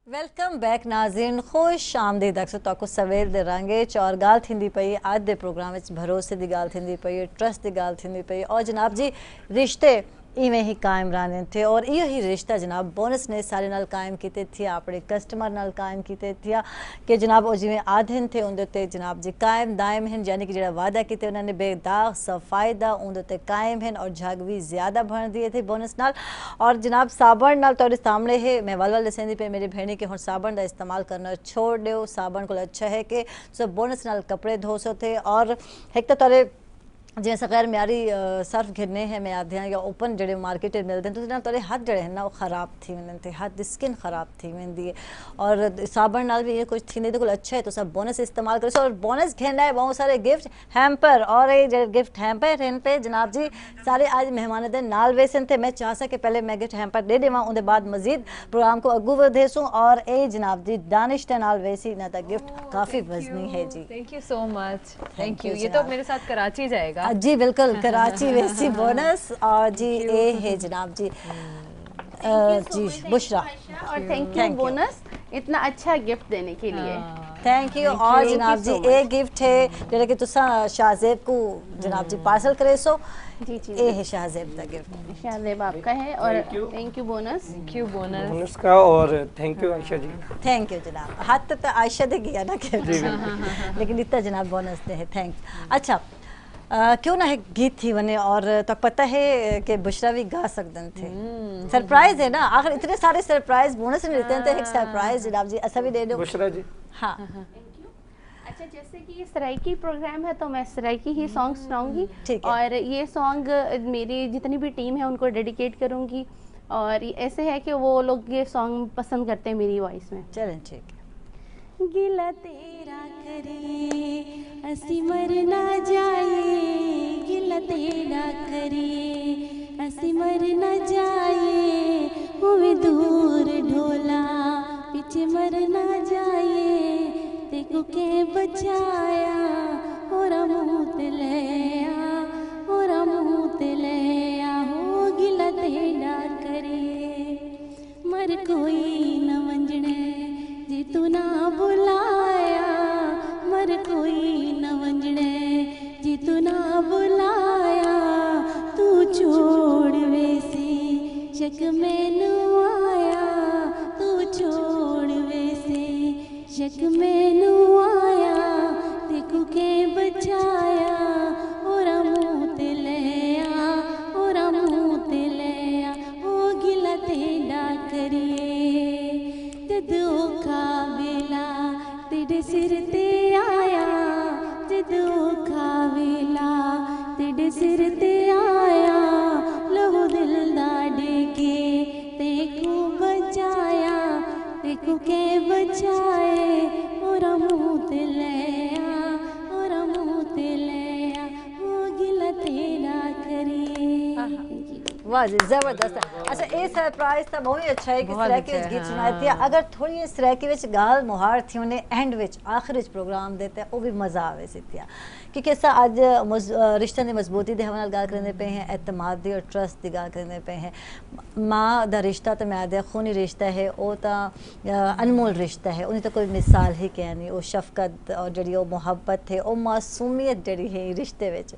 Speaker 1: वेलकम बैक नाज़रीन, खुश आमदीद। अक्सर तो सवेर दे रंगे और गाल थींदी पई अज दे प्रोग्राम विच भरोसे दी गाल थींदी पई, ट्रस्ट दी गाल थींदी पई और जनाब जी रिश्ते इवें ही कायम रहने थे और इहो ही रिश्ता जनाब बोनस ने सारे नाल कायम कीते थे, अपने कस्टमर नाल कायम कीते थे कि जनाब वो जिवें आधन थे उंदे ते जनाब जी कायम दायम हैं, यानी कि जेड़ा वादा कीते उन्होंने बेदाग सफायदा उंदे ते कायम हैं और जग भी ज़्यादा भर दिए थे बोनस नाल। और जनाब साबण नाल तो सामने है मैं वल दसेंदी पे मेरी भेणी के हुण साबण का इस्तेमाल करना छोड़ दो, साबण को अच्छा है कि सब बोनस नाल कपड़े धो सो थे। और एक तो तोरे जैसे गैर म्यारी सर्फ घिरने हैं मैं आध्या या ओपन जड़े मार्केट मिलते हैं तो ना तोरे हाथ जड़े हैं ना वो ख़राब थी वनते, हाथ स्किन ख़राब थी वेंदी है और साबण नाल भी ये कुछ थी नहीं तो अच्छा है तो सब बोनस इस्तेमाल करो। और बोनस घेना है बहुत सारे गिफ्ट हैम्पर और ये जो गिफ्ट हैम्पर हैं पे जनाब जी सारे आज मेहमान दे नाल वेसन थे। मैं चाह सके पहले मैं गिफ्ट हैम्पर दे देवा उनके बाद मजीद प्रोग्राम को अगू वधेसूँ और ये जनाब जी दानिश के नाल वैसी ना तो गिफ्ट काफ़ी वजनी है जी।
Speaker 3: Thank you so much, thank you. ये तो
Speaker 1: जनाब।
Speaker 3: मेरे साथ कराची जाएगा।
Speaker 1: जी बिल्कुल कराची वैसी बोनस और जी ए है जनाब जी जी बुशरा
Speaker 4: और थैंक यू बोनस इतना अच्छा गिफ्ट देने के लिए।
Speaker 1: Thank you. और जनाब जी एक गिफ्ट है जेड़ा कि तुसा शाहजेब को जनाब जी पार्सल करे सो
Speaker 4: जी जी
Speaker 1: ए है शाहजेब का गिफ्ट,
Speaker 4: शाहजेब आपका है और thank you bonus.
Speaker 3: Thank you bonus.
Speaker 2: Bonus का और thank you Ayesha ji.
Speaker 1: Thank you जनाब। हाथ तो आयशा दे गया ना कि लेकिन इतना जनाब बोनस दे है, थैंक्स। अच्छा क्यों ना एक गीत थी वने और तो पता है कि बुशरा भी गा सकते थे, सरप्राइज है ना आखिर इतने सारे सरप्राइज बोनस मिलते हैं तो एक सरप्राइज जनाब जी ऐसा भी दे दो
Speaker 2: बुशरा जी।
Speaker 1: हाँ
Speaker 4: अच्छा जैसे कि ये सराइकी प्रोग्राम है तो मैं सराइकी ही सॉन्ग सुनाऊंगी
Speaker 1: ठीक है।
Speaker 4: और ये सॉन्ग मेरी जितनी भी टीम है उनको डेडिकेट करूंगी और ऐसे है कि वो लोग ये सॉन्ग पसंद करते हैं मेरी वॉइस में।
Speaker 1: चलें ठीक है।
Speaker 6: गिला तेरा करे असी मर ना जाए, गिला तेरा करे असी मर ना जाए, हुए दूर ढोला पीछे मर ना जाए, देखो के बचाया होरा मुँह ले आ, होरा मुँह ले आ, हो गिला तेरा करे मर कोई न वंजने जी तू ना बुलाया, मर कोई न वंजने जी तू ना बुलाया, तू छोड़ वैसी शक मैनू आया, तू छोड़ वैसी शक मैनू आया, देखो के बचाया होरा मुँह ते ले आ, होरा मुँह ते ले आ, ओ गिला तेरा करिए जद औखा वेला तेरे सिर ते आया, जद औखा वेला तेरे सिर ते आया, लहू दिल दा डेके तेको बचाया, देखो के बचाए होरा मुँह ते ले आ, होरा मुँह ते ले आ, हो गिला तेरा करिए।
Speaker 1: वाह जी जबरदस्त। अच्छा ये सरप्राइज था बहुत ही अच्छा है कि
Speaker 3: बहुत
Speaker 1: सराकी
Speaker 3: अच्छा है,
Speaker 1: गीत सुनाए थे। अगर थोड़ी सराकी विच गाल मुहार थी उन्हें एंड विच आखिर विच प्रोग्राम देते वो भी मज़ा आवे सी थिया क्योंकि असा अज रिश्तों की मजबूती के हवाले गाल करने पे हैं, एतमाद दी और ट्रस्ट की गाल करने पे हैं। माँ का रिश्ता तो मैं आदि खूनी रिश्ता है, वो तो अनमोल रिश्ता है, उन्हें तो कोई मिसाल ही क्या नहीं। वो शफकत और जड़ी वो मुहब्बत है, वो मासूमियत जड़ी है रिश्ते विच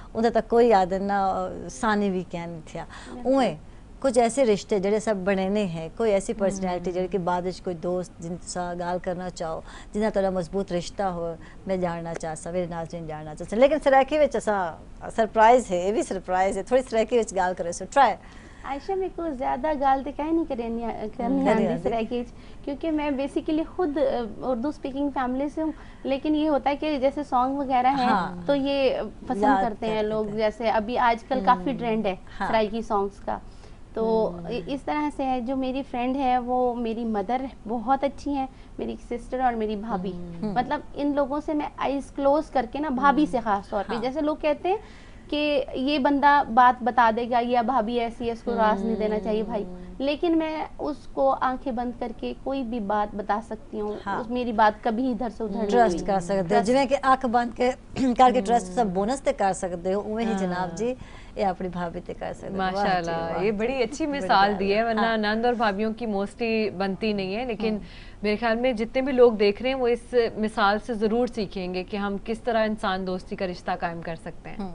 Speaker 1: उन्हें तो कोई आदत ना सानी भी क्या नहीं थिया। उवें कुछ ऐसे रिश्ते ਜਿਹੜੇ सब ਬਣਨੇ ਹੈ ਕੋਈ ਐਸੀ ਪਰਸਨੈਲਿਟੀ ਜਿਹੜੀ ਕਿ ਬਾਅਦ ਵਿੱਚ ਕੋਈ ਦੋਸਤ ਜਿਨਸਾ ਗੱਲ ਕਰਨਾ ਚਾਹੋ ਜਿਨ੍ਹਾਂ ਤੁਹਾਡਾ ਮਜ਼ਬੂਤ ਰਿਸ਼ਤਾ ਹੋ ਮੈਂ ਜਾਣਨਾ ਚਾਹਸਾਂ ਮੇਰੇ ਨਾਜ਼ਰੀਨ ਜਾਣਨਾ ਚਾਹਸਾਂ ਲੇਕਿਨ ਸਰਾਇਕੀ ਵਿੱਚ ਅਸਾਂ ਸਰਪ੍ਰਾਈਜ਼ ਹੈ ਇਹ ਵੀ ਸਰਪ੍ਰਾਈਜ਼ है थोड़ी सराइकी ਵਿੱਚ ਗੱਲ करो सो ट्राई
Speaker 4: आयशा मेरे को ज़्यादा गाल तो कहीं नहीं करनी आती सराइकी क्योंकि मैं बेसिकली खुद उर्दू स्पीकिंग फैमिली से हूँ लेकिन ये होता है कि जैसे सॉन्ग वगैरह हैं तो ये पसंद करते हैं लोग जैसे अभी आजकल काफ़ी ट्रेंड है सराइकी सॉन्ग्स का तो इस तरह से है जो मेरी फ्रेंड है वो मेरी मदर बहुत अच्छी हैं मेरी सिस्टर और मेरी भाभी मतलब इन लोगों से मैं आइज क्लोज करके ना भाभी से ख़ास तौर पे जैसे लोग कहते हैं कि ये बंदा बात बता देगा या भाभी ऐसी है इसको राज नहीं देना चाहिए भाई लेकिन मैं उसको आंखें बंद करके कोई भी बात बता सकती हूँ उस मेरी बात कभी इधर से उधर
Speaker 1: ट्रस्ट कर सकते हो जिवें कि अख बंद के करके ट्रस्ट सब बोनस ते कर सकते हो उवें ही जनाब जी ये अपनी भाभी ते कर सकते हो
Speaker 3: माशाल्लाह ये बड़ी अच्छी मिसाल दी है वरना नंद और भाभीियों की मोस्टली बनती नहीं है लेकिन मेरे ख्याल में जितने भी लोग देख रहे हैं वो इस मिसाल से ज़रूर सीखेंगे कि हम किस तरह इंसान दोस्ती का रिश्ता कायम कर सकते हैं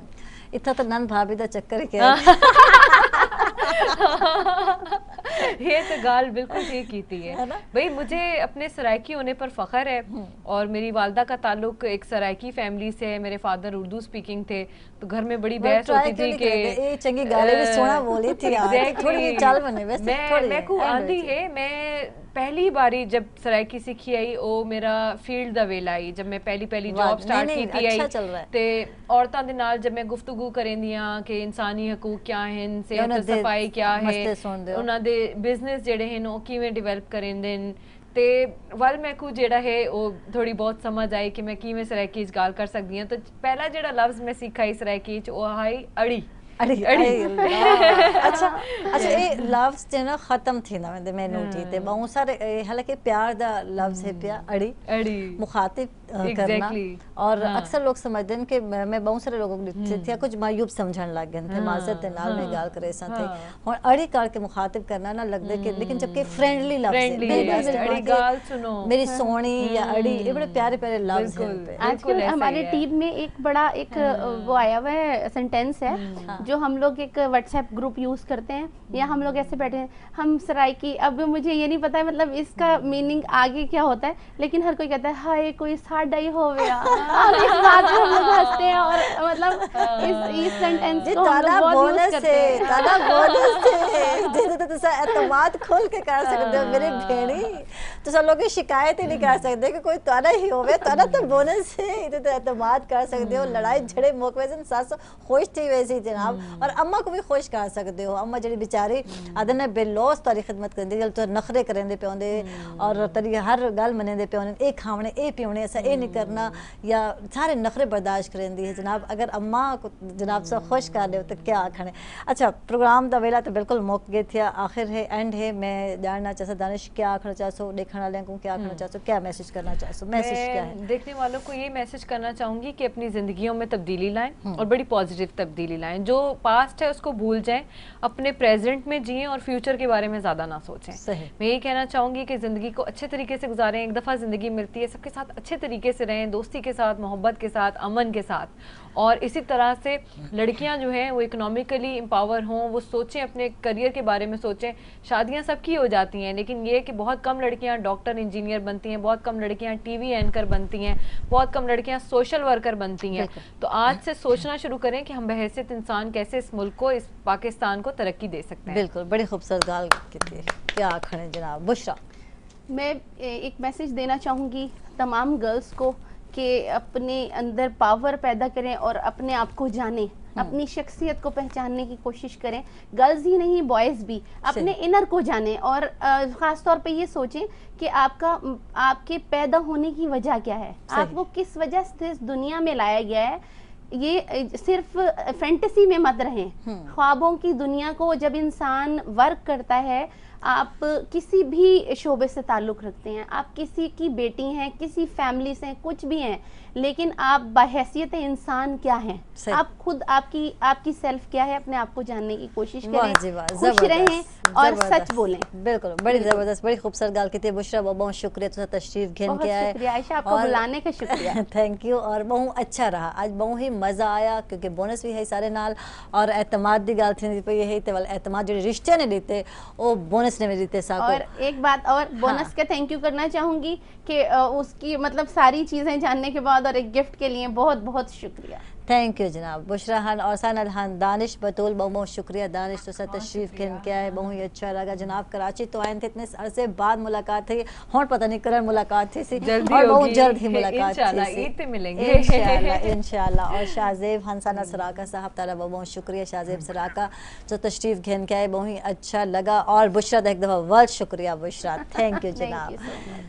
Speaker 1: इतना तो नंद भाभी का चक्कर ही क्या
Speaker 3: ये तो गाल बिल्कुल ठीक की थी है भाई मुझे अपने सराइकी होने पर फख्र है और मेरी वालदा का ताल्लुक एक सराइकी फैमिली से है मेरे फादर उर्दू स्पीकिंग थे तो घर में बड़ी बहस होती थी कि
Speaker 1: ये चंगी गाली भी सोना बोली थी थोड़ी चाल बने वैसे
Speaker 3: मैं को आंधी है मैं पहली बारी जब सराइकी सीखी आई वो मेरा फील्ड दा वेला आई जब मैं पहली जॉब स्टार्ट की आई ते औरतां दे नाल जब मैं गुफ्तगू करेंदियां कि इंसानी हकूक क्या हैं सेहत सफाई क्या है उन्हां दे बिजनेस जेड़े हैं वो किवें डेवलप करेंदे ते वल मैं को जेड़ा है वो थोड़ी बहुत समझ आई कि मैं किवें सराइकी च गाल कर सकदी हां तो पहला जेड़ा लफ्ज मैं सीखा सराइकी च वो आई अड़ी
Speaker 1: अड़ी अच्छा अच्छा ये लफ्ज जो ना खत्म थी ना मैनू थी ते बहुत सारे हालांकि प्यार दा लफ्ज है प्या अड़ी
Speaker 3: अड़ी
Speaker 1: मुखातिब करना और अक्सर लोग समझते हैं कि मैं बहुत सारे लोगों को थे कुछ मायूब समझण लग गए थे माजरत दे नाल में गाल करे सा थे हुन अड़ी करके मुखातिब करना ना लगदे कि लेकिन जबकि फ्रेंडली लफ्ज है
Speaker 3: अड़ी गाल सुनो
Speaker 1: मेरी सोनी या अड़ी ये बड़े प्यारे प्यारे लफ्ज हैं
Speaker 4: आजकल हमारे टीम में एक बड़ा एक वो आया हुआ है सेंटेंस है जो हम लोग एक व्हाट्सएप ग्रुप यूज करते हैं या हम लोग ऐसे बैठे हैं हम सराइकी अब मुझे ये नहीं पता है मतलब इसका मीनिंग आगे क्या होता है लेकिन हर कोई कहता है हाय कोई साडा ही हो गया और इस बात में हम लोग हंसते हैं और मतलब इस सेंटेंस को हम लोग बहुत यूज करते हैं
Speaker 1: ताला बोनस है जिसे तो तुसा एतमाद खोल के कर सकते हो मेरे भेड़ी तो सब लोग शिकायत ही नहीं कर सकते कि कोई ताला ही होवे ताला तो बोनस है इधर तो एतमाद कर सकते हो लड़ाई झड़े मौके से सास खुश थी वैसी जनाब और अम्मा को भी खुश कर सकते हो अम्मा जी बेचारी आदे ने बेलौस तारी खिदमत करती जल तो नखरे करेंदे पे होंदे और तरी हर गल मनेंदे पे होंदे ए खावणे ए पीवणे ऐसा ए नहीं करना या सारे नखरे बर्दाश्त करेंदी है जनाब अगर अम्मा को जनाब से खुश कर दे तो क्या आखने अच्छा प्रोग्राम दा वेला तो बिल्कुल मुक गए थे आखिर है एंड है मैं जानना चाहता दानिश क्या आखना चाहसो देखने वाले को क्या आखना चाहसो क्या मैसेज करना चाहसो मैसेज क्या है
Speaker 3: देखने वालों को ये मैसेज करना चाहूंगी कि अपनी जिंदगियों में तब्दीली लाएं और बड़ी पॉजिटिव तब्दीली लाएं जो पास्ट है उसको भूल जाएं अपने प्रेजेंट में जिएं और फ्यूचर के बारे में ज़्यादा ना सोचें मैं यही कहना चाहूँगी कि ज़िंदगी को अच्छे तरीके से गुजारें एक दफ़ा ज़िंदगी मिलती है सबके साथ अच्छे तरीके से रहें दोस्ती के साथ मोहब्बत के साथ अमन के साथ और इसी तरह से लड़कियां जो हैं वो इकोनॉमिकली एम्पावर हों वो सोचें अपने करियर के बारे में सोचें शादियां सबकी हो जाती हैं लेकिन ये कि बहुत कम लड़कियां डॉक्टर इंजीनियर बनती हैं बहुत कम लड़कियां टीवी एंकर बनती हैं बहुत कम लड़कियां सोशल वर्कर बनती हैं तो आज से सोचना शुरू करें कि हम बहैसियत इंसान कैसे इस मुल्क को इस पाकिस्तान को तरक्की दे सकते हैं
Speaker 1: बिल्कुल बड़ी खूबसूरत गाल की क्या आखने जनाब बुशरा
Speaker 4: मैं एक मैसेज देना चाहूँगी तमाम गर्ल्स को कि अपने अंदर पावर पैदा करें और अपने आप को जानें अपनी शख्सियत को पहचानने की कोशिश करें गर्ल्स ही नहीं बॉयज़ भी अपने इनर को जानें और ख़ास तौर पे ये सोचें कि आपके पैदा होने की वजह क्या है आपको किस वजह से इस दुनिया में लाया गया है ये सिर्फ फैंटेसी में मत रहें ख्वाबों की दुनिया को जब इंसान वर्क करता है आप किसी भी शोबे से ताल्लुक़ रखते हैं, आप किसी की बेटी हैं, किसी फैमिली से कुछ भी हैं, लेकिन आप बहैसियत इंसान क्या हैं,
Speaker 1: सही।
Speaker 4: आप खुद आपकी सेल्फ क्या है, अपने आप को जानने की कोशिश
Speaker 1: वाह जी
Speaker 4: करें,
Speaker 1: वाह,
Speaker 4: खुश
Speaker 1: जबरदस्त,
Speaker 4: रहें और
Speaker 1: जबरदस्त।
Speaker 4: सच बोलें।
Speaker 1: बिल्कुल, बड़ी जबरदस्त, बड़ी खूबसूरत गाल की थी बुशरा। बहुत शुक्रिया तुझे तशरीफ घेन
Speaker 4: बहुत
Speaker 1: के आए।
Speaker 4: शुक्रिया आयशा, आपको बुलाने का शुक्रिया।
Speaker 1: Thank you. और बहुत अच्छा रहा आज, बहुत ही मज़ा आया क्योंकि बोनस भी है सारे नाल और एतमाद की गाल थी पे यही ते वाल एतमाद जो रिश्ते ने दीते वो बोनस ने भी दीते साको।
Speaker 4: और एक बात और बोनस का थैंक यू करना चाहूँगी कि उसकी मतलब सारी चीज़ें जानने के बाद और एक गिफ्ट के लिए बहुत बहुत शुक्रिया।
Speaker 1: थैंक यू जनाब बुशरा खान और सानल खान। दानिश बतूल बहुत बहुत शुक्रिया दानिश, तो सर तशरीफ घेन के आए, बहुत ही अच्छा लगा जनाब। कराची तो आए थे, इतने अरसे बाद मुलाकात थी, और पता नहीं करण मुलाकात थी सी
Speaker 3: जल्दी
Speaker 1: और बहुत
Speaker 3: होगी,
Speaker 1: जल्द ही मुलाकात
Speaker 3: इंशाल्लाह,
Speaker 1: थी सी।
Speaker 3: ईद पे मिलेंगे।
Speaker 1: इंशाल्लाह इंशाल्लाह। और शाहजेब हंसाना सराका साहब तारा बहुत बहुत शुक्रिया शाहजेब सराका जो तशरीफ घेन के आए, बहुत ही अच्छा लगा। और बुशरा एक दफ़ा वर्ल्ड शुक्रिया बुशरा, थैंक यू
Speaker 4: Thank
Speaker 1: जनाब।
Speaker 4: you so much.